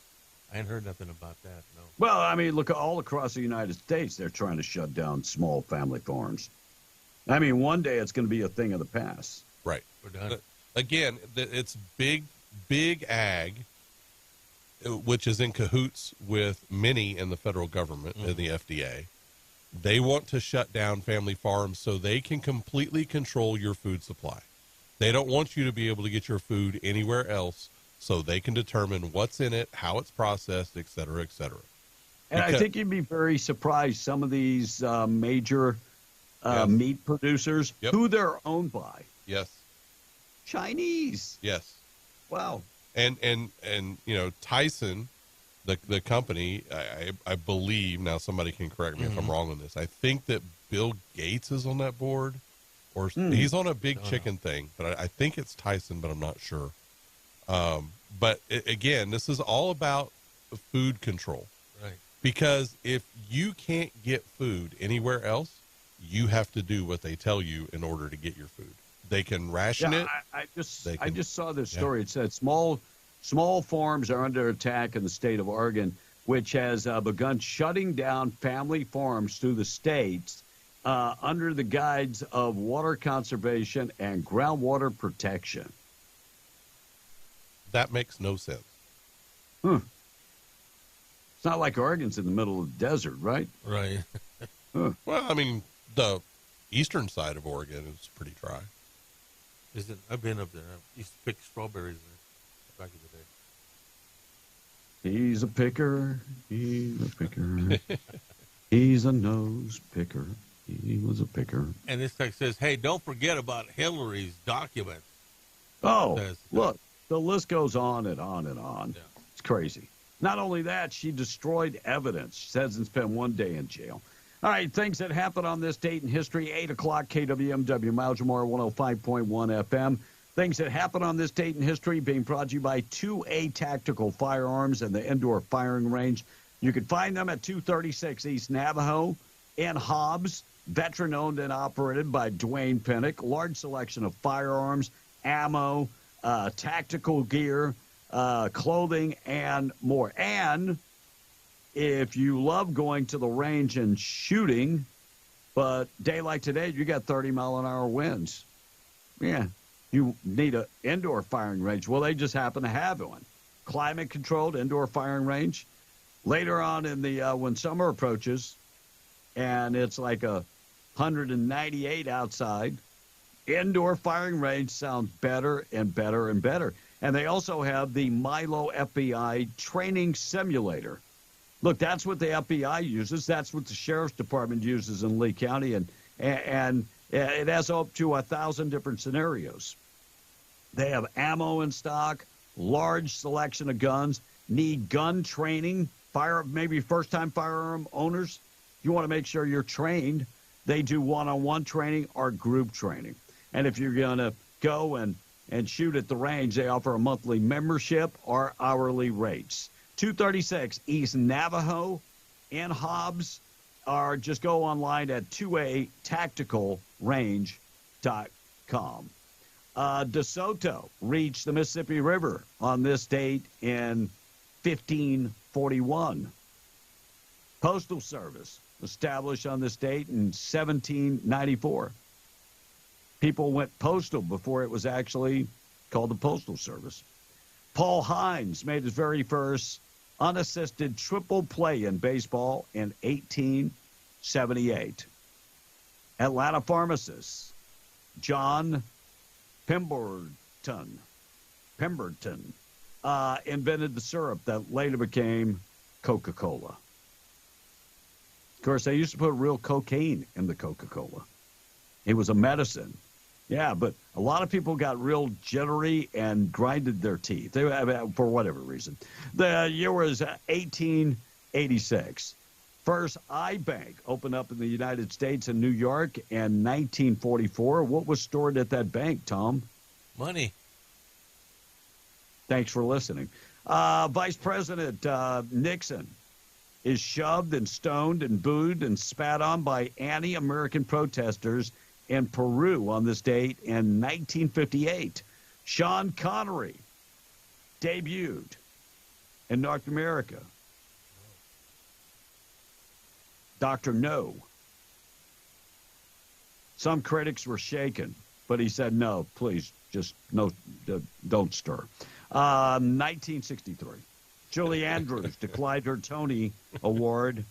I ain't heard nothing about that, no. Well, I mean, look, all across the United States, they're trying to shut down small family farms. I mean, one day it's going to be a thing of the past. Right. We're done. Again, it's big ag, which is in cahoots with many in the federal government and the FDA. They want to shut down family farms so they can completely control your food supply. They don't want you to be able to get your food anywhere else, so they can determine what's in it, how it's processed, et cetera, et cetera. And I think you'd be very surprised, some of these major meat producers, who they're owned by. Yes. Chinese. Yes. Wow. And you know, Tyson, the company, I believe, now somebody can correct me if I'm wrong on this, I think that Bill Gates is on that board, or he's on a big chicken thing, but I think it's Tyson, but I'm not sure. But again, this is all about food control. Right. Because if you can't get food anywhere else, you have to do what they tell you in order to get your food. They can ration it. I just saw this story. It said small farms are under attack in the state of Oregon, which has begun shutting down family farms through the states under the guise of water conservation and groundwater protection. That makes no sense. It's not like Oregon's in the middle of the desert, right? Right. Well, I mean, the eastern side of Oregon is pretty dry. I've been up there. I used to pick strawberries there back in the day. He's a picker. He's a picker. He's a nose picker. He was a picker. And this text says, hey, don't forget about Hillary's documents. Oh, look, the list goes on and on and on. Yeah. It's crazy. Not only that, she destroyed evidence. She hasn't spent one day in jail. All right, things that happened on this date in history, 8 o'clock, KWMW, Maljamar 105.1 FM. Things that happened on this date in history being brought to you by 2A Tactical Firearms and the Indoor Firing Range. You can find them at 236 East Navajo in Hobbs, veteran-owned and operated by Dwayne Pinnock. Large selection of firearms, ammo, tactical gear, clothing, and more. And if you love going to the range and shooting, but day like today, you got 30-mile-an-hour winds. Yeah, you need an indoor firing range. Well, they just happen to have one. Climate-controlled indoor firing range. Later on in the when summer approaches, and it's like 198 outside, indoor firing range sounds better and better and better. And they also have the Milo FBI training simulator. Look, that's what the FBI uses. That's what the Sheriff's Department uses in Lee County, and it has up to 1,000 different scenarios. They have ammo in stock, large selection of guns. Need gun training? Maybe first-time firearm owners. You want to make sure you're trained. They do one-on-one training or group training. And if you're going to go and shoot at the range, they offer a monthly membership or hourly rates. 236 East Navajo in Hobbs, or just go online at 2atacticalrange.com. DeSoto reached the Mississippi River on this date in 1541. Postal Service established on this date in 1794. People went postal before it was actually called the Postal Service. Paul Hines made his very first unassisted triple play in baseball in 1878. Atlanta pharmacist John Pemberton invented the syrup that later became Coca-Cola. Of course, they used to put real cocaine in the Coca-Cola. It was a medicine. Yeah, but a lot of people got real jittery and grinded their teeth for whatever reason. The year was 1886. First iBank opened up in the United States in New York in 1944. What was stored at that bank, Tom? Money. Thanks for listening. Vice President Nixon is shoved and stoned and booed and spat on by anti-American protesters in Peru on this date in 1958. Sean Connery debuted in North America. Dr. No. Some critics were shaken, but he said, no, please, just no, don't stir. 1963. Julie Andrews declined her Tony Award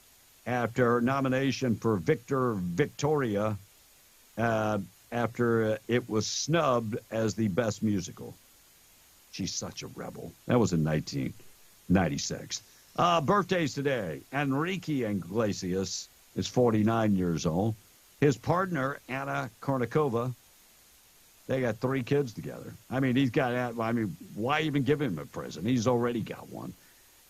after her nomination for Victoria after it was snubbed as the best musical. She's such a rebel. That was in 1996. Birthdays today. Enrique Iglesias is 49 years old. His partner, Anna Kournikova, They got 3 kids together. I mean, he's got, I mean, why even give him a prison? He's already got one.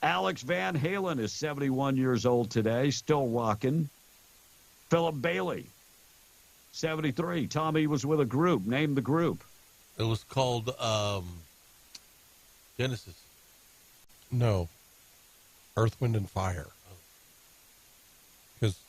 Alex Van Halen is 71 years old today, still rocking. Philip Bailey, 73. Tommy was with a group. Name the group. It was called Genesis. No. Earth, Wind, and Fire. Because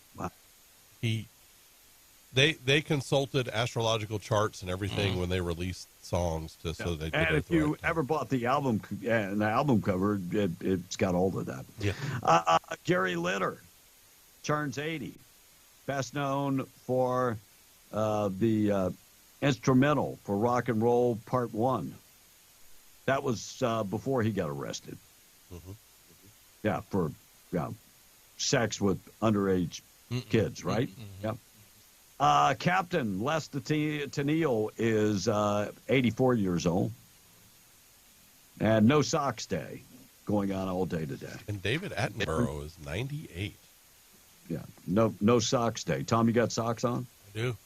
they consulted astrological charts and everything when they released songs so they. And if you ever bought the album and the album cover, it's got all of that. Yeah. Gary Litter turns 80, best known for the instrumental for Rock and Roll Part 1. That was before he got arrested. Mm-hmm. Yeah, for sex with underage kids, right? Mm-hmm. Yeah. Captain Les Tennille is 84 years old. And No Socks Day going on all day today. And David Attenborough is 98. Yeah, no Socks Day. Tom, you got socks on? I do.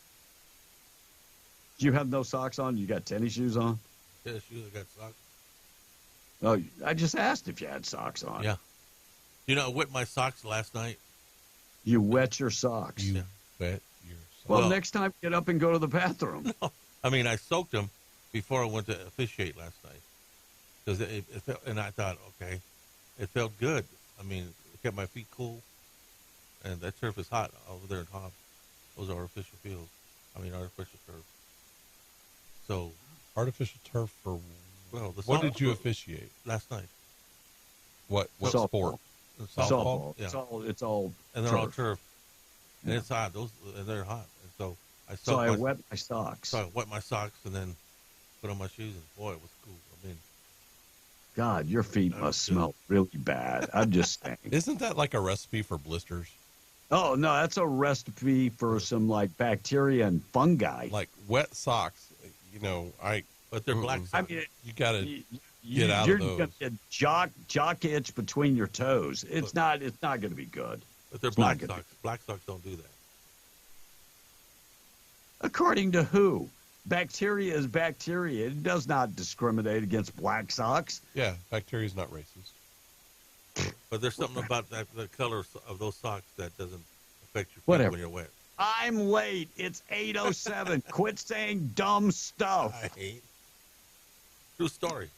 You have no socks on? You got tennis shoes on? Tennis shoes, I got socks. Oh, I just asked if you had socks on. Yeah. You know, I wet my socks last night. You wet your socks? You wet your socks. Well, next time, get up and go to the bathroom. No. I mean, I soaked them before I went to officiate last night. Because it felt, and I thought, okay, it felt good. I mean, it kept my feet cool. And that turf is hot over there in Hobbs. Those are artificial fields. I mean, artificial turf. So. Artificial turf for well, what did you officiate? Last night. What sport? Softball. Yeah. It's all and they're turf. all turf. And it's hot. And they're hot. And so I wet my socks. So I wet my socks and then put on my shoes, and boy, it was cool. I mean, God, your feet must smell really bad. I'm just saying. Isn't that like a recipe for blisters? Oh, no, that's a recipe for some, like, bacteria and fungi. Like wet socks, but they're black socks. I mean, you got to get out of those. You're going to get jock itch between your toes. It's not going to be good. But they're black socks. Black socks don't do that. According to who? Bacteria is bacteria. It does not discriminate against black socks. Yeah, bacteria is not racist. But there's something about the color of those socks that doesn't affect your feet Whatever. when you're wet. I'm late. It's 8:07. Quit saying dumb stuff. I hate. True story.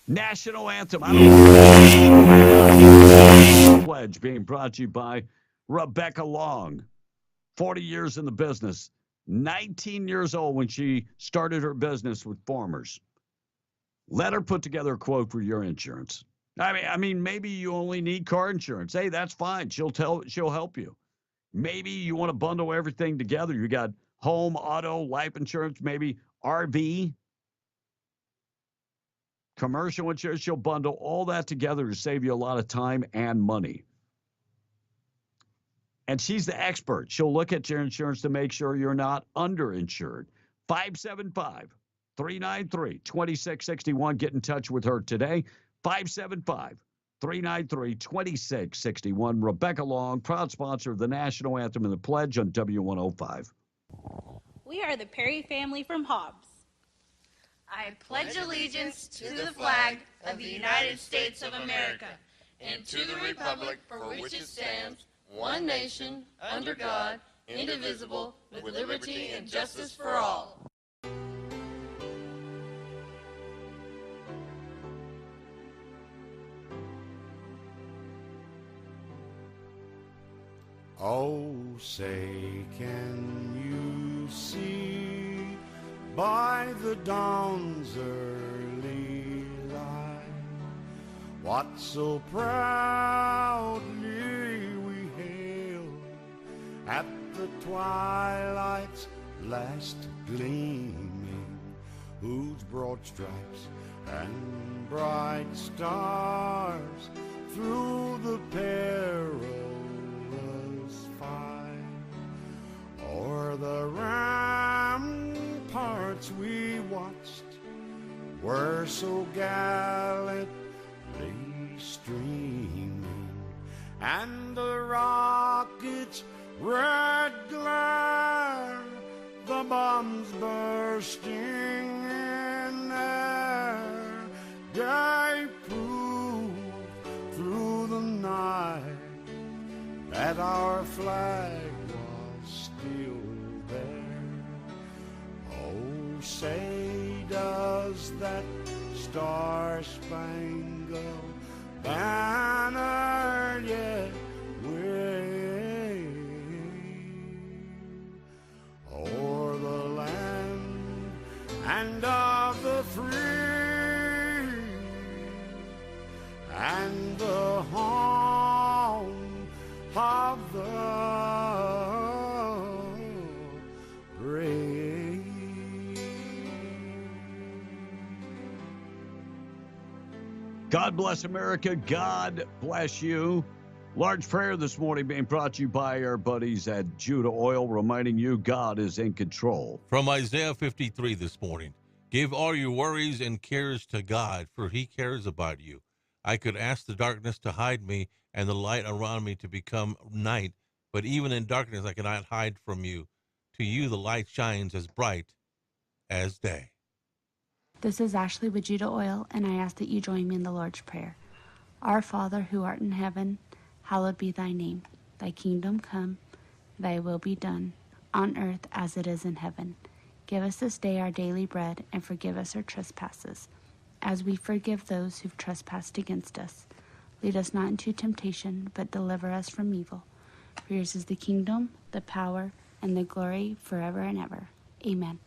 National Anthem. Pledge being brought to you by Rebecca Long. 40 years in the business. 19 years old when she started her business with farmers. Let her put together a quote for your insurance. I mean, maybe you only need car insurance. Hey, that's fine. She'll help you. Maybe you want to bundle everything together. You got home, auto, life insurance, maybe RV, commercial insurance. She'll bundle all that together to save you a lot of time and money. And she's the expert. She'll look at your insurance to make sure you're not underinsured. 575-393-2661. Get in touch with her today. 575-393-2661. Rebecca Long, proud sponsor of the National Anthem and the Pledge on W105. We are the Perry family from Hobbs. I pledge allegiance to the flag of the United States of America and to the republic for which it stands, one nation, under God, indivisible, with liberty and justice for all. Oh, say, can you see by the dawn's early light what so proudly we hailed at the twilight's last gleaming, whose broad stripes and bright stars through the perilous fight o'er the ramparts we watched were so gallantly streaming, and the rocket's red glare the bombs bursting in air, they prove through the night that our flag was still there. Oh, say does that star-spangled banner yet wave o'er the land and of the free and the home of the brave. God bless America. God bless you. Large prayer this morning being brought to you by our buddies at Judah Oil, reminding you God is in control. From Isaiah 53 this morning, give all your worries and cares to God, for he cares about you. I could ask the darkness to hide me and the light around me to become night, but even in darkness I cannot hide from you. To you the light shines as bright as day. This is Ashley with Judah Oil, and I ask that you join me in the Lord's Prayer. Our Father, who art in heaven, hallowed be thy name. Thy kingdom come, thy will be done, on earth as it is in heaven. Give us this day our daily bread, and forgive us our trespasses, as we forgive those who've trespassed against us. Lead us not into temptation, but deliver us from evil. For yours is the kingdom, the power, and the glory forever and ever. Amen.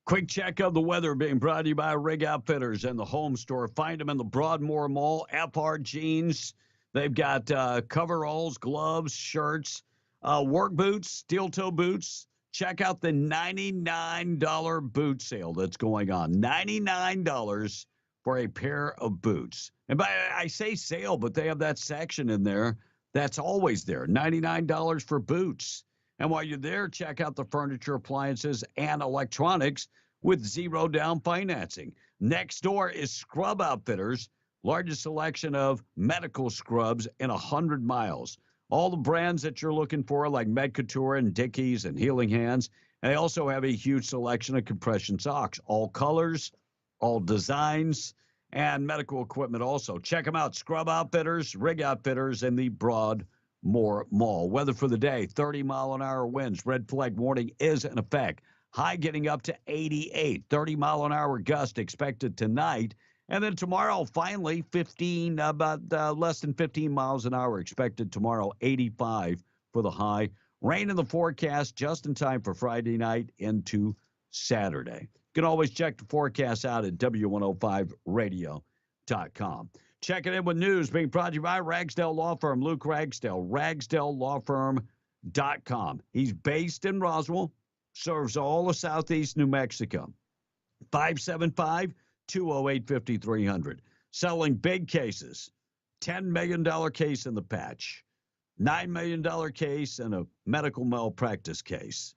Quick check of the weather being brought to you by Rig Outfitters and the Home Store. Find them in the Broadmoor Mall. FR Jeans. They've got coveralls, gloves, shirts, work boots, steel-toe boots. Check out the $99 boot sale that's going on. $99 for a pair of boots. And I say sale, but they have that section in there that's always there. $99 for boots. And while you're there, check out the furniture, appliances, and electronics with zero down financing. Next door is Scrub Outfitters, largest selection of medical scrubs in 100 miles. All the brands that you're looking for, like Medcouture and Dickies and Healing Hands. And they also have a huge selection of compression socks, all colors, all designs, and medical equipment also. Check them out, Scrub Outfitters, Rig Outfitters, and the Broadmoor Mall. Weather for the day, 30-mile-an-hour winds. Red flag warning is in effect. High getting up to 88. 30-mile-an-hour gust expected tonight. And then tomorrow, finally, less than 15 miles an hour expected tomorrow, 85 for the high. Rain in the forecast just in time for Friday night into Saturday. You can always check the forecast out at W105radio.com. Checking in with news being brought to you by Ragsdale Law Firm, Luke Ragsdale, ragsdalelawfirm.com. He's based in Roswell, serves all of southeast New Mexico. 575-208-5300. Selling big cases. $10 million case in the patch. $9 million case and a medical malpractice case.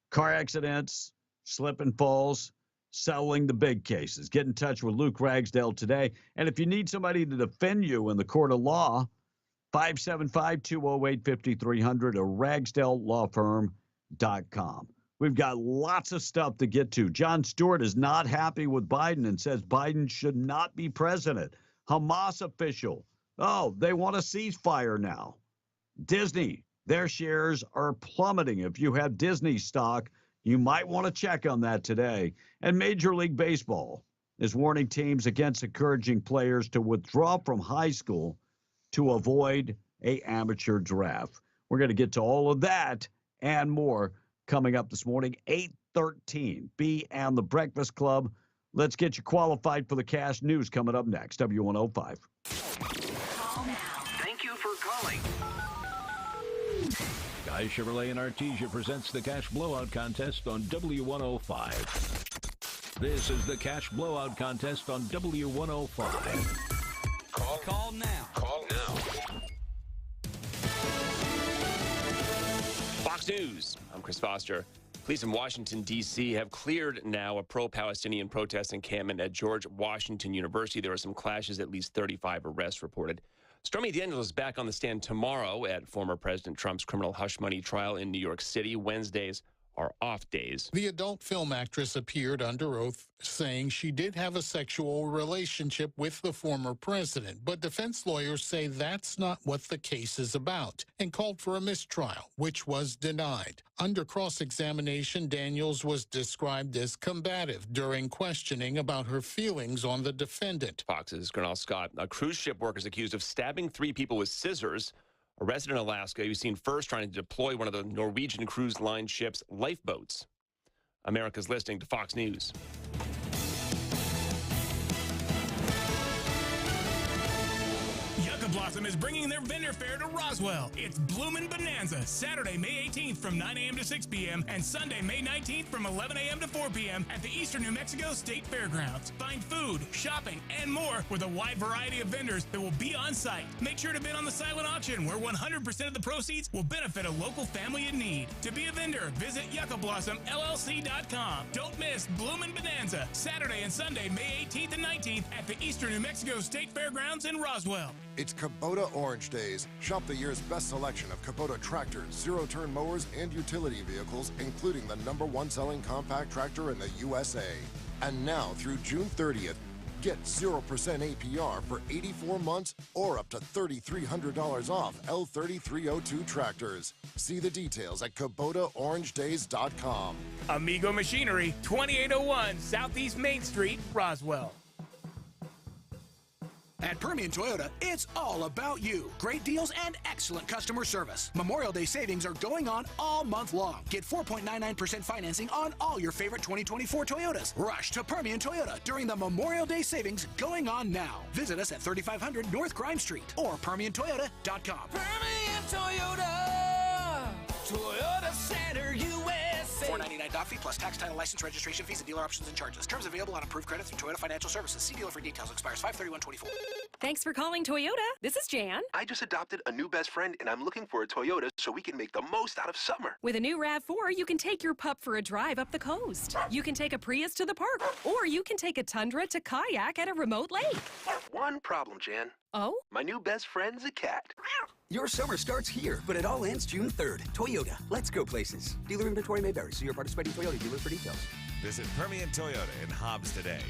Car accidents, slip and falls, selling the big cases. Get in touch with Luke Ragsdale today. And if you need somebody to defend you in the court of law, 575-208-5300 or ragsdalelawfirm.com. We've got lots of stuff to get to. Jon Stewart is not happy with Biden and says Biden should not be president. Hamas official, they want a ceasefire now. Disney, their shares are plummeting. If you have Disney stock, you might want to check on that today. And Major League Baseball is warning teams against encouraging players to withdraw from high school to avoid an amateur draft. We're going to get to all of that and more coming up this morning, 8:13. B and the Breakfast Club. Let's get you qualified for the cash news coming up next. W105. Call now. Thank you for calling. Guy Chevrolet in Artesia presents the Cash Blowout Contest on W105. This is the Cash Blowout Contest on W105. Call now. Call now. Fox News. I'm Chris Foster. Police in Washington, D.C. have cleared now a pro-Palestinian protest encampment at George Washington University. There are some clashes, at least 35 arrests reported. Stormy Daniels is back on the stand tomorrow at former President Trump's criminal hush money trial in New York City. Wednesday's are off days. The adult film actress appeared under oath saying she did have a sexual relationship with the former president, but defense lawyers say that's not what the case is about and called for a mistrial, which was denied. Under cross-examination, Daniels was described as combative during questioning about her feelings on the defendant. Fox's Gernal Scott. A cruise ship worker is accused of stabbing 3 people with scissors. Arrested in Alaska, he was seen first trying to deploy one of the Norwegian Cruise Line ship's lifeboats. America's listening to Fox News. Yucca Blossom is bringing their vendor fair to Roswell. It's Bloomin' Bonanza, Saturday, May 18th from 9 a.m. to 6 p.m. and Sunday, May 19th from 11 a.m. to 4 p.m. at the Eastern New Mexico State Fairgrounds. Find food, shopping, and more with a wide variety of vendors that will be on site. Make sure to bid on the silent auction, where 100% of the proceeds will benefit a local family in need. To be a vendor, visit yuccablossomllc.com. Don't miss Bloomin' Bonanza, Saturday and Sunday, May 18th and 19th at the Eastern New Mexico State Fairgrounds in Roswell. It's Kubota Orange Days. Shop the year's best selection of Kubota tractors, zero-turn mowers, and utility vehicles, including the #1 selling compact tractor in the USA. And now through June 30th, get 0% APR for 84 months or up to $3,300 off L3302 tractors. See the details at KubotaOrangeDays.com. Amigo Machinery, 2801 Southeast Main Street, Roswell. At Permian Toyota, it's all about you. Great deals and excellent customer service. Memorial Day savings are going on all month long. Get 4.99% financing on all your favorite 2024 Toyotas. Rush to Permian Toyota during the Memorial Day savings going on now. Visit us at 3500 North Grime Street or PermianToyota.com. Permian Toyota, Toyota Center, USA. $4.99 doc fee plus tax, title, license, registration fees, and dealer options and charges. Terms available on approved credit through Toyota Financial Services. See dealer for details. Expires 5/31/24. Thanks for calling Toyota. This is Jan. I just adopted a new best friend, and I'm looking for a Toyota so we can make the most out of summer. With a new RAV4, you can take your pup for a drive up the coast. You can take a Prius to the park, or you can take a Tundra to kayak at a remote lake. One problem, Jan. Oh? My new best friend's a cat. Your summer starts here, but it all ends June 3rd. Toyota, let's go places. Dealer inventory may vary. See your participating Toyota dealer for details. Visit Permian Toyota in Hobbs today.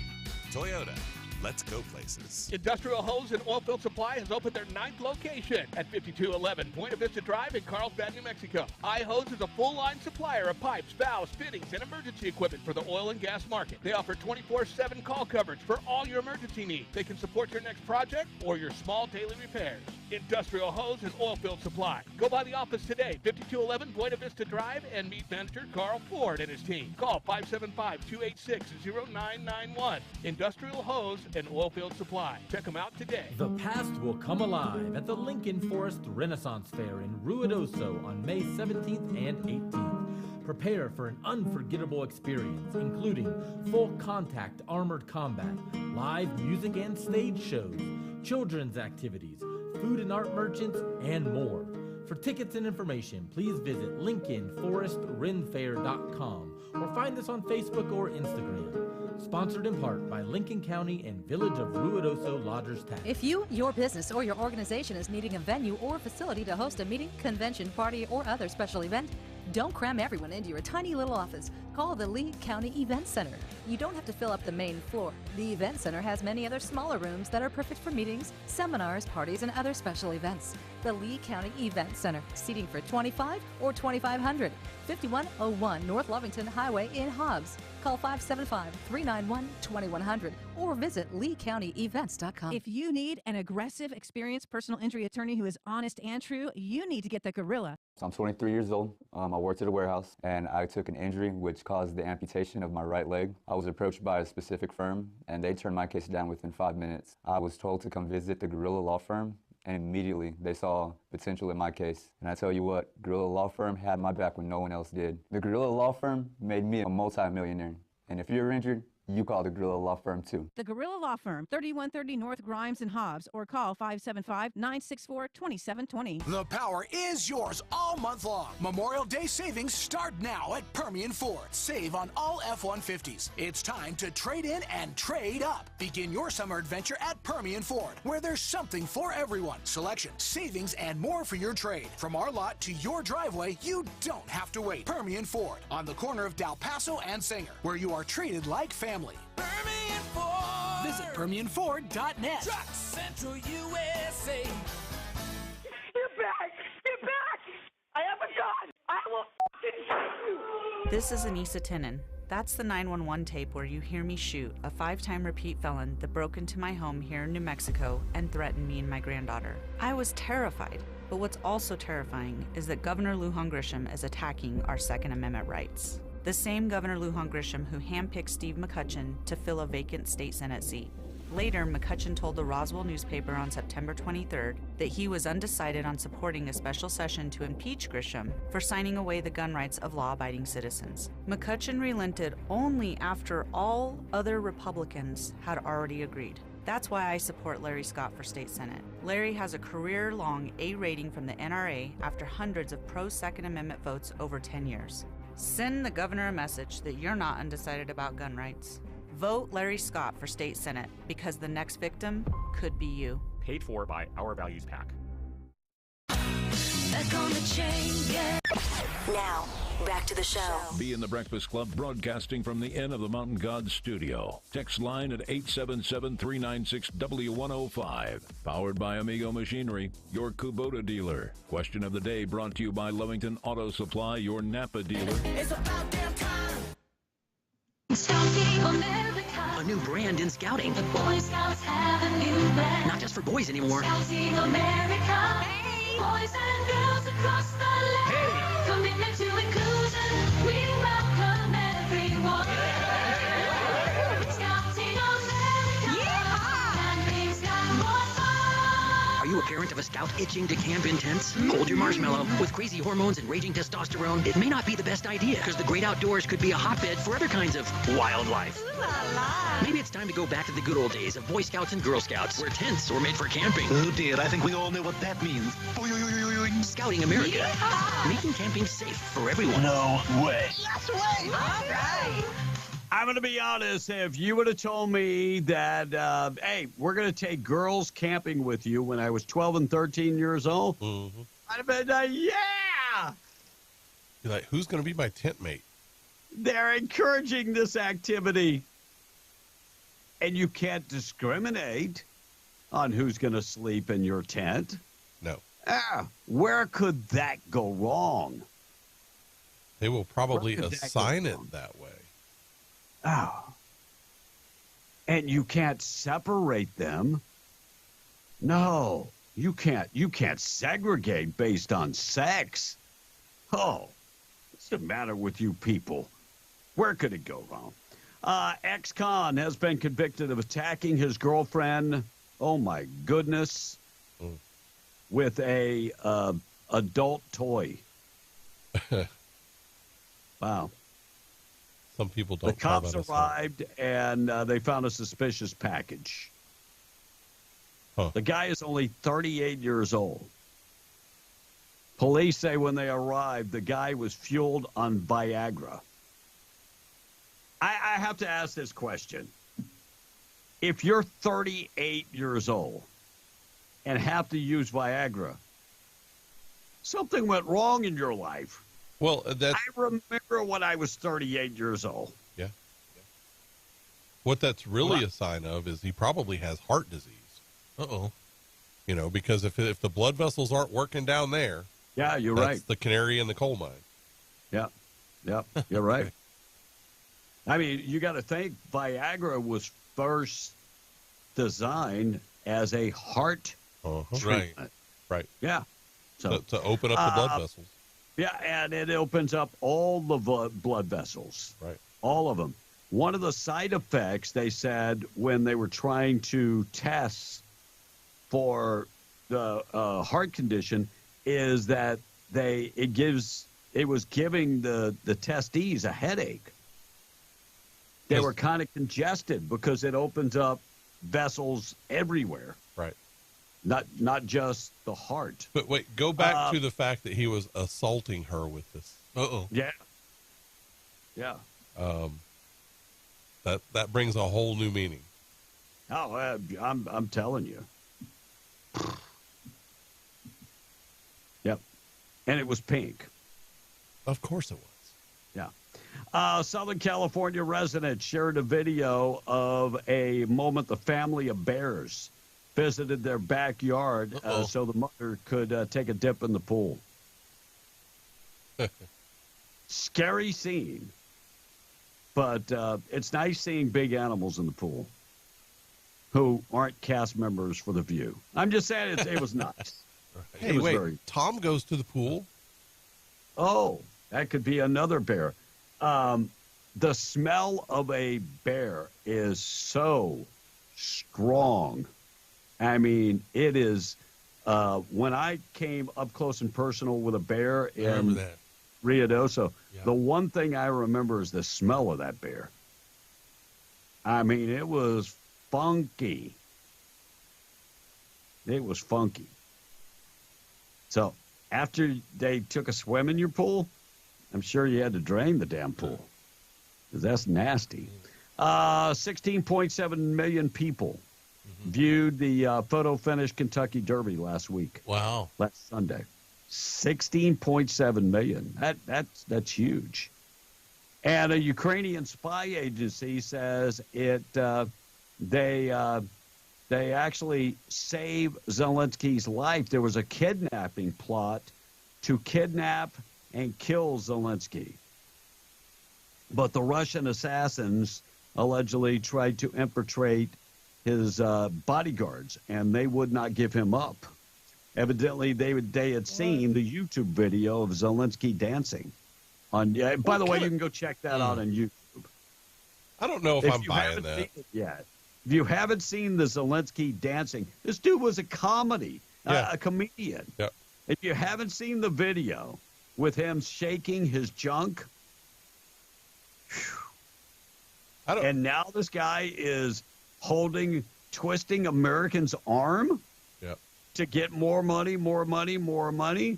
Toyota, let's go places. Industrial Hose and Oilfield Supply has opened their 9th location at 5211 Buena Vista Drive in Carlsbad, New Mexico. iHose is a full-line supplier of pipes, valves, fittings, and emergency equipment for the oil and gas market. They offer 24/7 call coverage for all your emergency needs. They can support your next project or your small daily repairs. Industrial Hose and Oilfield Supply. Go by the office today, 5211 Buena Vista Drive, and meet manager Carl Ford and his team. Call 575-286-0991. Industrial Hose and Oilfield Supply. Check them out today. The past will come alive at the Lincoln Forest Renaissance Fair in Ruidoso on May 17th and 18th. Prepare for an unforgettable experience, including full contact armored combat, live music and stage shows, children's activities, food and art merchants, and more. For tickets and information, please visit LincolnForestRenFair.com or find us on Facebook or Instagram. Sponsored in part by Lincoln County and Village of Ruidoso Lodgers Tax. If you, your business, or your organization is needing a venue or facility to host a meeting, convention, party, or other special event, don't cram everyone into your tiny little office. Call the Lee County Event Center. You don't have to fill up the main floor. The Event Center has many other smaller rooms that are perfect for meetings, seminars, parties, and other special events. The Lee County Event Center, seating for 25 or 2,500, 5101 North Lovington Highway in Hobbs. Call 575-391-2100 or visit LeeCountyEvents.com. If you need an aggressive, experienced personal injury attorney who is honest and true, you need to get the Gorilla. So I'm 23 years old. I worked at a warehouse, and I took an injury which caused the amputation of my right leg. I was approached by a specific firm, and they turned my case down within 5 minutes. I was told to come visit the Gorilla Law Firm, and immediately they saw potential in my case. And I tell you what, Gorilla Law Firm had my back when no one else did. The Gorilla Law Firm made me a multi-millionaire. And if you're injured, you call the Gorilla Law Firm too. The Gorilla Law Firm, 3130 North Grimes and Hobbs, or call 575-964-2720. The power is yours all month long. Memorial Day savings start now at Permian Ford. Save on all F-150s. It's time to trade in and trade up. Begin your summer adventure at Permian Ford, where there's something for everyone. Selection, savings, and more for your trade. From our lot to your driveway, you don't have to wait. Permian Ford, on the corner of Del Paso and Singer, where you are treated like family. Permian Ford. Visit PermianFord.net. Truck Central USA. Get back! Get back! I have a gun! I will f***ing shoot you! This is Anissa Tinen. That's the 911 tape where you hear me shoot a 5-time repeat felon that broke into my home here in New Mexico and threatened me and my granddaughter. I was terrified, but what's also terrifying is that Governor Lujan Grisham is attacking our Second Amendment rights. The same Governor Lujan Grisham who handpicked Steve McCutcheon to fill a vacant state Senate seat. Later, McCutcheon told the Roswell newspaper on September 23rd that he was undecided on supporting a special session to impeach Grisham for signing away the gun rights of law-abiding citizens. McCutcheon relented only after all other Republicans had already agreed. That's why I support Larry Scott for state Senate. Larry has a career-long A rating from the NRA after hundreds of pro-Second Amendment votes over 10 years. Send the governor a message that you're not undecided about gun rights. Vote Larry Scott for state Senate because the next victim could be you. Paid for by Our Values PAC. Back on the chain, yeah. Now, back to the show. Be in the Breakfast Club, broadcasting from the Inn of the Mountain Gods studio. Text line at 877-396-W105. Powered by Amigo Machinery, your Kubota dealer. Question of the day brought to you by Lovington Auto Supply, your Napa dealer. It's about damn time. A new brand in scouting. The Boy Scouts have a new brand. Not just for boys anymore. Scouting America. Hey. Boys and girls across the land. Hey. Commitment to inclusion. We welcome everyone. Yeah. Scouting America. Yeah. Camping's got more fun. Are you a parent of a scout itching to camp in tents? Hold your marshmallow. With crazy hormones and raging testosterone, it may not be the best idea because the great outdoors could be a hotbed for other kinds of wildlife. Ooh la la. Maybe it's time to go back to the good old days of Boy Scouts and Girl Scouts, where tents were made for camping. Oh dear, I think we all know what that means. Scouting America. Yeah. Making camping safe for everyone. No way. Yes way. All right. I'm going to be honest. If you would have told me that, hey, we're going to take girls camping with you when I was 12 and 13 years old, I'd have been, yeah. You're like, who's going to be my tent mate? They're encouraging this activity. And you can't discriminate on who's going to sleep in your tent. No. Where could that go wrong? They will probably assign it that way. Oh. And you can't separate them. No, you can't. You can't segregate based on sex. Oh, what's the matter with you people? Where could it go wrong? Ex-con has been convicted of attacking his girlfriend. Oh my goodness. With a adult toy. Wow. Some people don't. The cops arrived and they found a suspicious package. The guy is only 38 years old. Police say when they arrived, the guy was fueled on Viagra. I have to ask this question. If you're 38 years old and have to use Viagra, something went wrong in your life. Well, I remember when I was 38 years old. Yeah. What that's really a sign of is he probably has heart disease. Uh-oh. You know, because if the blood vessels aren't working down there. Yeah, you're that's right. The canary in the coal mine. Yeah. Yeah, you're right. I mean, you got to think Viagra was first designed as a heart treatment. Right. Yeah. So to open up the blood vessels. Yeah, and it opens up all the blood vessels. Right. All of them. One of the side effects, they said, when they were trying to test for the heart condition is that it was giving the testees a headache. They were kind of congested because it opens up vessels everywhere. Right. Not just the heart. But wait, go back to the fact that he was assaulting her with this. Yeah. Yeah. That brings a whole new meaning. Oh, I'm telling you. Yep. And it was pink. Of course it was. Yeah. Southern California resident shared a video of a moment the family of bears visited their backyard so the mother could take a dip in the pool. Scary scene. But it's nice seeing big animals in the pool who aren't cast members for The View. I'm just saying it was nice. Hey, wait, Tom goes to the pool? Oh, that could be another bear. The smell of a bear is so strong. I mean, it is. When I came up close and personal with a bear in Ruidoso, the one thing I remember is the smell of that bear. I mean, it was funky. It was funky. So after they took a swim in your pool, I'm sure you had to drain the damn pool, because that's nasty. 16.7 million people viewed the photo finish Kentucky Derby last week. Wow. Last Sunday. 16.7 million. That's huge. And a Ukrainian spy agency says they actually saved Zelensky's life. There was a kidnapping plot to kidnap and kill Zelensky. But the Russian assassins allegedly tried to infiltrate his bodyguards, and they would not give him up. Evidently, they had seen the YouTube video of Zelensky dancing. By the way, you can go check that out on YouTube. I don't know if I'm buying that. Yet. If you haven't seen the Zelensky dancing, this dude was a comedy, a comedian. Yeah. If you haven't seen the video with him shaking his junk, and now this guy is twisting Americans' arm to get more money, more money, more money.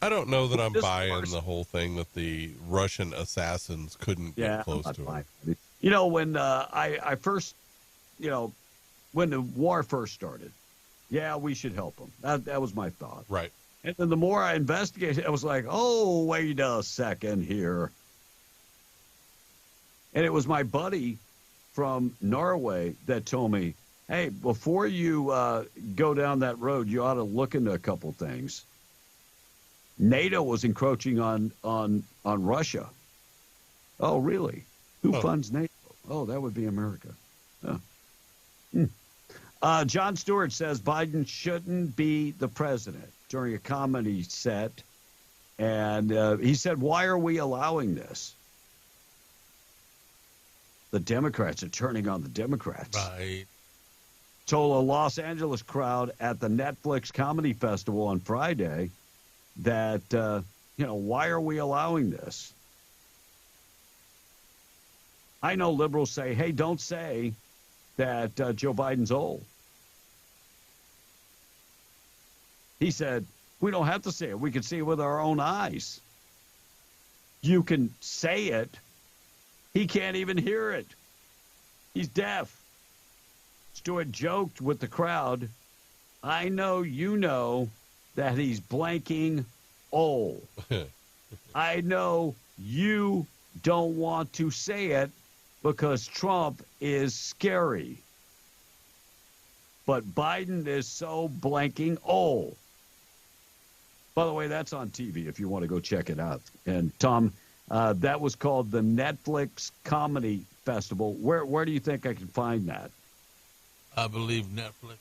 I don't know that I'm buying the whole thing that the Russian assassins couldn't get close to him. You know, when I first, when the war first started, we should help them. That was my thought. Right. And then the more I investigated, I was like, oh, wait a second here. And it was my buddy from Norway that told me, hey, before you go down that road, you ought to look into a couple things. NATO was encroaching on Russia. Oh, really? Who funds NATO? Oh, that would be America. Jon Stewart says Biden shouldn't be the president during a comedy set. And he said, why are we allowing this? The Democrats are turning on the Democrats. Right. Told a Los Angeles crowd at the Netflix Comedy Festival on Friday that, why are we allowing this? I know liberals say, hey, don't say that Joe Biden's old. He said, we don't have to say it. We can see it with our own eyes. You can say it. He can't even hear it. He's deaf. Stewart joked with the crowd, I know you know that he's blanking old. I know you don't want to say it because Trump is scary. But Biden is so blanking old. By the way, that's on TV if you want to go check it out. And Tom, that was called the Netflix Comedy Festival. Where do you think I can find that? I believe Netflix.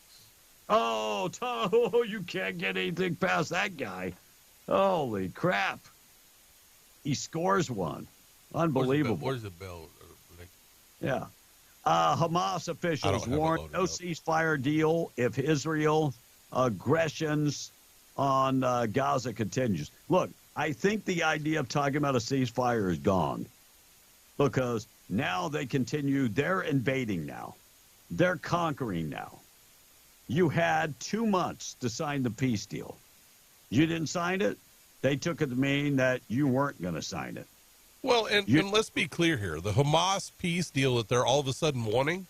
Oh, Tom, you can't get anything past that guy. Holy crap. He scores one. Unbelievable. Where's the bell? Yeah. Hamas officials warned no ceasefire deal if Israel aggressions on Gaza continues. Look, I think the idea of talking about a ceasefire is gone because now they continue. They're invading now. They're conquering now. You had 2 months to sign the peace deal. You didn't sign it. They took it to mean that you weren't going to sign it. Well, and let's be clear here. The Hamas peace deal that they're all of a sudden wanting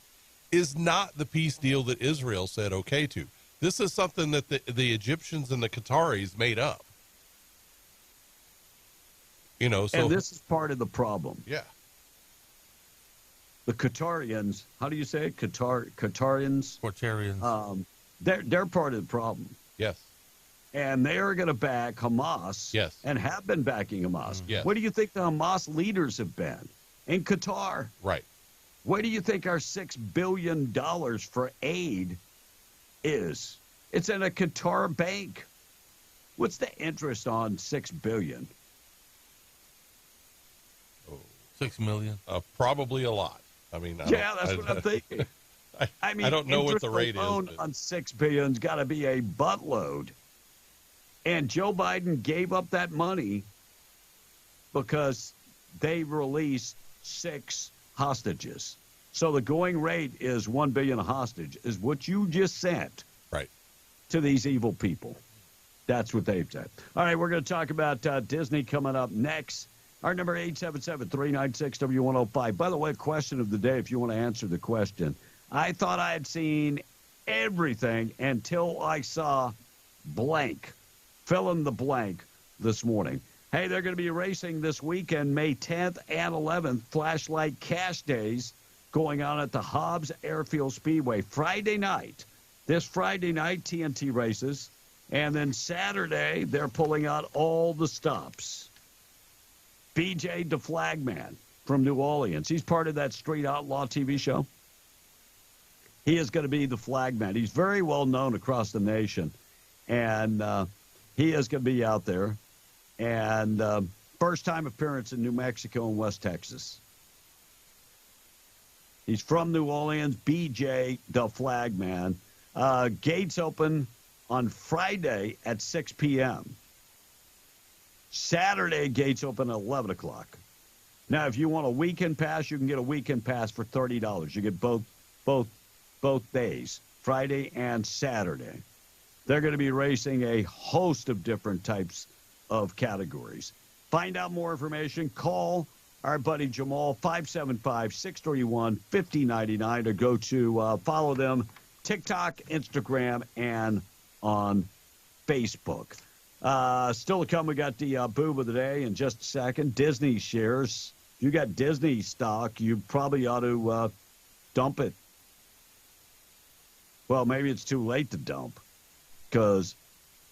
is not the peace deal that Israel said okay to. This is something that the Egyptians and the Qataris made up. You know, so. And this is part of the problem. Yeah. The Qatarians, how do you say it? Qatarians? Qatarians. They're part of the problem. Yes. And they are going to back Hamas. Yes. And have been backing Hamas. Yes. What do you think the Hamas leaders have been? In Qatar. Right. What do you think our $6 billion for aid is? It's in a Qatar bank. What's the interest on $6 billion? $6 million. Probably a lot. I mean, that's what I'm thinking. I mean, I don't know what the rate is. On $6 billion's got to be a buttload. And Joe Biden gave up that money because they released 6 hostages. So the going rate is $1 billion a hostage, is what you just sent right to these evil people. That's what they've said. All right, we're going to talk about Disney coming up next. Our number 877-396-W105. By the way, question of the day, if you want to answer the question. I thought I had seen everything until I saw blank. Fill in the blank this morning. Hey, they're going to be racing this weekend, May 10th and 11th, Flashlight Cash Days going on at the Hobbs Airfield Speedway. Friday night, this Friday night, TNT races. And then Saturday, they're pulling out all the stops. BJ the Flagman from New Orleans. He's part of that Street Outlaw TV show. He is going to be the flagman. He's very well known across the nation. And he is going to be out there. And first time appearance in New Mexico and West Texas. He's from New Orleans, BJ the Flagman. Gates open on Friday at 6 p.m. Saturday, gates open at 11 o'clock. Now, if you want a weekend pass, you can get a weekend pass for $30. You get both days, Friday and Saturday. They're going to be racing a host of different types of categories. Find out more information. Call our buddy Jamal, 575-631-5099, or go to follow them, TikTok, Instagram, and on Facebook. Still to come, we got the boob of the day in just a second. Disney shares. If you got Disney stock, you probably ought to dump it. Well, maybe it's too late to dump because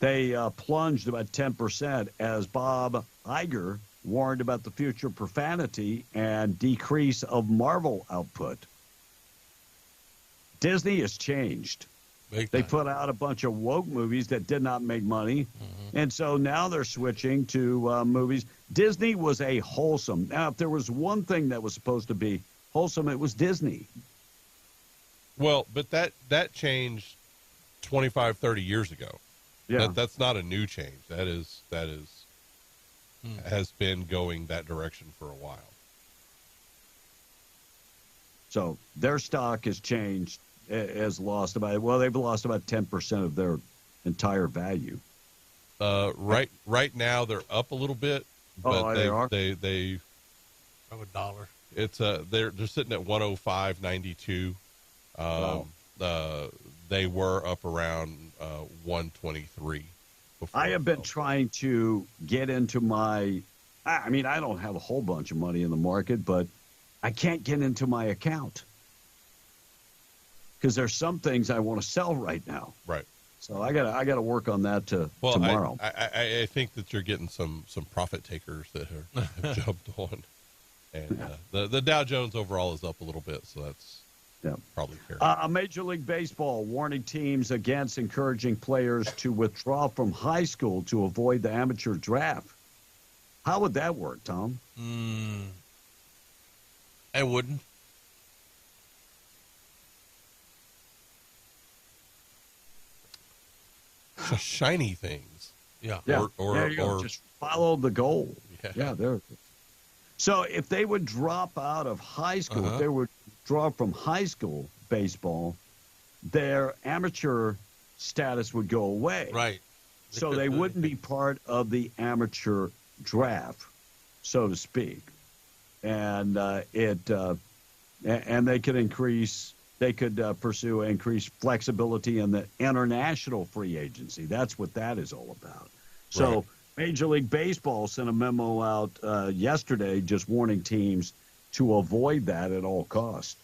they plunged about 10% as Bob Iger warned about the future profanity and decrease of Marvel output. Disney has changed. They put out a bunch of woke movies that did not make money, and so now they're switching to movies. Disney was a wholesome. Now, if there was one thing that was supposed to be wholesome, it was Disney. Well, but that changed 25, 30 years ago. Yeah. That's not a new change. That has been going that direction for a while. So their stock has changed. They've lost about 10% of their entire value. Right now they're up a little bit, but they are. They have $1. It's they're sitting at 105.92. Wow. They were up around 123. I have been trying to get into my. I mean, I don't have a whole bunch of money in the market, but I can't get into my account. Because there's some things I want to sell right now. Right. So I got to work on that tomorrow. I think that you're getting some profit takers that have jumped on, and the Dow Jones overall is up a little bit, so that's probably fair. Major League Baseball warning teams against encouraging players to withdraw from high school to avoid the amateur draft. How would that work, Tom? I wouldn't. Shiny things. Yeah. Yeah. Or there you go. Just follow the goal. Yeah. There. So if they would drop out of high school, if they would drop from high school baseball, their amateur status would go away. Right. So they wouldn't be part of the amateur draft, so to speak. And and they could pursue increased flexibility in the international free agency. That's what that is all about. So Right. Major League Baseball sent a memo out yesterday just warning teams to avoid that at all costs.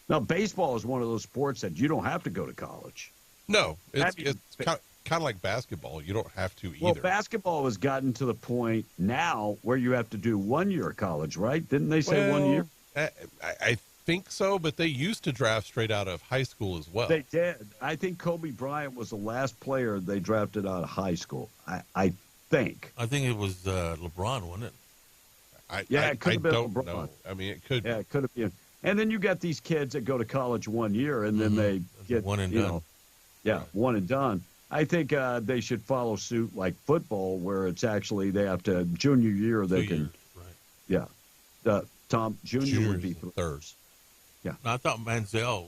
Now, baseball is one of those sports that you don't have to go to college. No, it's kind of like basketball. You don't have to either. Well, basketball has gotten to the point now where you have to do 1 year of college, right? Didn't they say 1 year? I think so, but they used to draft straight out of high school as well. They did. I think Kobe Bryant was the last player they drafted out of high school. I think. I think it was LeBron, wasn't it? It could have been don't LeBron. know. I mean, it could. Yeah, it could have been. And then you got these kids that go to college 1 year and then they get one and you done. know, yeah, one and done. I think they should follow suit like football, where it's actually they have to junior year they 2 can. years, right. Yeah, Tom Junior would be third. Yeah. No, I thought Manziel,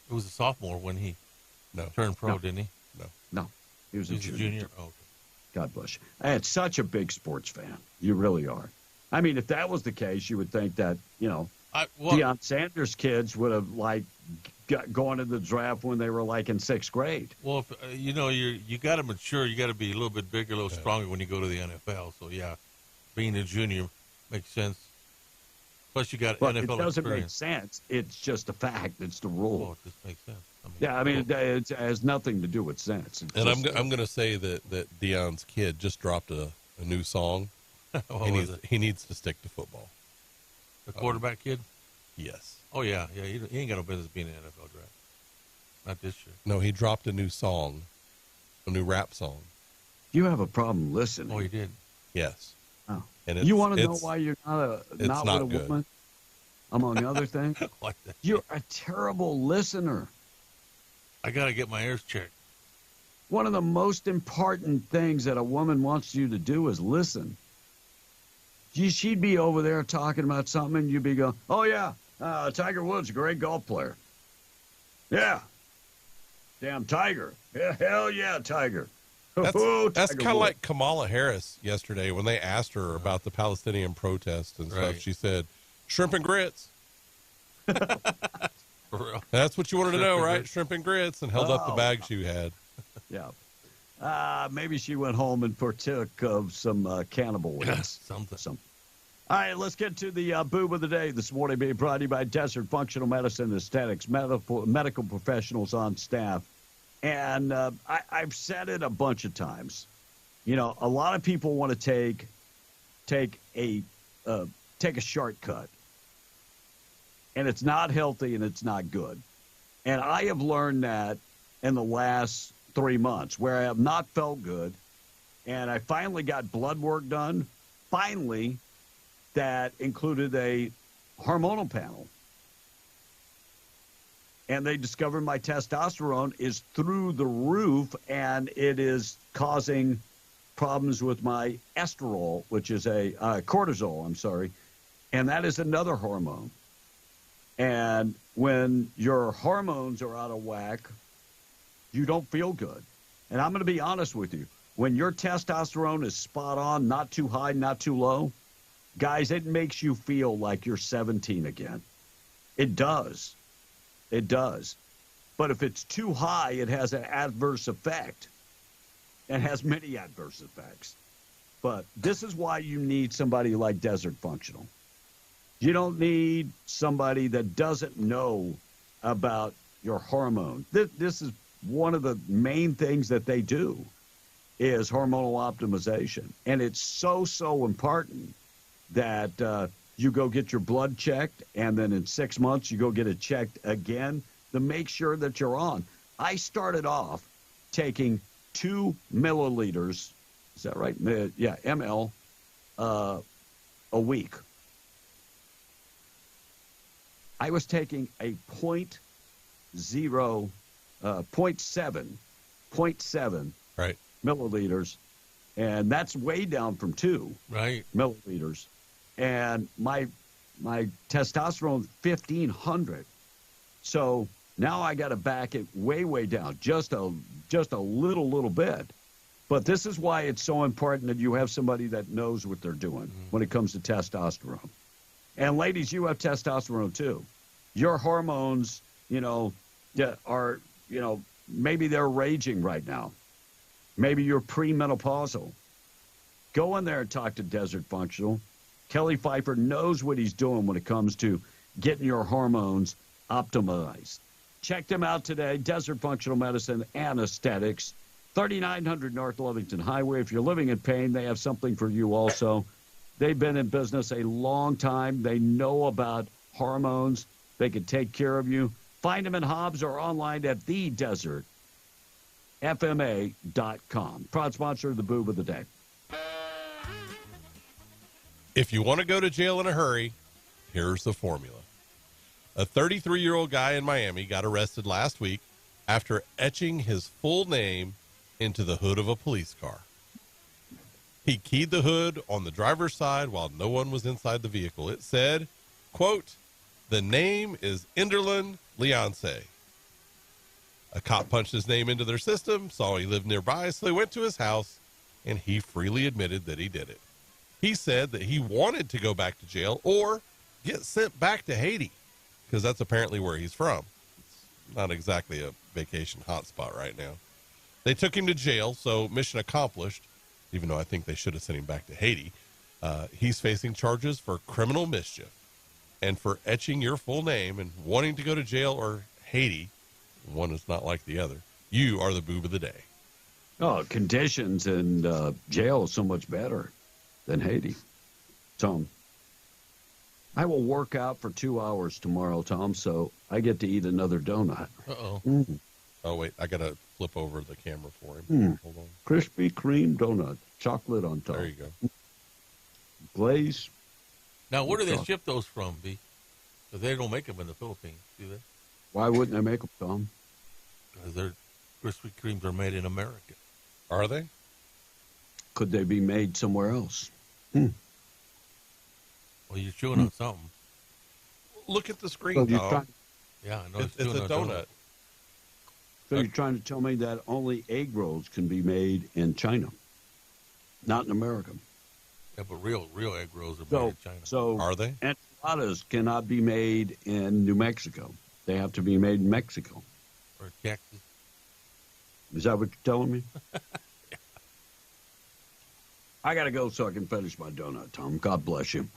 it was a sophomore when he turned pro, No. didn't he? No, he was a junior. Oh, okay. God bless you. And it's such a big sports fan. You really are. I mean, if that was the case, you would think that, Deion Sanders' kids would have, gone to the draft when they were, in sixth grade. Well, if, you got to mature. You got to be a little bit bigger, a little stronger when you go to the NFL. So, yeah, being a junior makes sense. Plus, you got But NFL it doesn't experience. make sense. It's just a fact. It's the rule. Oh, it just makes sense. It has nothing to do with sense. It's And just- I'm going to say that Deion's kid just dropped a new song. He needs to stick to football. The quarterback kid? Yes. Oh, yeah. He ain't got no business being in the NFL draft. Not this year. No, he dropped a new song, a new rap song. You have a problem listening. Oh, he did? Yes. Oh. And You want to know why you're not not with a good. woman, among other things? You're a terrible listener. I got to get my ears checked. One of the most important things that a woman wants you to do is listen. She'd be over there talking about something, and you'd be going, oh, yeah, Tiger Woods, a great golf player. Yeah. Damn Tiger. Yeah, hell yeah, Tiger. That's Oh, kind Tiger of Woods. like Kamala Harris yesterday when they asked her about the Palestinian protests and stuff. Right. She said, shrimp and grits. For real. That's what you wanted to Shrimp know, and right? grits. Shrimp and grits, and held up the Oh, bag she had. Yeah. Maybe she went home and partook of some cannibal wings. Something. All right, let's get to the boob of the day this morning, being brought to you by Desert Functional Medicine and Aesthetics, medical professionals on staff. And I've said it a bunch of times. You know, a lot of people want to take a shortcut, and it's not healthy and it's not good. And I have learned that in the last 3 months, where I have not felt good, and I finally got blood work done. Finally. That included a hormonal panel. And they discovered my testosterone is through the roof, and it is causing problems with my estrol, which is a cortisol, I'm sorry. And that is another hormone. And when your hormones are out of whack, you don't feel good. And I'm going to be honest with you. When your testosterone is spot on, not too high, not too low, guys, it makes you feel like you're 17 again. It does. It does. But if it's too high, it has an adverse effect. It has many adverse effects. But this is why you need somebody like Desert Functional. You don't need somebody that doesn't know about your hormone. This is one of the main things that they do is hormonal optimization. And it's so important that you go get your blood checked, and then in 6 months you go get it checked again to make sure that you're on. I started off taking 2 milliliters, is that right? Yeah, ml, a week. I was taking a 0.7 right. milliliters and that's way down from 2 milliliters. And my testosterone 1,500. So now I got to back it way down, just a little bit. But this is why it's so important that you have somebody that knows what they're doing when it comes to testosterone. And ladies, you have testosterone too. Your hormones, are, maybe they're raging right now. Maybe you're premenopausal. Go in there and talk to Desert Functional. Kelly Pfeiffer knows what he's doing when it comes to getting your hormones optimized. Check them out today, Desert Functional Medicine and Aesthetics, 3900 North Lovington Highway. If you're living in pain, they have something for you also. They've been in business a long time. They know about hormones. They can take care of you. Find them in Hobbs or online at thedesertfma.com. Proud sponsor of the Boob of the Day. If you want to go to jail in a hurry, here's the formula. A 33-year-old guy in Miami got arrested last week after etching his full name into the hood of a police car. He keyed the hood on the driver's side while no one was inside the vehicle. It said, quote, "The name is Enderlin Leonce." A cop punched his name into their system, saw he lived nearby, so they went to his house, and he freely admitted that he did it. He said that he wanted to go back to jail or get sent back to Haiti, because that's apparently where he's from. It's not exactly a vacation hotspot right now. They took him to jail, so mission accomplished, even though I think they should have sent him back to Haiti. He's facing charges for criminal mischief and for etching your full name and wanting to go to jail or Haiti. One is not like the other. You are the boob of the day. Oh, conditions in jail is so much better than Haiti. Tom, I will work out for 2 hours tomorrow, Tom, so I get to eat another donut. Uh-oh. Oh, wait, I got to flip over the camera for him. Hold on. Krispy Kreme donut, chocolate on top. There you go. Glaze. Now, where do they ship those from, B? Because they don't make them in the Philippines, do they? Why wouldn't they make them, Tom? Because their Krispy Kremes are made in America. Are they? Could they be made somewhere else? Well, you're chewing on something. Look at the screen, Tom. Yeah, I know. It's a donut. So you're trying to tell me that only egg rolls can be made in China, not in America? Yeah, but real egg rolls are made in China. So are they? Enchiladas cannot be made in New Mexico. They have to be made in Mexico. Or Texas. Is that what you're telling me? Yeah. I got to go so I can finish my donut, Tom. God bless you.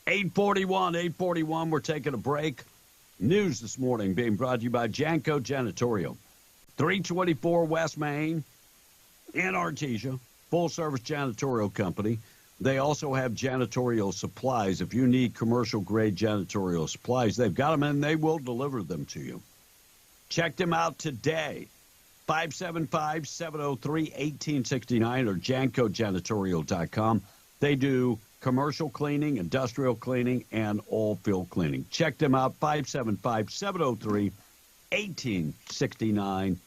841, we're taking a break. News this morning being brought to you by Janko Janitorial. 324 West Main in Artesia, full-service janitorial company. They also have janitorial supplies. If you need commercial-grade janitorial supplies, they've got them and they will deliver them to you. Check them out today. 575-703-1869 or jancojanitorial.com. They do commercial cleaning, industrial cleaning, and oil field cleaning. Check them out, 575-703-1869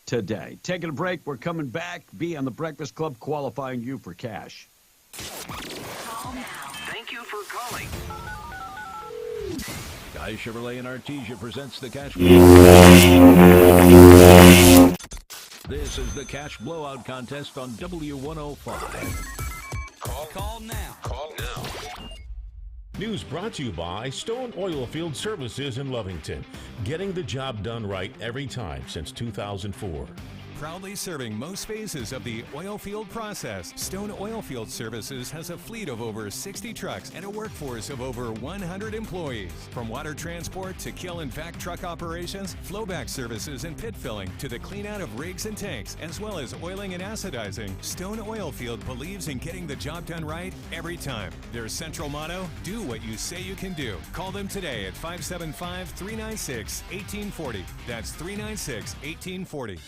today. Taking a break. We're coming back. Be on the Breakfast Club, qualifying you for cash. Call now. Thank you for calling. Guy Chevrolet in Artesia presents the Cash. This is the Cash Blowout Contest on W105. Call now. Call now. News brought to you by Stone Oilfield Services in Lovington. Getting the job done right every time since 2004. Proudly serving most phases of the oil field process, Stone Oilfield Services has a fleet of over 60 trucks and a workforce of over 100 employees. From water transport to kill and vac truck operations, flowback services and pit filling to the clean out of rigs and tanks, as well as oiling and acidizing, Stone Oilfield believes in getting the job done right every time. Their central motto, do what you say you can do. Call them today at 575-396-1840. That's 396-1840.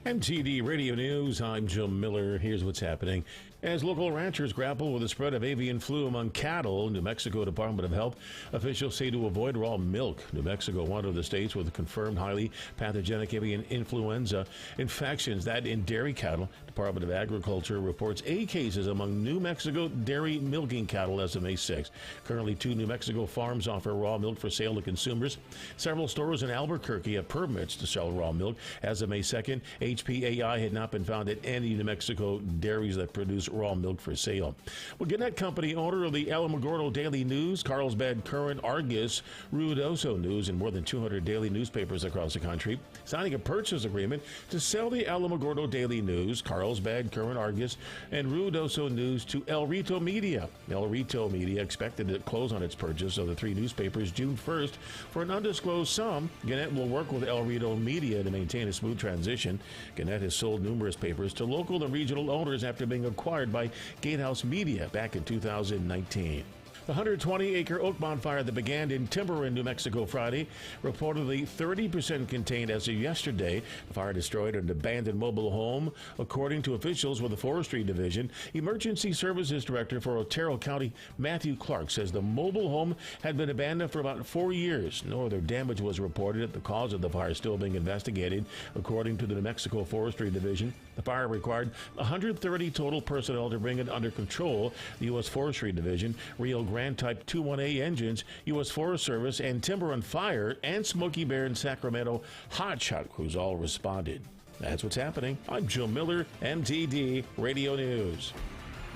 MTD Radio News, I'm Jim Miller. Here's what's happening. As local ranchers grapple with the spread of avian flu among cattle, New Mexico Department of Health officials say to avoid raw milk. New Mexico, one of the states with confirmed highly pathogenic avian influenza infections. That in dairy cattle, Department of Agriculture reports 8 cases among New Mexico dairy milking cattle as of May 6. Currently, 2 New Mexico farms offer raw milk for sale to consumers. Several stores in Albuquerque have permits to sell raw milk. As of May 2nd, HPAI had not been found at any New Mexico dairies that produce raw milk for sale. Well, Gannett Company, owner of the Alamogordo Daily News, Carlsbad Current, Argus, Ruidoso News, and more than 200 daily newspapers across the country, signing a purchase agreement to sell the Alamogordo Daily News, Carlsbad Current, Argus, and Ruidoso News to El Rito Media. El Rito Media expected to close on its purchase of the 3 newspapers June 1st for an undisclosed sum. Gannett will work with El Rito Media to maintain a smooth transition. Gannett has sold numerous papers to local and regional owners after being acquired by Gatehouse Media back in 2019. The 120-acre oak bonfire that began in Timber in New Mexico Friday, reportedly 30% contained as of yesterday. The fire destroyed an abandoned mobile home, according to officials with the Forestry Division. Emergency Services Director for Otero County, Matthew Clark, says the mobile home had been abandoned for about 4 years. No other damage was reported. The cause of the fire is still being investigated, according to the New Mexico Forestry Division. The fire required 130 total personnel to bring it under control. The U.S. Forestry Division, Rio Grande Type 21A engines, U.S. Forest Service, and Timber on Fire, and Smoky Bear and Sacramento hotshot crews all responded. That's what's happening. I'm Joe Miller, MTD Radio News.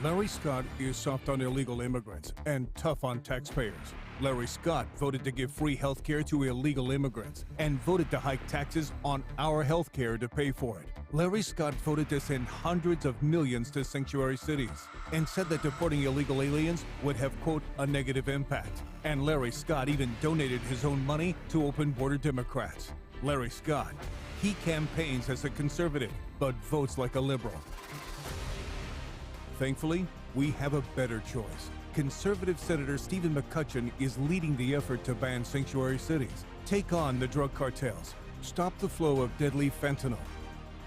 Larry Scott is soft on illegal immigrants and tough on taxpayers. Larry Scott voted to give free health care to illegal immigrants and voted to hike taxes on our health care to pay for it. Larry Scott voted to send hundreds of millions to sanctuary cities and said that deporting illegal aliens would have, quote, a negative impact. And Larry Scott even donated his own money to open border Democrats. Larry Scott, he campaigns as a conservative, but votes like a liberal. Thankfully, we have a better choice. Conservative Senator Stephen McCutcheon is leading the effort to ban sanctuary cities, take on the drug cartels, stop the flow of deadly fentanyl,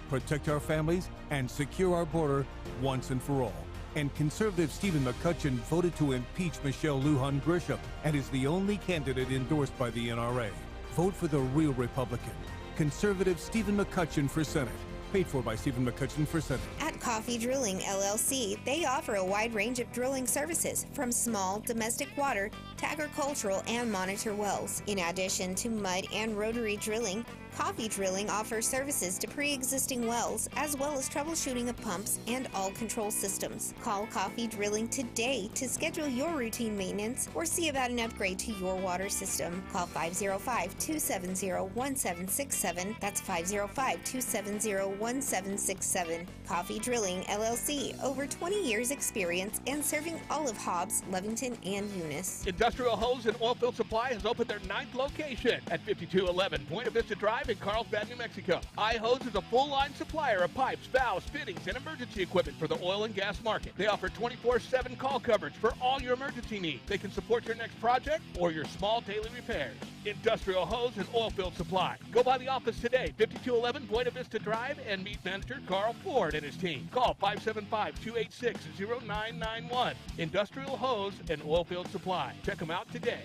protect our families, and secure our border once and for all. And conservative Stephen McCutcheon voted to impeach Michelle Lujan Grisham and is the only candidate endorsed by the NRA. Vote for the real Republican. Conservative Stephen McCutcheon for Senate. Paid for by Stephen McCutcheon for Senate. At Coffee Drilling LLC, they offer a wide range of drilling services, from small domestic water to agricultural and monitor wells. In addition to mud and rotary drilling, Coffee Drilling offers services to pre-existing wells, as well as troubleshooting of pumps and all control systems. Call Coffee Drilling today to schedule your routine maintenance or see about an upgrade to your water system. Call 505-270-1767. That's 505-270-1767. Coffee Drilling LLC, over 20 years experience and serving all of Hobbs, Lovington, and Eunice. Industrial Hose and Oilfield Supply has opened their 9th location at 5211 Buena Vista Drive in Carlsbad, New Mexico. iHose is a full-line supplier of pipes, valves, fittings, and emergency equipment for the oil and gas market. They offer 24/7 call coverage for all your emergency needs. They can support your next project or your small daily repairs. Industrial Hose and Oilfield Supply. Go by the office today, 5211 Buena Vista Drive, and meet manager Carl Ford and his team. Call 575-286-0991. Industrial Hose and Oilfield Supply. Check them out today.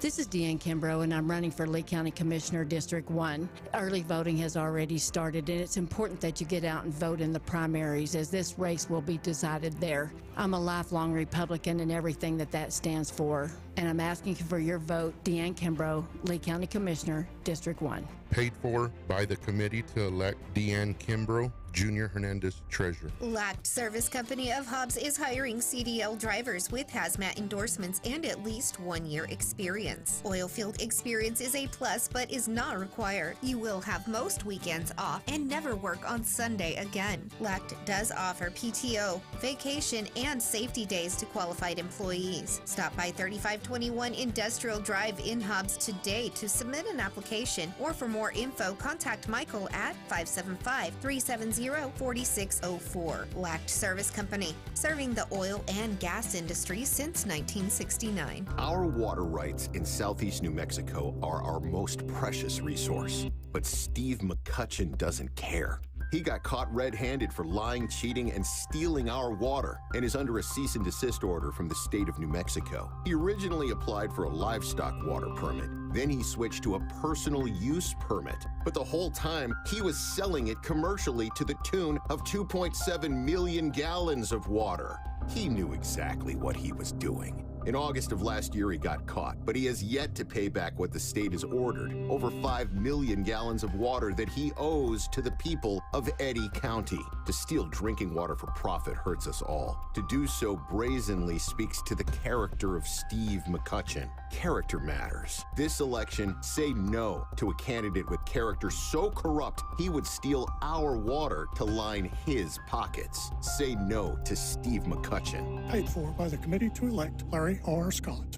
This is Deanne Kimbrough, and I'm running for Lee County Commissioner, District 1. Early voting has already started, and it's important that you get out and vote in the primaries, as this race will be decided there. I'm a lifelong Republican and everything that stands for, and I'm asking for your vote. Deanne Kimbrough, Lee County Commissioner, District 1. Paid for by the committee to elect Deanne Kimbrough, Junior Hernandez, Treasurer. Lacked Service Company of Hobbs is hiring CDL drivers with hazmat endorsements and at least 1 year experience. Oilfield experience is a plus but is not required. You will have most weekends off and never work on Sunday again. Lacked does offer PTO, vacation, and safety days to qualified employees. Stop by 3521 Industrial Drive in Hobbs today to submit an application, or for more info, contact Michael at 575-370-4604. Lacked Service Company, serving the oil and gas industry since 1969. Our water rights in southeast New Mexico are our most precious resource, but Steve McCutcheon doesn't care. He got caught red-handed for lying, cheating, and stealing our water and is under a cease and desist order from the state of New Mexico. He originally applied for a livestock water permit. Then he switched to a personal use permit. But the whole time, he was selling it commercially to the tune of 2.7 million gallons of water. He knew exactly what he was doing. In August of last year, he got caught, but he has yet to pay back what the state has ordered, over 5 million gallons of water that he owes to the people of Eddy County. To steal drinking water for profit hurts us all. To do so brazenly speaks to the character of Steve McCutcheon. Character matters. This election, say no to a candidate with character so corrupt he would steal our water to line his pockets. Say no to Steve McCutcheon. Paid for by the committee to elect Larry R. Scott.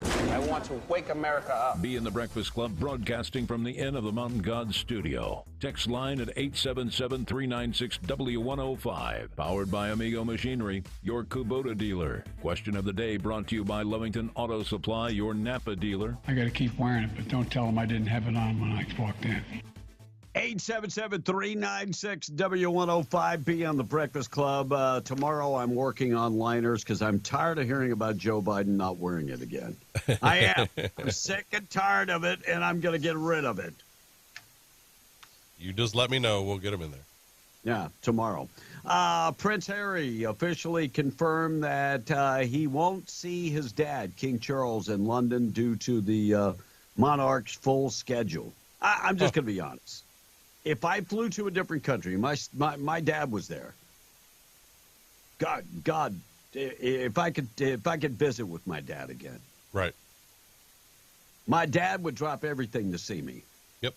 I want to wake America up. Be in the Breakfast Club, broadcasting from the Inn of the Mountain God studio. Text line at 877-396-W105. Powered by Amigo Machinery, your Kubota dealer. Question of the day brought to you by Lovington Auto Supply, your Napa dealer. I got to keep wearing it, but don't tell them I didn't have it on when I walked in. 877-396-W105. Be on the Breakfast Club. Tomorrow I'm working on liners because I'm tired of hearing about Joe Biden not wearing it again. I am. I'm sick and tired of it, and I'm going to get rid of it. You just let me know. We'll get them in there. Yeah, tomorrow. Prince Harry officially confirmed that he won't see his dad, King Charles, in London due to the monarch's full schedule. I'm just going to be honest. If I flew to a different country, my dad was there. God, if I could visit with my dad again. Right. My dad would drop everything to see me. Yep.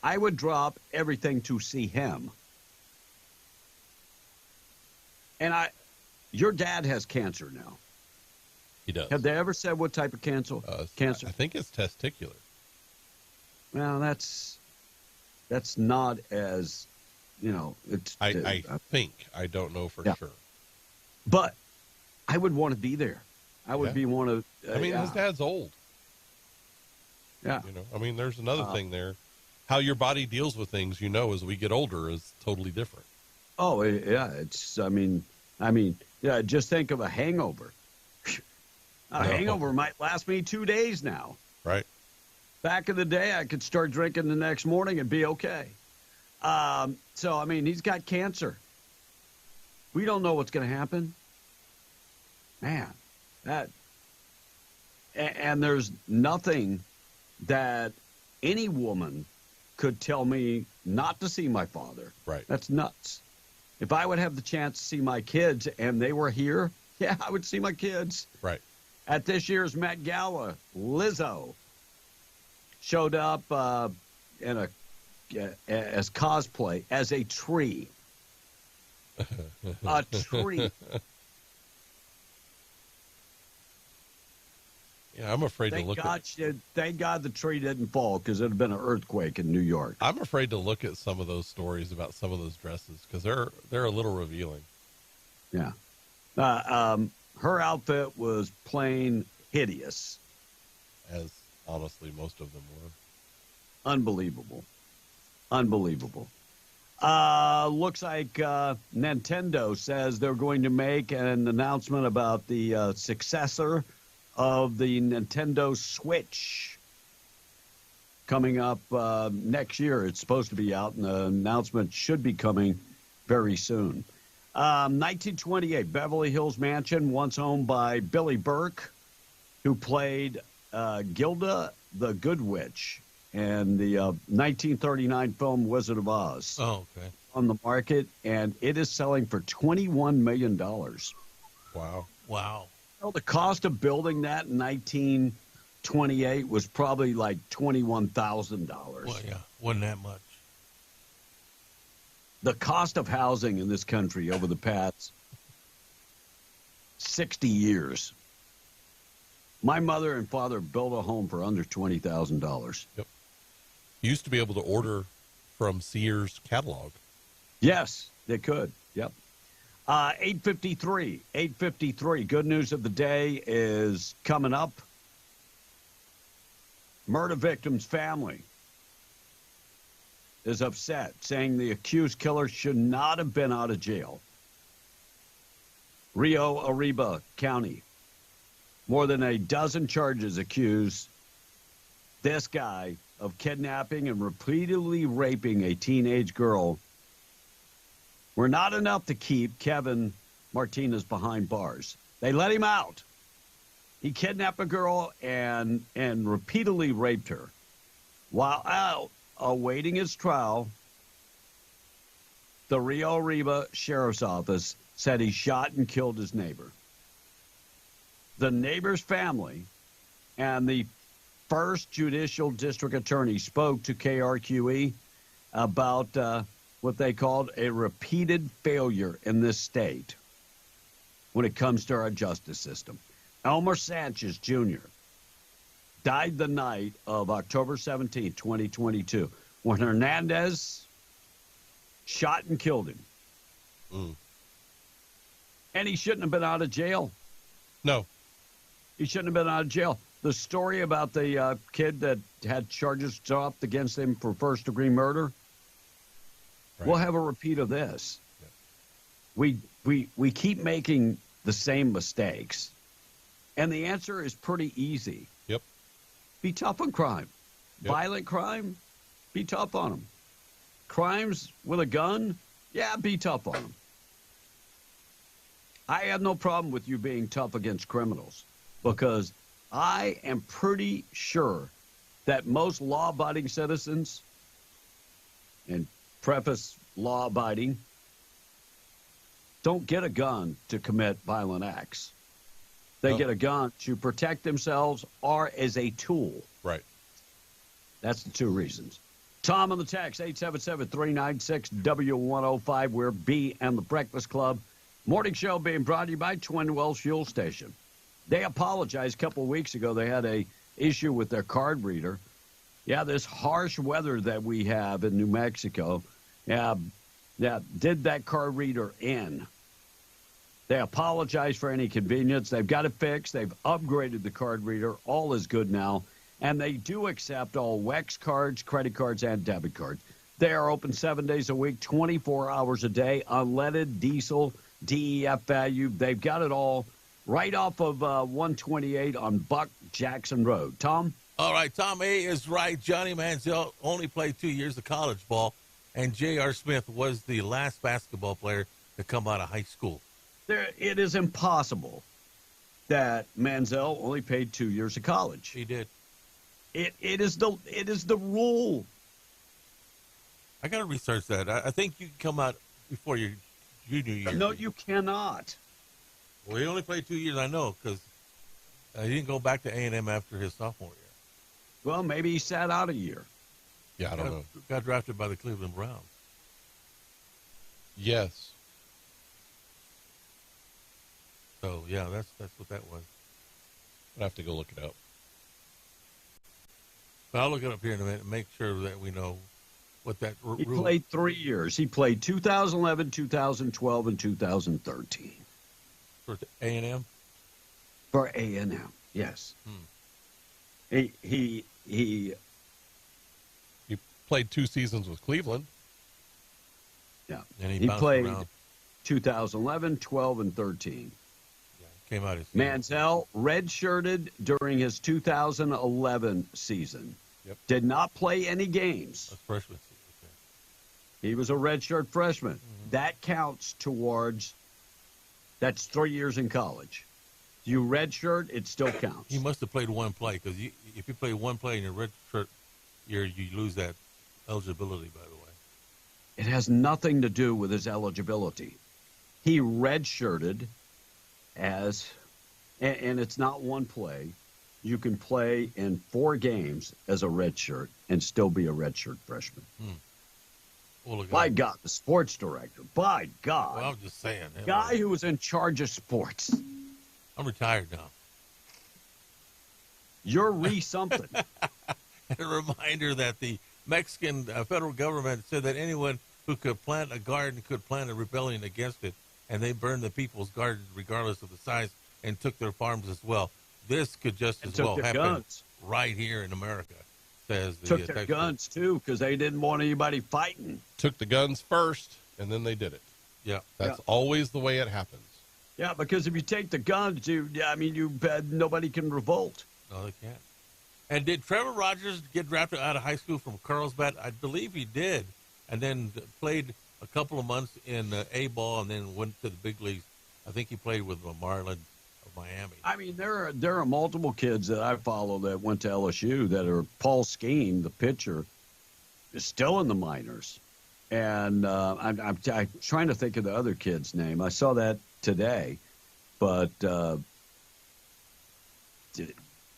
I would drop everything to see him. And your dad has cancer now. He does. Have they ever said what type of cancer? Cancer. I think it's testicular. Well, that's not as, it's. I think. I don't know for sure. But I would want to be there. I would be one of. His dad's old. Yeah. There's another thing there. How your body deals with things, as we get older is totally different. Oh, yeah. It's, just think of a hangover. Hangover might last me 2 days now. Right. Back in the day, I could start drinking the next morning and be okay. He's got cancer. We don't know what's going to happen. Man, and there's nothing that any woman could tell me not to see my father. Right. That's nuts. If I would have the chance to see my kids and they were here, yeah, I would see my kids. Right. At this year's Met Gala, Lizzo showed up as cosplay as a tree. A tree. Yeah, I'm afraid to look at it. Thank God the tree didn't fall because it would have been an earthquake in New York. I'm afraid to look at some of those stories about some of those dresses because they're a little revealing. Yeah. Her outfit was plain hideous. As honestly, most of them were. Unbelievable. Looks like Nintendo says they're going to make an announcement about the successor of the Nintendo Switch coming up next year. It's supposed to be out, and the announcement should be coming very soon. 1928, Beverly Hills Mansion, once owned by Billy Burke, who played Gilda the Good Witch in the 1939 film Wizard of Oz. Oh, okay. On the market, and it is selling for $21 million. Wow. Well, the cost of building that in 1928 was probably like $21,000. Well, yeah, wasn't that much. The cost of housing in this country over the past 60 years. My mother and father built a home for under $20,000. Yep. You used to be able to order from Sears catalog. Yes, they could. Yep. 8:53. Good news of the day is coming up. Murder victim's family is upset, saying the accused killer should not have been out of jail. Rio Arriba County, more than a dozen charges accuse this guy of kidnapping and repeatedly raping a teenage girl were not enough to keep Kevin Martinez behind bars. They let him out. He kidnapped a girl and repeatedly raped her. While out awaiting his trial, the Rio Arriba Sheriff's Office said he shot and killed his neighbor. The neighbor's family and the first judicial district attorney spoke to KRQE about what they called a repeated failure in this state when it comes to our justice system. Elmer Sanchez Jr. died the night of October 17, 2022, when Hernandez shot and killed him. And he shouldn't have been out of jail. No. He shouldn't have been out of jail. The story about the kid that had charges dropped against him for first-degree murder, we'll have a repeat of this. We keep making the same mistakes. And the answer is pretty easy. Yep. Be tough on crime. Yep. Violent crime, be tough on them. Crimes with a gun, yeah, be tough on them. I have no problem with you being tough against criminals because I am pretty sure that most law-abiding citizens, and preface law-abiding, don't get a gun to commit violent acts. They get a gun to protect themselves or as a tool. Right. That's the two reasons. Tom on the text, 877-396-W105. We're B and the Breakfast Club. Morning show being brought to you by Twin Wells Fuel Station. They apologized a couple of weeks ago. They had a issue with their card reader. Yeah, this harsh weather that we have in New Mexico, did that card reader in. They apologize for any inconvenience. They've got it fixed. They've upgraded the card reader. All is good now. And they do accept all WEX cards, credit cards, and debit cards. They are open 7 days a week, 24 hours a day, unleaded, diesel, DEF value. They've got it all right off of 128 on Buck Jackson Road. Tom? All right, Tom A. is right. Johnny Manziel only played 2 years of college ball, and J.R. Smith was the last basketball player to come out of high school. It is impossible that Manziel only played 2 years of college. He did. It is the rule. I got to research that. I think you can come out before your junior year. No, you cannot. Well, he only played 2 years, I know, because he didn't go back to A&M after his sophomore year. Well, maybe he sat out a year. Yeah, I don't know. Got drafted by the Cleveland Browns. Yes. So, yeah, that's what that was. I'll have to go look it up. But I'll look it up here in a minute and make sure that we know what that He played 3 years. He played 2011, 2012, and 2013. For A&M? For A&M, yes. He played 2 seasons with Cleveland. Yeah. And he played around. 2011, 12, and 13. Came out as Manziel redshirted during his 2011 season. Yep. Did not play any games. A freshman season. Okay. He was a redshirt freshman. That counts towards, that's 3 years in college. You redshirt, it still counts. He must have played one play because if you play one play in your redshirt year, you lose that eligibility, by the way. It has nothing to do with his eligibility. He redshirted as, and it's not one play. You can play in 4 games as a redshirt and still be a redshirt freshman. Well, by God, the sports director. By God. Well, I'm just saying. Guy who was in charge of sports. I'm retired now. You're something. A reminder that the Mexican federal government said that anyone who could plant a garden could plant a rebellion against it, and they burned the people's gardens regardless of the size and took their farms as well. This could just as well happen right here in America. says the Took their text. guns, too, because they didn't want anybody fighting. Took the guns first, and then they did it. Yeah. That's always the way it happens. Yeah, because if you take the guns, nobody can revolt. No, they can't. And did Trevor Rogers get drafted out of high school from Carlsbad? I believe he did, and then played a couple of months in A-ball, and then went to the big leagues. I think he played with the Marlins of Miami. I mean, there are multiple kids that I follow that went to LSU that are Paul Skeen, the pitcher, is still in the minors. And I'm trying to think of the other kid's name. I saw that today. But,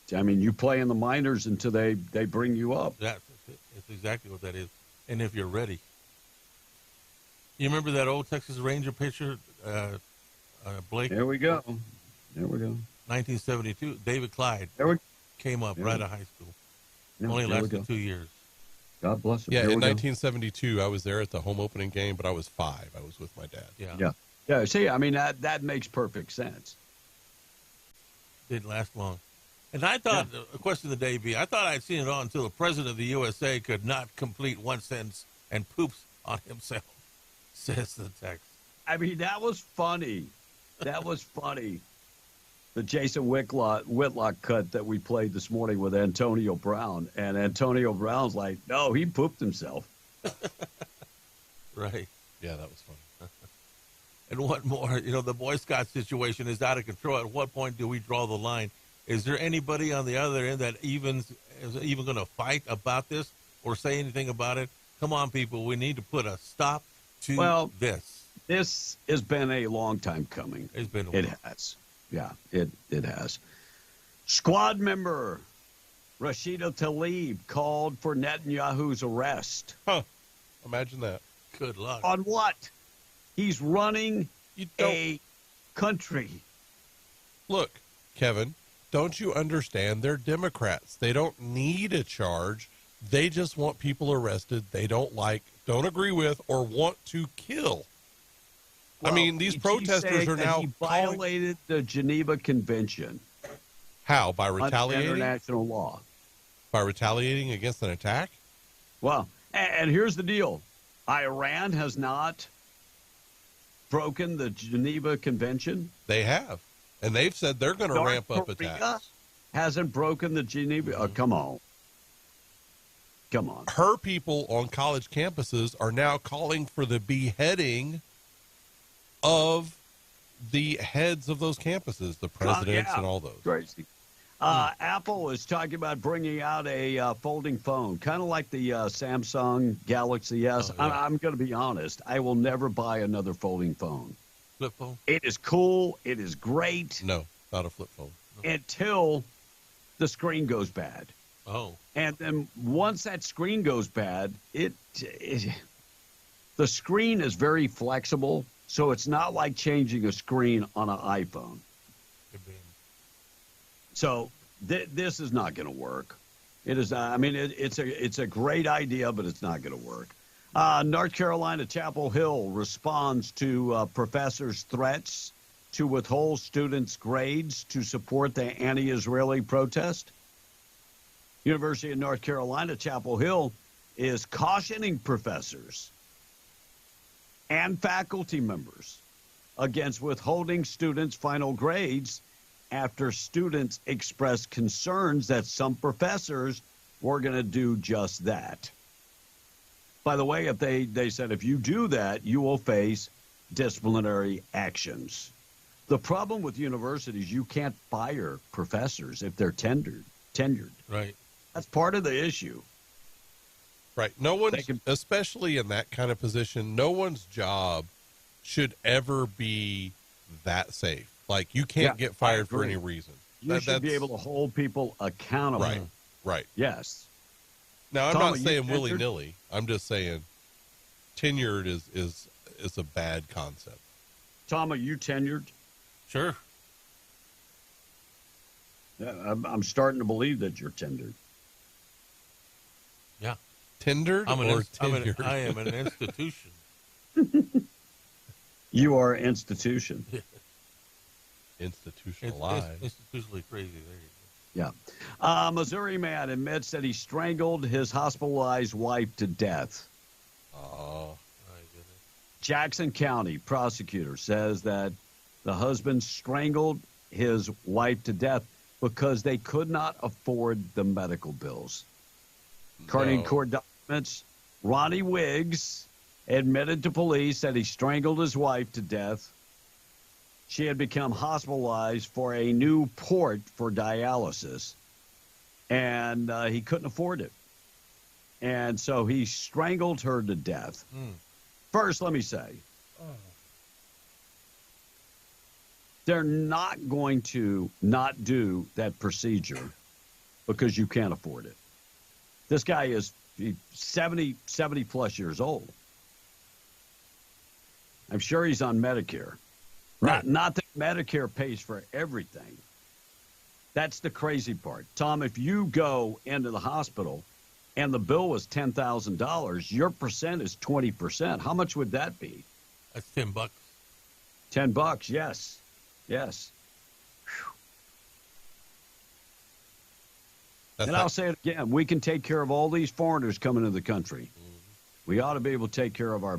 you play in the minors until they bring you up. That's exactly what that is. And if you're ready. You remember that old Texas Ranger pitcher, Blake? There we go. 1972, David Clyde came up right out of high school. Only lasted 2 years. God bless him. Yeah, in 1972, I was there at the home opening game, but I was 5. I was with my dad. Yeah. See, I mean, that makes perfect sense. Didn't last long. And I thought, a question of the day, I thought I'd seen it all until the president of the USA could not complete one sentence and poops on himself, says the text. I mean, that was funny. That was funny. The Jason Whitlock cut that we played this morning with Antonio Brown. And Antonio Brown's like, no, he pooped himself. Right. Yeah, that was funny. And what more, the Boy Scout situation is out of control. At what point do we draw the line? Is there anybody on the other end that is even going to fight about this or say anything about it? Come on, people. We need to put a stop to this. This has been a long time coming. It's been a It while. has. Yeah, it has. Squad member Rashida Tlaib called for Netanyahu's arrest. Huh. Imagine that. Good luck. On what? He's running a country. Look, Kevin, don't you understand? They're Democrats. They don't need a charge. They just want people arrested they don't agree with, or want to kill. Well, I mean, these protesters are now he violated the Geneva Convention. How? By Under retaliating? international law. By retaliating against an attack? Well, and here's the deal. Iran has not broken the Geneva Convention. They have. And they've said they're going to ramp up attacks. Hasn't broken the Geneva. Oh, come on. Come on. Her people on college campuses are now calling for the beheading of the heads of those campuses, the presidents and all those. Crazy. Apple is talking about bringing out a folding phone, kind of like the Samsung Galaxy S. I'm going to be honest. I will never buy another folding phone. Flip phone? It is cool. It is great. No, not a flip phone. No. Until the screen goes bad. Oh. And then once that screen goes bad, the screen is very flexible, so it's not like changing a screen on an iPhone. So this is not going to work. It is. It's a great idea, but it's not going to work. North Carolina Chapel Hill responds to professors' threats to withhold students' grades to support the anti-Israeli protest. University of North Carolina Chapel Hill is cautioning professors and faculty members against withholding students' final grades after students expressed concerns that some professors were going to do just that. By the way, if they said if you do that, you will face disciplinary actions. The problem with universities, you can't fire professors if they're tenured. Right. That's part of the issue. Right. No one's, especially in that kind of position, no one's job should ever be that safe. Like, you can't get fired for any reason. You should be able to hold people accountable. Right. Right. Yes. Now, I'm Tom, not saying willy-nilly. I'm just saying tenured is a bad concept. Tom, are you tenured? Sure. Yeah, I'm starting to believe that you're tenured. Yeah. Tendered or tenured? I am an institution. You are an institution. Institutionalized. Institutionally crazy. There you Yeah. Missouri man admits that he strangled his hospitalized wife to death. Oh, my goodness. Jackson County prosecutor says that the husband strangled his wife to death because they could not afford the medical bills. According to court documents, Ronnie Wiggs admitted to police that he strangled his wife to death. She had become hospitalized for a new port for dialysis, and he couldn't afford it. And so he strangled her to death. First, let me say, they're not going to not do that procedure because you can't afford it. This guy is 70 plus years old. I'm sure he's on Medicare. Right. Not that Medicare pays for everything. That's the crazy part. Tom, if you go into the hospital and the bill was $10,000, your percent is 20%. How much would that be? That's $10. $10, yes. Yes. And I'll say it again. We can take care of all these foreigners coming into the country. We ought to be able to take care of our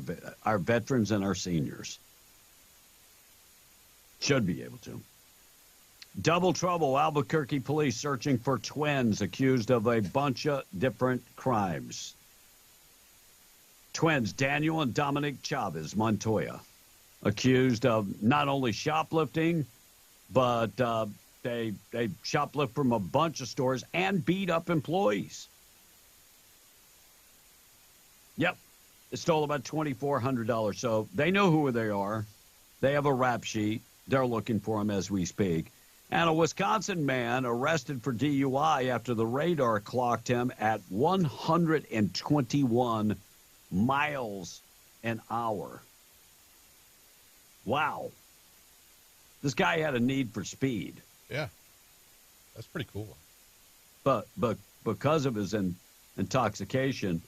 veterans and our seniors. Should be able to. Double trouble. Albuquerque police searching for twins accused of a bunch of different crimes. Twins, Daniel and Dominic Chavez Montoya, accused of not only shoplifting, but they shoplift from a bunch of stores and beat up employees. Yep. They stole about $2,400. So they know who they are. They have a rap sheet. They're looking for him as we speak. And a Wisconsin man arrested for DUI after the radar clocked him at 121 miles an hour. Wow. This guy had a need for speed. Yeah. That's pretty cool. But because of his intoxication,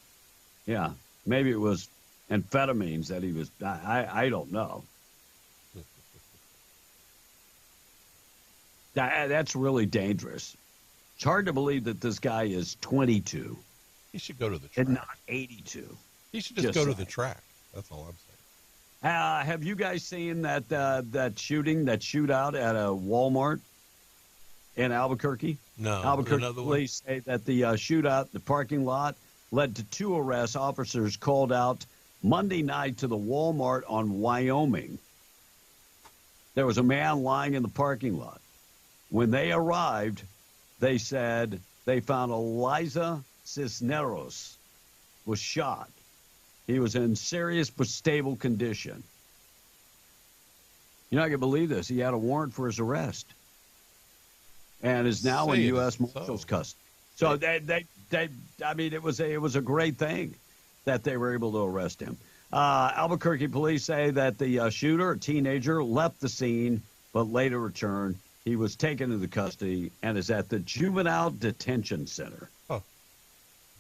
yeah, maybe it was amphetamines that he was, I don't know. That's really dangerous. It's hard to believe that this guy is 22. He should go to the track. And not 82. He should just go to the track. That's all I'm saying. Have you guys seen that shootout at a Walmart in Albuquerque? No. Albuquerque police say that the shootout, the parking lot, led to 2 arrests. Officers called out Monday night to the Walmart on Wyoming. There was a man lying in the parking lot. When they arrived, they said they found Eliza Cisneros was shot. He was in serious but stable condition. You're not going to believe this. He had a warrant for his arrest and is now in U.S. Marshals custody. So they I mean, it was a great thing that they were able to arrest him. Albuquerque police say that the shooter, a teenager, left the scene but later returned. He was taken into custody and is at the Juvenile Detention Center. Oh,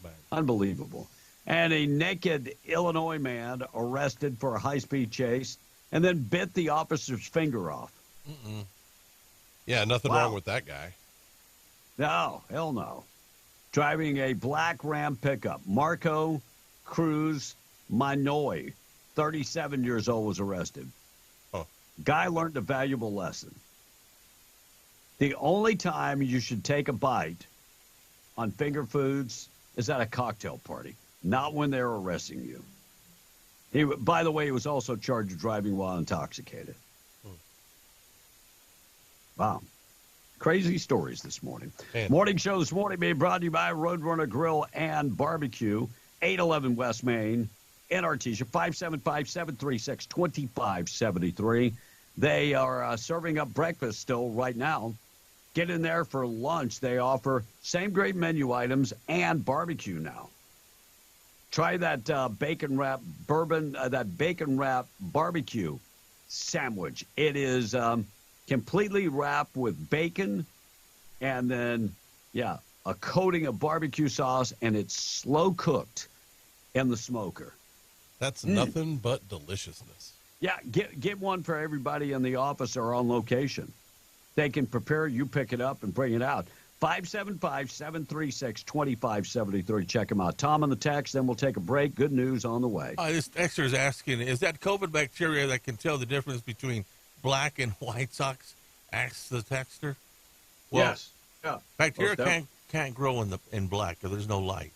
man. Unbelievable. And a naked Illinois man arrested for a high-speed chase and then bit the officer's finger off. Yeah, nothing wrong with that guy. No, hell no. Driving a black Ram pickup, Marco Cruz Manoy, 37 years old, was arrested. Guy learned a valuable lesson. The only time you should take a bite on finger foods is at a cocktail party, not when they're arresting you. By the way, he was also charged with driving while intoxicated. Wow. Crazy stories this morning. Morning show this morning being brought to you by Roadrunner Grill and Barbecue, 811 West Main, NRTs, 575-736-2573. They are serving up breakfast still right now. Get in there for lunch. They offer same great menu items and barbecue now. Try that bacon wrap barbecue sandwich. It is completely wrapped with bacon and then, a coating of barbecue sauce, and it's slow cooked in the smoker. That's nothing but deliciousness. Yeah, get one for everybody in the office or on location. They can prepare, you pick it up and bring it out. 575-736-2573. Check them out. Tom on the text, then we'll take a break. Good news on the way. This texter is asking, is that COVID bacteria that can tell the difference between black and white socks? Asks the texter. Well, yes. Yeah. Bacteria can't grow in black because there's no light.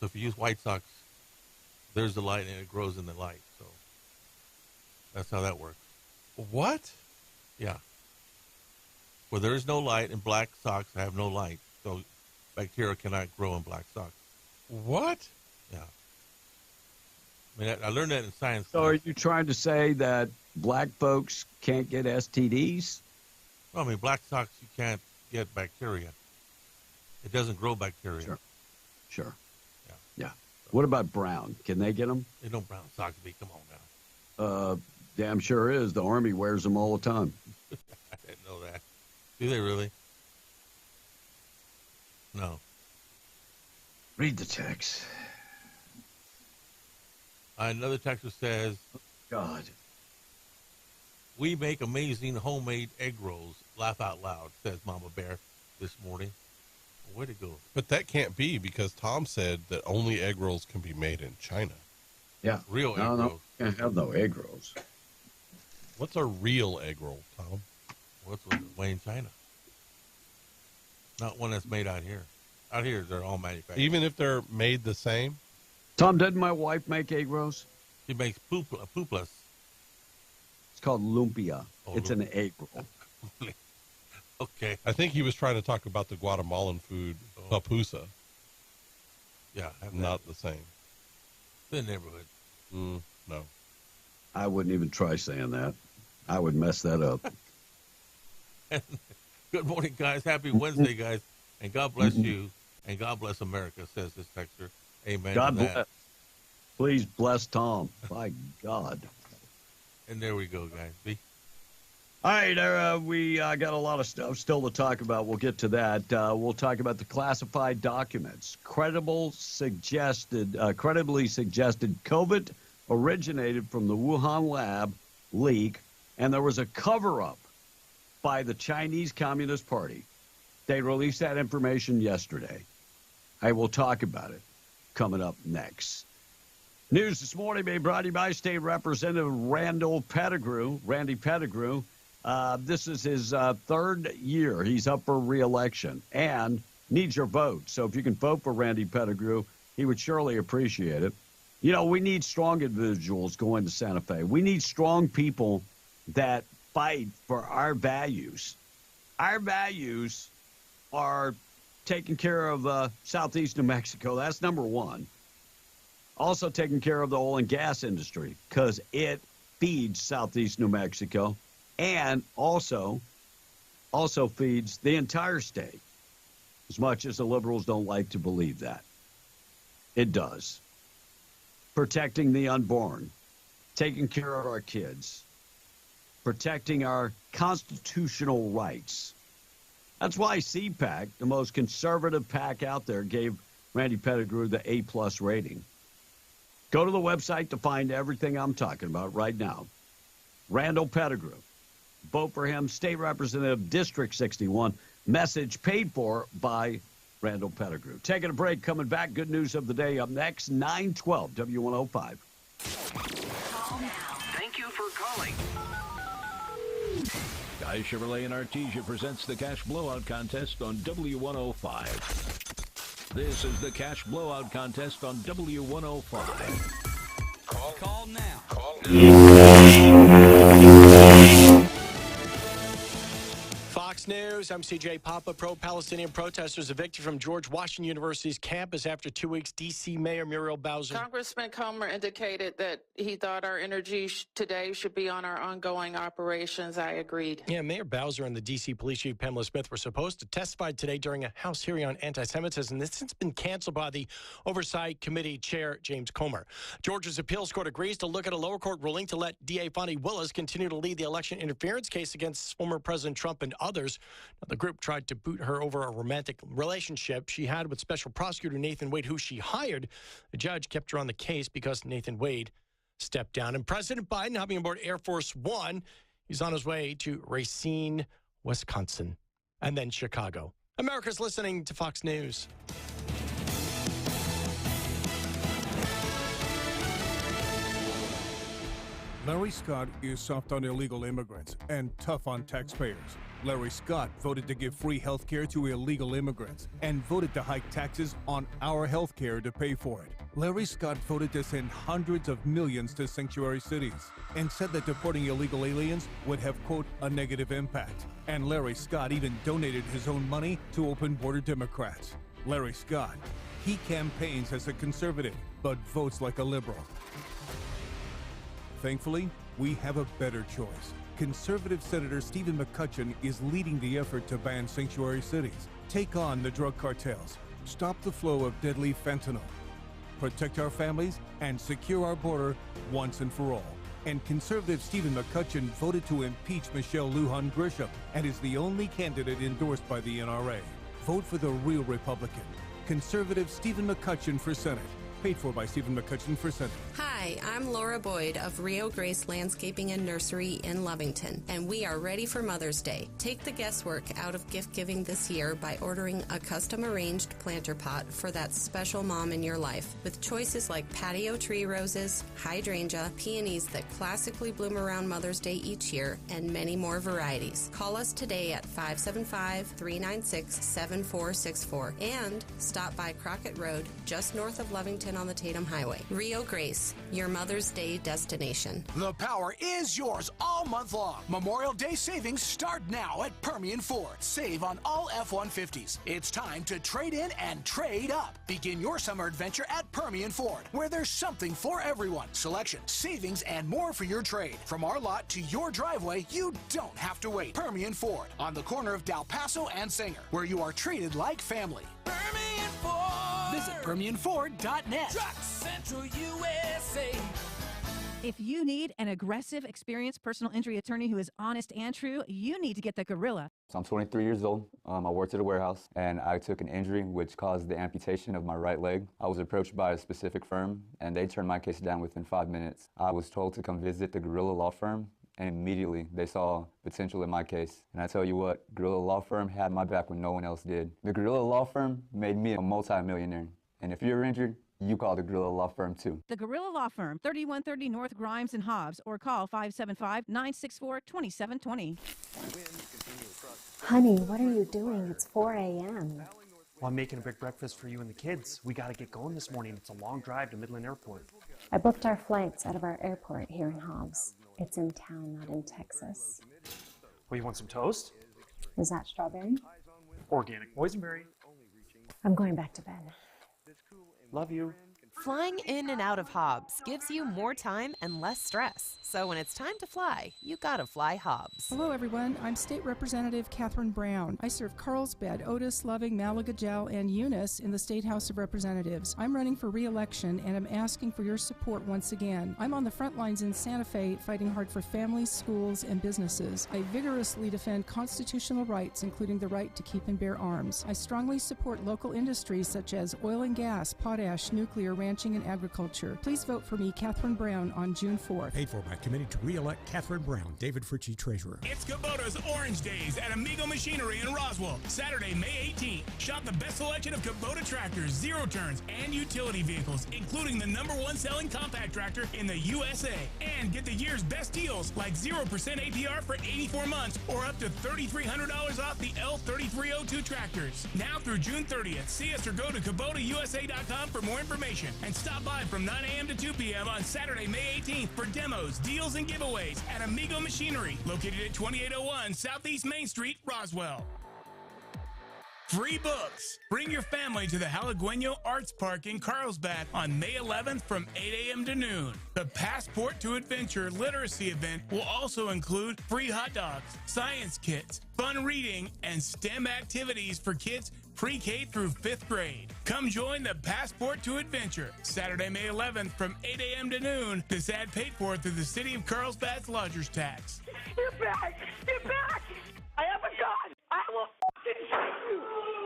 So if you use white socks, there's the light and it grows in the light. So that's how that works. What? Yeah. Where there is no light and black socks have no light. So bacteria cannot grow in black socks. What? Yeah. I mean, I learned that in science. So are you trying to say that black folks can't get STDs? Well, I mean, black socks, you can't get bacteria. It doesn't grow bacteria. Sure. Yeah. What about brown? Can they get them? There's no brown socks, B. Come on now. Damn sure is. The Army wears them all the time. I didn't know that. Do they really? No. Read the text. Another texter says, God. We make amazing homemade egg rolls. Laugh out loud, says Mama Bear this morning. Way to go. But that can't be because Tom said that only egg rolls can be made in China. Yeah. Real egg rolls. No, can't have no egg rolls. What's a real egg roll, Tom? What's made in China? Not one that's made out here. Out here, they're all manufactured. Even if they're made the same? Tom, doesn't my wife make egg rolls? She makes puplas. It's called lumpia. Oh, it's an egg roll. Okay. I think he was trying to talk about the Guatemalan food, papusa. Yeah. Not the same. The neighborhood. No. I wouldn't even try saying that. I would mess that up. Good morning, guys. Happy Wednesday, guys. And God bless you. And God bless America, says this texter. Amen. God bless. Please bless Tom. By God. And there we go, guys. See? All right, we got a lot of stuff still to talk about. We'll get to that. We'll talk about the classified documents. Credibly suggested COVID originated from the Wuhan lab leak, and there was a cover-up by the Chinese Communist Party. They released that information yesterday. I will talk about it coming up next. News this morning being brought to you by State Representative Randy Pettigrew. This is his third year. He's up for re-election and needs your vote. So if you can vote for Randy Pettigrew, he would surely appreciate it. You know, we need strong individuals going to Santa Fe. We need strong people that fight for our values. Our values are taking care of Southeast New Mexico. That's number one. Also taking care of the oil and gas industry because it feeds Southeast New Mexico and also feeds the entire state, as much as the liberals don't like to believe that. It does. Protecting the unborn, taking care of our kids, protecting our constitutional rights. That's why CPAC, the most conservative PAC out there, gave Randy Pettigrew the A+ rating. Go to the website to find everything I'm talking about right now. Randy Pettigrew. Vote for him, State Representative, District 61. Message paid for by Randy Pettigrew. Taking a break, coming back. Good news of the day up next, 912 W105. Call now. Thank you for calling. Guy Chevrolet in Artesia presents the Cash Blowout Contest on W105. This is the Cash Blowout Contest on W105. Call now. Fox News, I'm CJ Papa. Pro-Palestinian protesters evicted from George Washington University's campus after 2 weeks. D.C. Mayor Muriel Bowser. Congressman Comer indicated that he thought our energy today should be on our ongoing operations. I agreed. Yeah, Mayor Bowser and the D.C. Police Chief Pamela Smith were supposed to testify today during a House hearing on anti-Semitism. This has been canceled by the Oversight Committee Chair James Comer. Georgia's appeals court agrees to look at a lower court ruling to let D.A. Fonnie Willis continue to lead the election interference case against former President Trump and others. Now, the group tried to boot her over a romantic relationship she had with Special Prosecutor Nathan Wade, who she hired. The judge kept her on the case because Nathan Wade stepped down. And President Biden hopping aboard Air Force One. He's on his way to Racine, Wisconsin, and then Chicago. America's listening to Fox News. Larry Scott is soft on illegal immigrants and tough on taxpayers. Larry Scott voted to give free health care to illegal immigrants and voted to hike taxes on our health care to pay for it. Larry Scott voted to send hundreds of millions to sanctuary cities and said that deporting illegal aliens would have, quote, a negative impact. And Larry Scott even donated his own money to open border Democrats. Larry Scott, he campaigns as a conservative, but votes like a liberal. Thankfully, we have a better choice. Conservative Senator Stephen McCutcheon is leading the effort to ban sanctuary cities, take on the drug cartels, stop the flow of deadly fentanyl, protect our families, and secure our border once and for all. And conservative Stephen McCutcheon voted to impeach Michelle Lujan Grisham and is the only candidate endorsed by the NRA. Vote for the real Republican. Conservative Stephen McCutcheon for Senate. Paid for by Stephen McCutcheon for Senate. Hi, I'm Laura Boyd of Rio Grace Landscaping and Nursery in Lovington, and we are ready for Mother's Day. Take the guesswork out of gift giving this year by ordering a custom arranged planter pot for that special mom in your life, with choices like patio tree roses, hydrangea, peonies that classically bloom around Mother's Day each year, and many more varieties. Call us today at 575-396-7464 and stop by Crockett Road, just north of Lovington on the Tatum Highway. Rio Grace, your Mother's Day destination. The power is yours all month long. Memorial Day savings start now at Permian Ford. Save on all F-150s. It's time to trade in and trade up. Begin your summer adventure at Permian Ford, where there's something for everyone. Selection, savings, and more for your trade. From our lot to your driveway, you don't have to wait. Permian Ford, on the corner of Del Paso and Singer, where you are treated like family. Permian Ford. Visit PermianFord.net. Truck Central USA. If you need an aggressive, experienced personal injury attorney who is honest and true, you need to get the Gorilla. So I'm 23 years old. I worked at a warehouse, and I took an injury which caused the amputation of my right leg. I was approached by a specific firm, and they turned my case down within 5 minutes. I was told to come visit the Gorilla Law Firm, and immediately they saw potential in my case. And I tell you what, Gorilla Law Firm had my back when no one else did. The Gorilla Law Firm made me a multi-millionaire. And if you're injured, you call the Gorilla Law Firm too. The Gorilla Law Firm, 3130 North Grimes and Hobbs, or call 575-964-2720. Honey, what are you doing? It's 4 a.m. Well, I'm making a big breakfast for you and the kids. We got to get going this morning. It's a long drive to Midland Airport. I booked our flights out of our airport here in Hobbs. It's in town, not in Texas. Well, you want some toast? Is that strawberry? Organic boysenberry. I'm going back to bed. Love you. Flying in and out of Hobbs gives you more time and less stress. So when it's time to fly, you gotta fly Hobbs. Hello everyone, I'm State Representative Catherine Brown. I serve Carlsbad, Otis, Loving, Malaga, Gel, and Eunice in the State House of Representatives. I'm running for re-election and I'm asking for your support once again. I'm on the front lines in Santa Fe fighting hard for families, schools, and businesses. I vigorously defend constitutional rights, including the right to keep and bear arms. I strongly support local industries such as oil and gas, potash, nuclear, ranching, and agriculture. Please vote for me, Catherine Brown, on June 4th. Paid for by Committee to re-elect Catherine Brown. David Fritchie, Treasurer. It's Kubota's Orange Days at Amigo Machinery in Roswell. Saturday, May 18th. Shop the best selection of Kubota tractors, zero turns, and utility vehicles, including the #1 selling compact tractor in the USA. And get the year's best deals, like 0% APR for 84 months, or up to $3,300 off the L3302 tractors. Now through June 30th. See us or go to KubotaUSA.com for more information. And stop by from 9 a.m. to 2 p.m. on Saturday, May 18th for demos, deals, and giveaways at Amigo Machinery, located at 2801 Southeast Main Street, Roswell. Free books. Bring your family to the Halagüeño Arts Park in Carlsbad on May 11th from 8 a.m. to noon. The Passport to Adventure literacy event will also include free hot dogs, science kits, fun reading, and STEM activities for kids pre-K through 5th grade. Come join the Passport to Adventure, Saturday, May 11th from 8 a.m. to noon. This ad paid for through the City of Carlsbad's lodger's tax. You're back! You're back! I have a gun! I will fucking shoot you!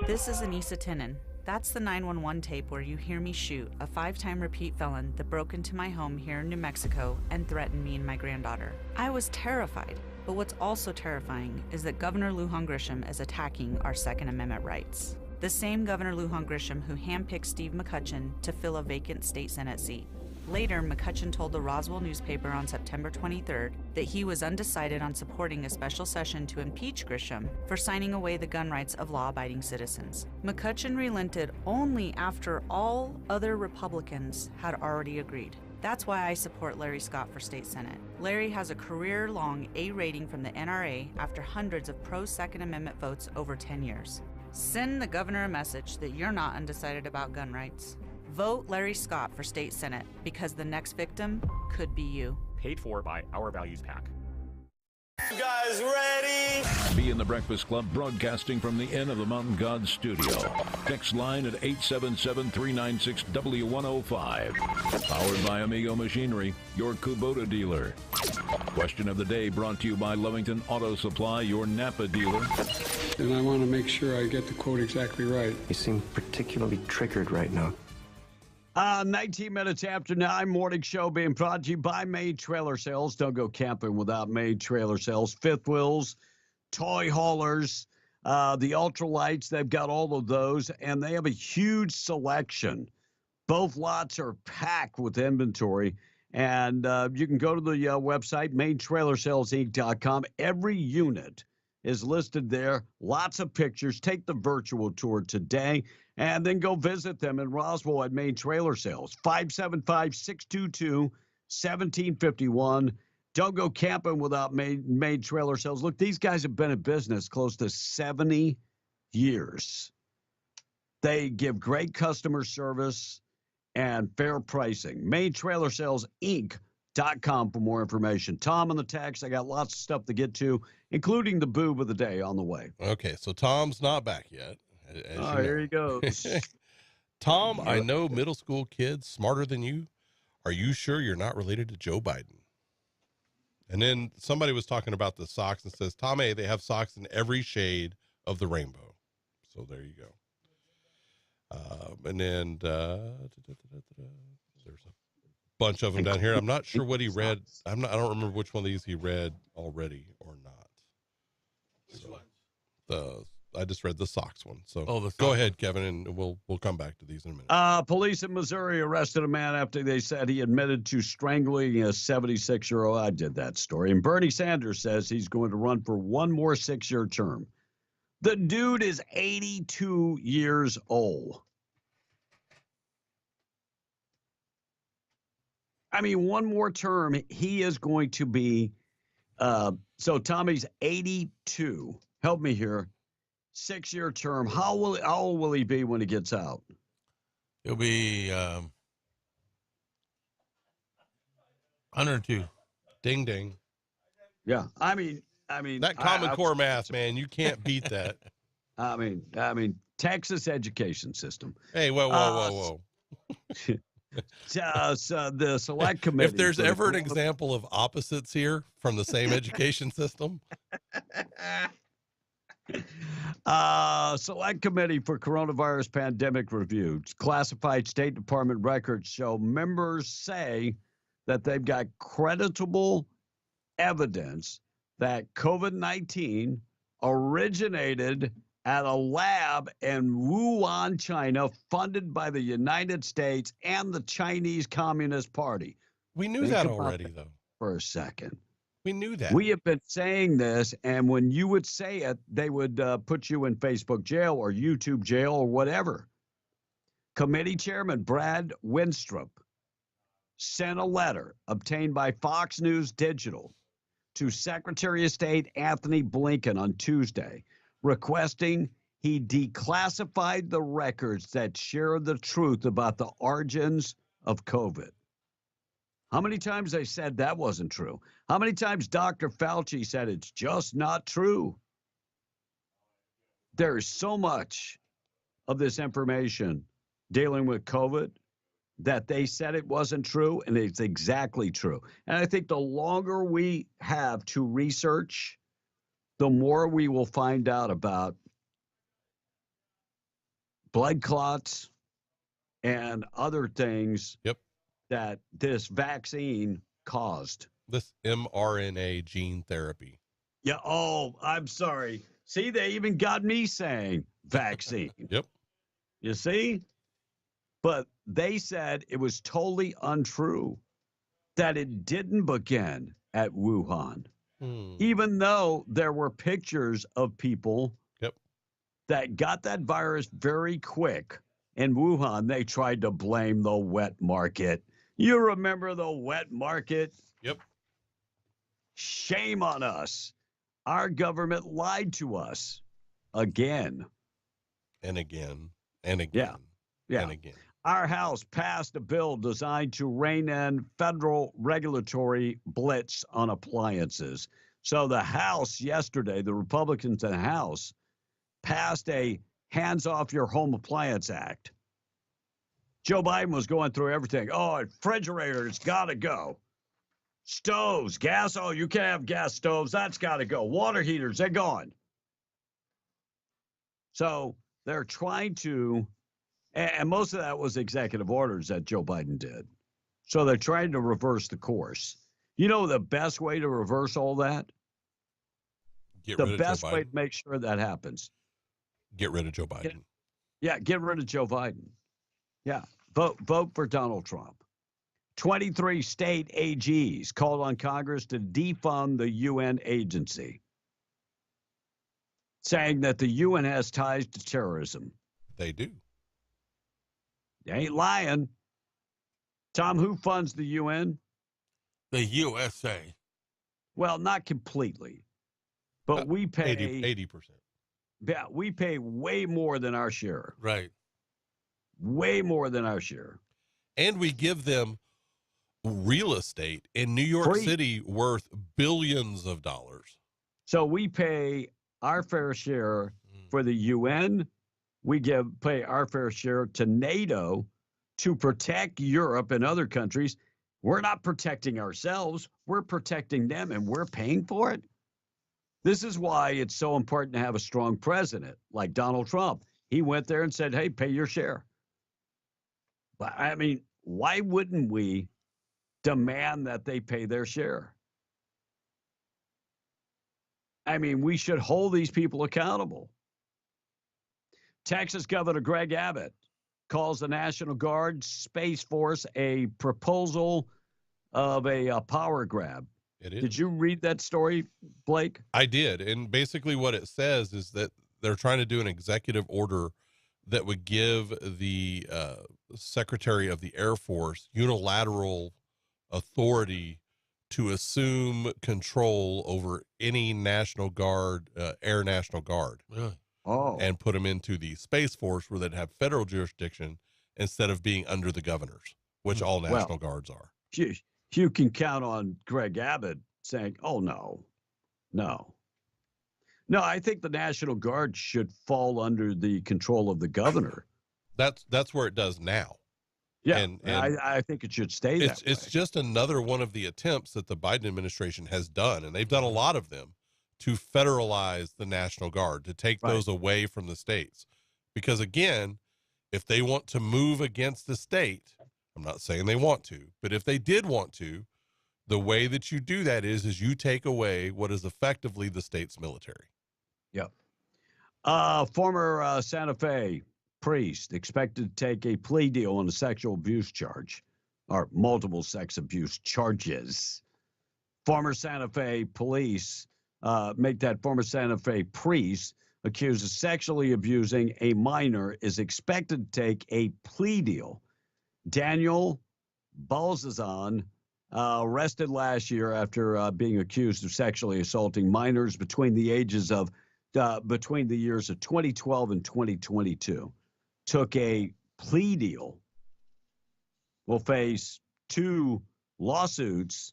This is Anissa Tinnen. That's the 911 tape where you hear me shoot a 5-time repeat felon that broke into my home here in New Mexico and threatened me and my granddaughter. I was terrified. But what's also terrifying is that Governor Lujan Grisham is attacking our Second Amendment rights. The same Governor Lujan Grisham who handpicked Steve McCutcheon to fill a vacant state Senate seat. Later, McCutcheon told the Roswell newspaper on September 23rd that he was undecided on supporting a special session to impeach Grisham for signing away the gun rights of law-abiding citizens. McCutcheon relented only after all other Republicans had already agreed. That's why I support Larry Scott for state Senate. Larry has a career-long A rating from the NRA after hundreds of pro-Second Amendment votes over 10 years. Send the governor a message that you're not undecided about gun rights. Vote Larry Scott for state Senate because the next victim could be you. Paid for by Our Values PAC. You guys ready? Be in the Breakfast Club, broadcasting from the Inn of the Mountain God studio. Text line at 877-396-W105. Powered by Amigo Machinery, your Kubota dealer. Question of the day brought to you by Lovington Auto Supply, your Napa dealer. And I want to make sure I get the quote exactly right. You seem particularly triggered right now. 19 minutes after 9, morning show being brought to you by Maine Trailer Sales. Don't go camping without Maine Trailer Sales. Fifth wheels, toy haulers, the ultralights, they've got all of those, and they have a huge selection. Both lots are packed with inventory, and you can go to the website, MaineTrailerSalesInc.com. Every unit is listed there. Lots of pictures. Take the virtual tour today. And then go visit them in Roswell at Maine Trailer Sales, 575-622-1751. Don't go camping without Maine Trailer Sales. Look, these guys have been in business close to 70 years. They give great customer service and fair pricing. MaineTrailerSalesInc.com for more information. Tom on the text. I got lots of stuff to get to, including the boob of the day on the way. Okay, so Tom's not back yet. Here he goes. Tom, I know middle school kids smarter than you. Are you sure you're not related to Joe Biden? And then somebody was talking about the socks and says, Tom A., they have socks in every shade of the rainbow. So there you go. And then there's a bunch of them down here. I'm not sure what he read. I don't remember which one of these he read already or not. Which one? I just read the socks one. So go ahead, Kevin, and we'll come back to these in a minute. Police in Missouri arrested a man after they said he admitted to strangling a 76-year-old. I did that story. And Bernie Sanders says he's going to run for one more 6-year term. The dude is 82 years old. I mean, one more term, he is going to be, so Tommy's 82. Help me here. 6-year term. How old will he be when he gets out? He'll be 102. Ding ding. Yeah, I mean that Common Core math, man, you can't beat that. I mean, Texas education system. Hey, whoa. So the select committee. If there's ever an example of opposites here from the same education system. Select Committee for Coronavirus Pandemic Review. Classified State Department records show members say that they've got creditable evidence that COVID-19 originated at a lab in Wuhan, China, funded by the United States and the Chinese Communist Party. We knew that already, though. For a second. We knew that. We have been saying this, and when you would say it, they would put you in Facebook jail or YouTube jail or whatever. Committee Chairman Brad Winstrup sent a letter obtained by Fox News Digital to Secretary of State Anthony Blinken on Tuesday, requesting he declassified the records that share the truth about the origins of COVID. How many times they said that wasn't true? How many times Dr. Fauci said it's just not true? There is so much of this information dealing with COVID that they said it wasn't true, and it's exactly true. And I think the longer we have to research, the more we will find out about blood clots and other things that this vaccine caused. This mRNA gene therapy. Yeah. Oh, I'm sorry. See, they even got me saying vaccine. Yep. You see? But they said it was totally untrue that it didn't begin at Wuhan, even though there were pictures of people that got that virus very quick. In Wuhan, they tried to blame the wet market. You remember the wet market? Yep. Shame on us. Our government lied to us again. And again. And again. Yeah. And again. Our House passed a bill designed to rein in federal regulatory blitz on appliances. So the House yesterday, the Republicans in the House, passed a Hands Off Your Home Appliance Act. Joe Biden was going through everything. Oh, refrigerators got to go. Stoves, gas. Oh, you can't have gas stoves. That's got to go. Water heaters, they're gone. So they're trying to, and most of that was executive orders that Joe Biden did. So they're trying to reverse the course. You know the best way to reverse all that? Get the rid of best Joe way Biden. to make sure that happens. Get rid of Joe Biden. Get rid of Joe Biden. Yeah, vote for Donald Trump. 23 state AGs called on Congress to defund the UN agency, saying that the UN has ties to terrorism. They do. They ain't lying. Tom, who funds the UN? The USA. Well, not completely, but we pay 80%. Yeah, we pay way more than our share. Right. Way more than our share. And we give them real estate in New York Free. City worth billions of dollars. So we pay our fair share for the UN. We pay our fair share to NATO to protect Europe and other countries. We're not protecting ourselves. We're protecting them, and we're paying for it. This is why it's so important to have a strong president like Donald Trump. He went there and said, hey, pay your share. But I mean, why wouldn't we demand that they pay their share? I mean, we should hold these people accountable. Texas Governor Greg Abbott calls the National Guard Space Force a proposal of a power grab. It is. Did you read that story, Blake? I did. And basically what it says is that they're trying to do an executive order that would give the Secretary of the Air Force unilateral authority to assume control over any National Guard, Air National Guard. Really? Oh. And put them into the Space Force where they'd have federal jurisdiction instead of being under the governors, which all National Guards are. You can count on Greg Abbott saying, oh, no. No, I think the National Guard should fall under the control of the governor. That's where it does now. Yeah, and I think it should stay that way. It's just another one of the attempts that the Biden administration has done, and they've done a lot of them, to federalize the National Guard, to take those away from the states. Because again, if they want to move against the state, I'm not saying they want to, but if they did want to, the way that you do that is you take away what is effectively the state's military. Yep. Former Santa Fe priest expected to take a plea deal on a sexual abuse charge, or multiple sex abuse charges. Former Santa Fe police former Santa Fe priest accused of sexually abusing a minor is expected to take a plea deal. Daniel Balzazan, arrested last year after being accused of sexually assaulting minors between the years of 2012 and 2022, took a plea deal. Will face 2 lawsuits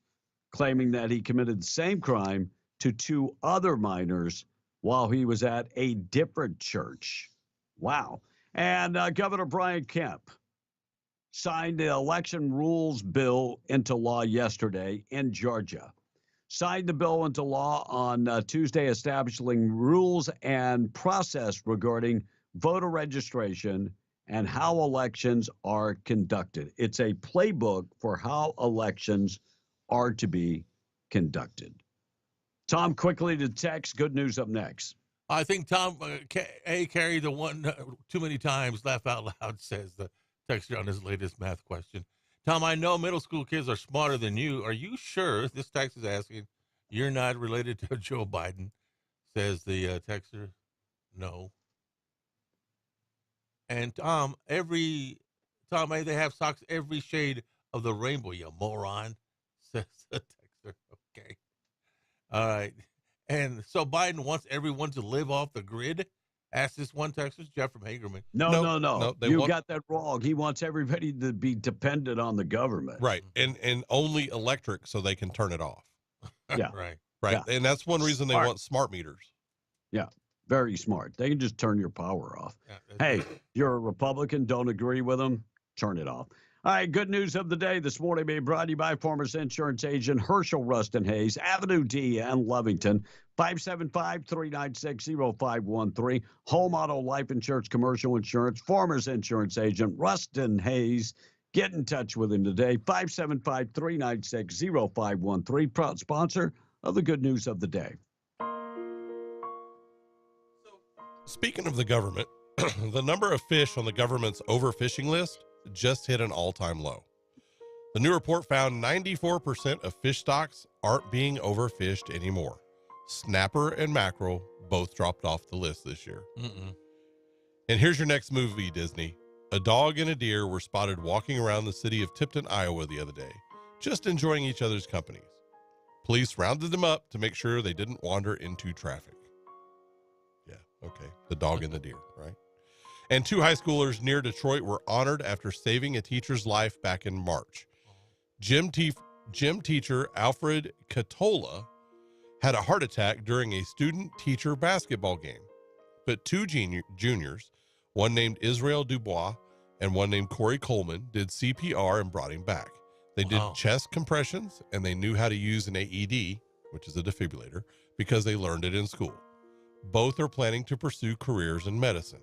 claiming that he committed the same crime to 2 other minors while he was at a different church. Wow. And Governor Brian Kemp signed the election rules bill into law yesterday in Georgia. Signed the bill into law on Tuesday, establishing rules and process regarding voter registration and how elections are conducted. It's a playbook for how elections are to be conducted. Tom, quickly to text. Good news up next. I think Tom carried the one too many times. Laugh out loud, says the texter on his latest math question. Tom, I know middle school kids are smarter than you. Are you sure? This text is asking. You're not related to Joe Biden, says the texter. No. And Tom, they have socks every shade of the rainbow, you moron, says the texter. Okay. All right. And so Biden wants everyone to live off the grid? Asked this one texter, Jeff from Hagerman. No. You got that wrong. He wants everybody to be dependent on the government. Right. And only electric so they can turn it off. Yeah. Right. Yeah. And that's one reason they Smart. want smart meters. Yeah. Very smart. They can just turn your power off. Hey, you're a Republican, don't agree with them, turn it off. All right, good news of the day this morning being brought to you by Farmers Insurance Agent Herschel Rustin Hayes, Avenue D and Lovington, 575-396-0513. Home Auto Life Insurance, Commercial Insurance, Farmers Insurance Agent Rustin Hayes. Get in touch with him today, 575-396-0513. Proud sponsor of the good news of the day. Speaking of the government, the number of fish on the government's overfishing list just hit an all-time low. The new report found 94% of fish stocks aren't being overfished anymore. Snapper and mackerel both dropped off the list this year. And here's your next movie, Disney. A dog and a deer were spotted walking around the city of Tipton, Iowa the other day, just enjoying each other's companies. Police rounded them up to make sure they didn't wander into traffic. Okay, the dog and the deer, right? And 2 high schoolers near Detroit were honored after saving a teacher's life back in March. Gym teacher Alfred Catola had a heart attack during a student-teacher basketball game. But 2 juniors, one named Israel Dubois and one named Corey Coleman, did CPR and brought him back. They did chest compressions, and they knew how to use an AED, which is a defibrillator, because they learned it in school. Both are planning to pursue careers in medicine.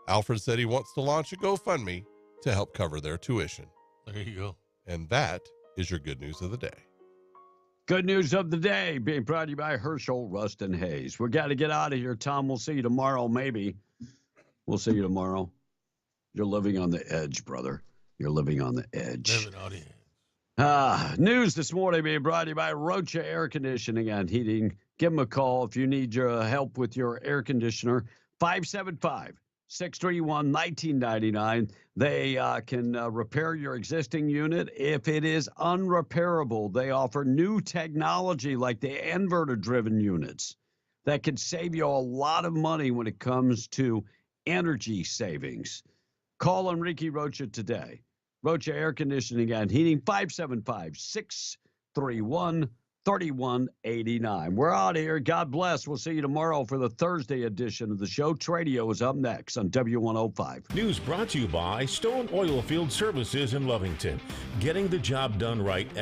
Alfred said he wants to launch a GoFundMe to help cover their tuition. There you go. And that is your good news of the day. Good news of the day being brought to you by Herschel Rustin Hayes. We got to get out of here, Tom. We'll see you tomorrow, maybe. We'll see you tomorrow. You're living on the edge, brother. You're living on the edge. Living on the edge. News this morning being brought to you by Rocha Air Conditioning and Heating. Give them a call if you need your help with your air conditioner. 575-631-1999. They can repair your existing unit. If it is unrepairable, they offer new technology like the inverter-driven units that can save you a lot of money when it comes to energy savings. Call Enrique Rocha today. Rocha Air Conditioning and Heating, 575-631-3189. We're out of here. God bless. We'll see you tomorrow for the Thursday edition of the show. Tradio is up next on W105. News brought to you by Stone Oilfield Services in Lovington. Getting the job done right every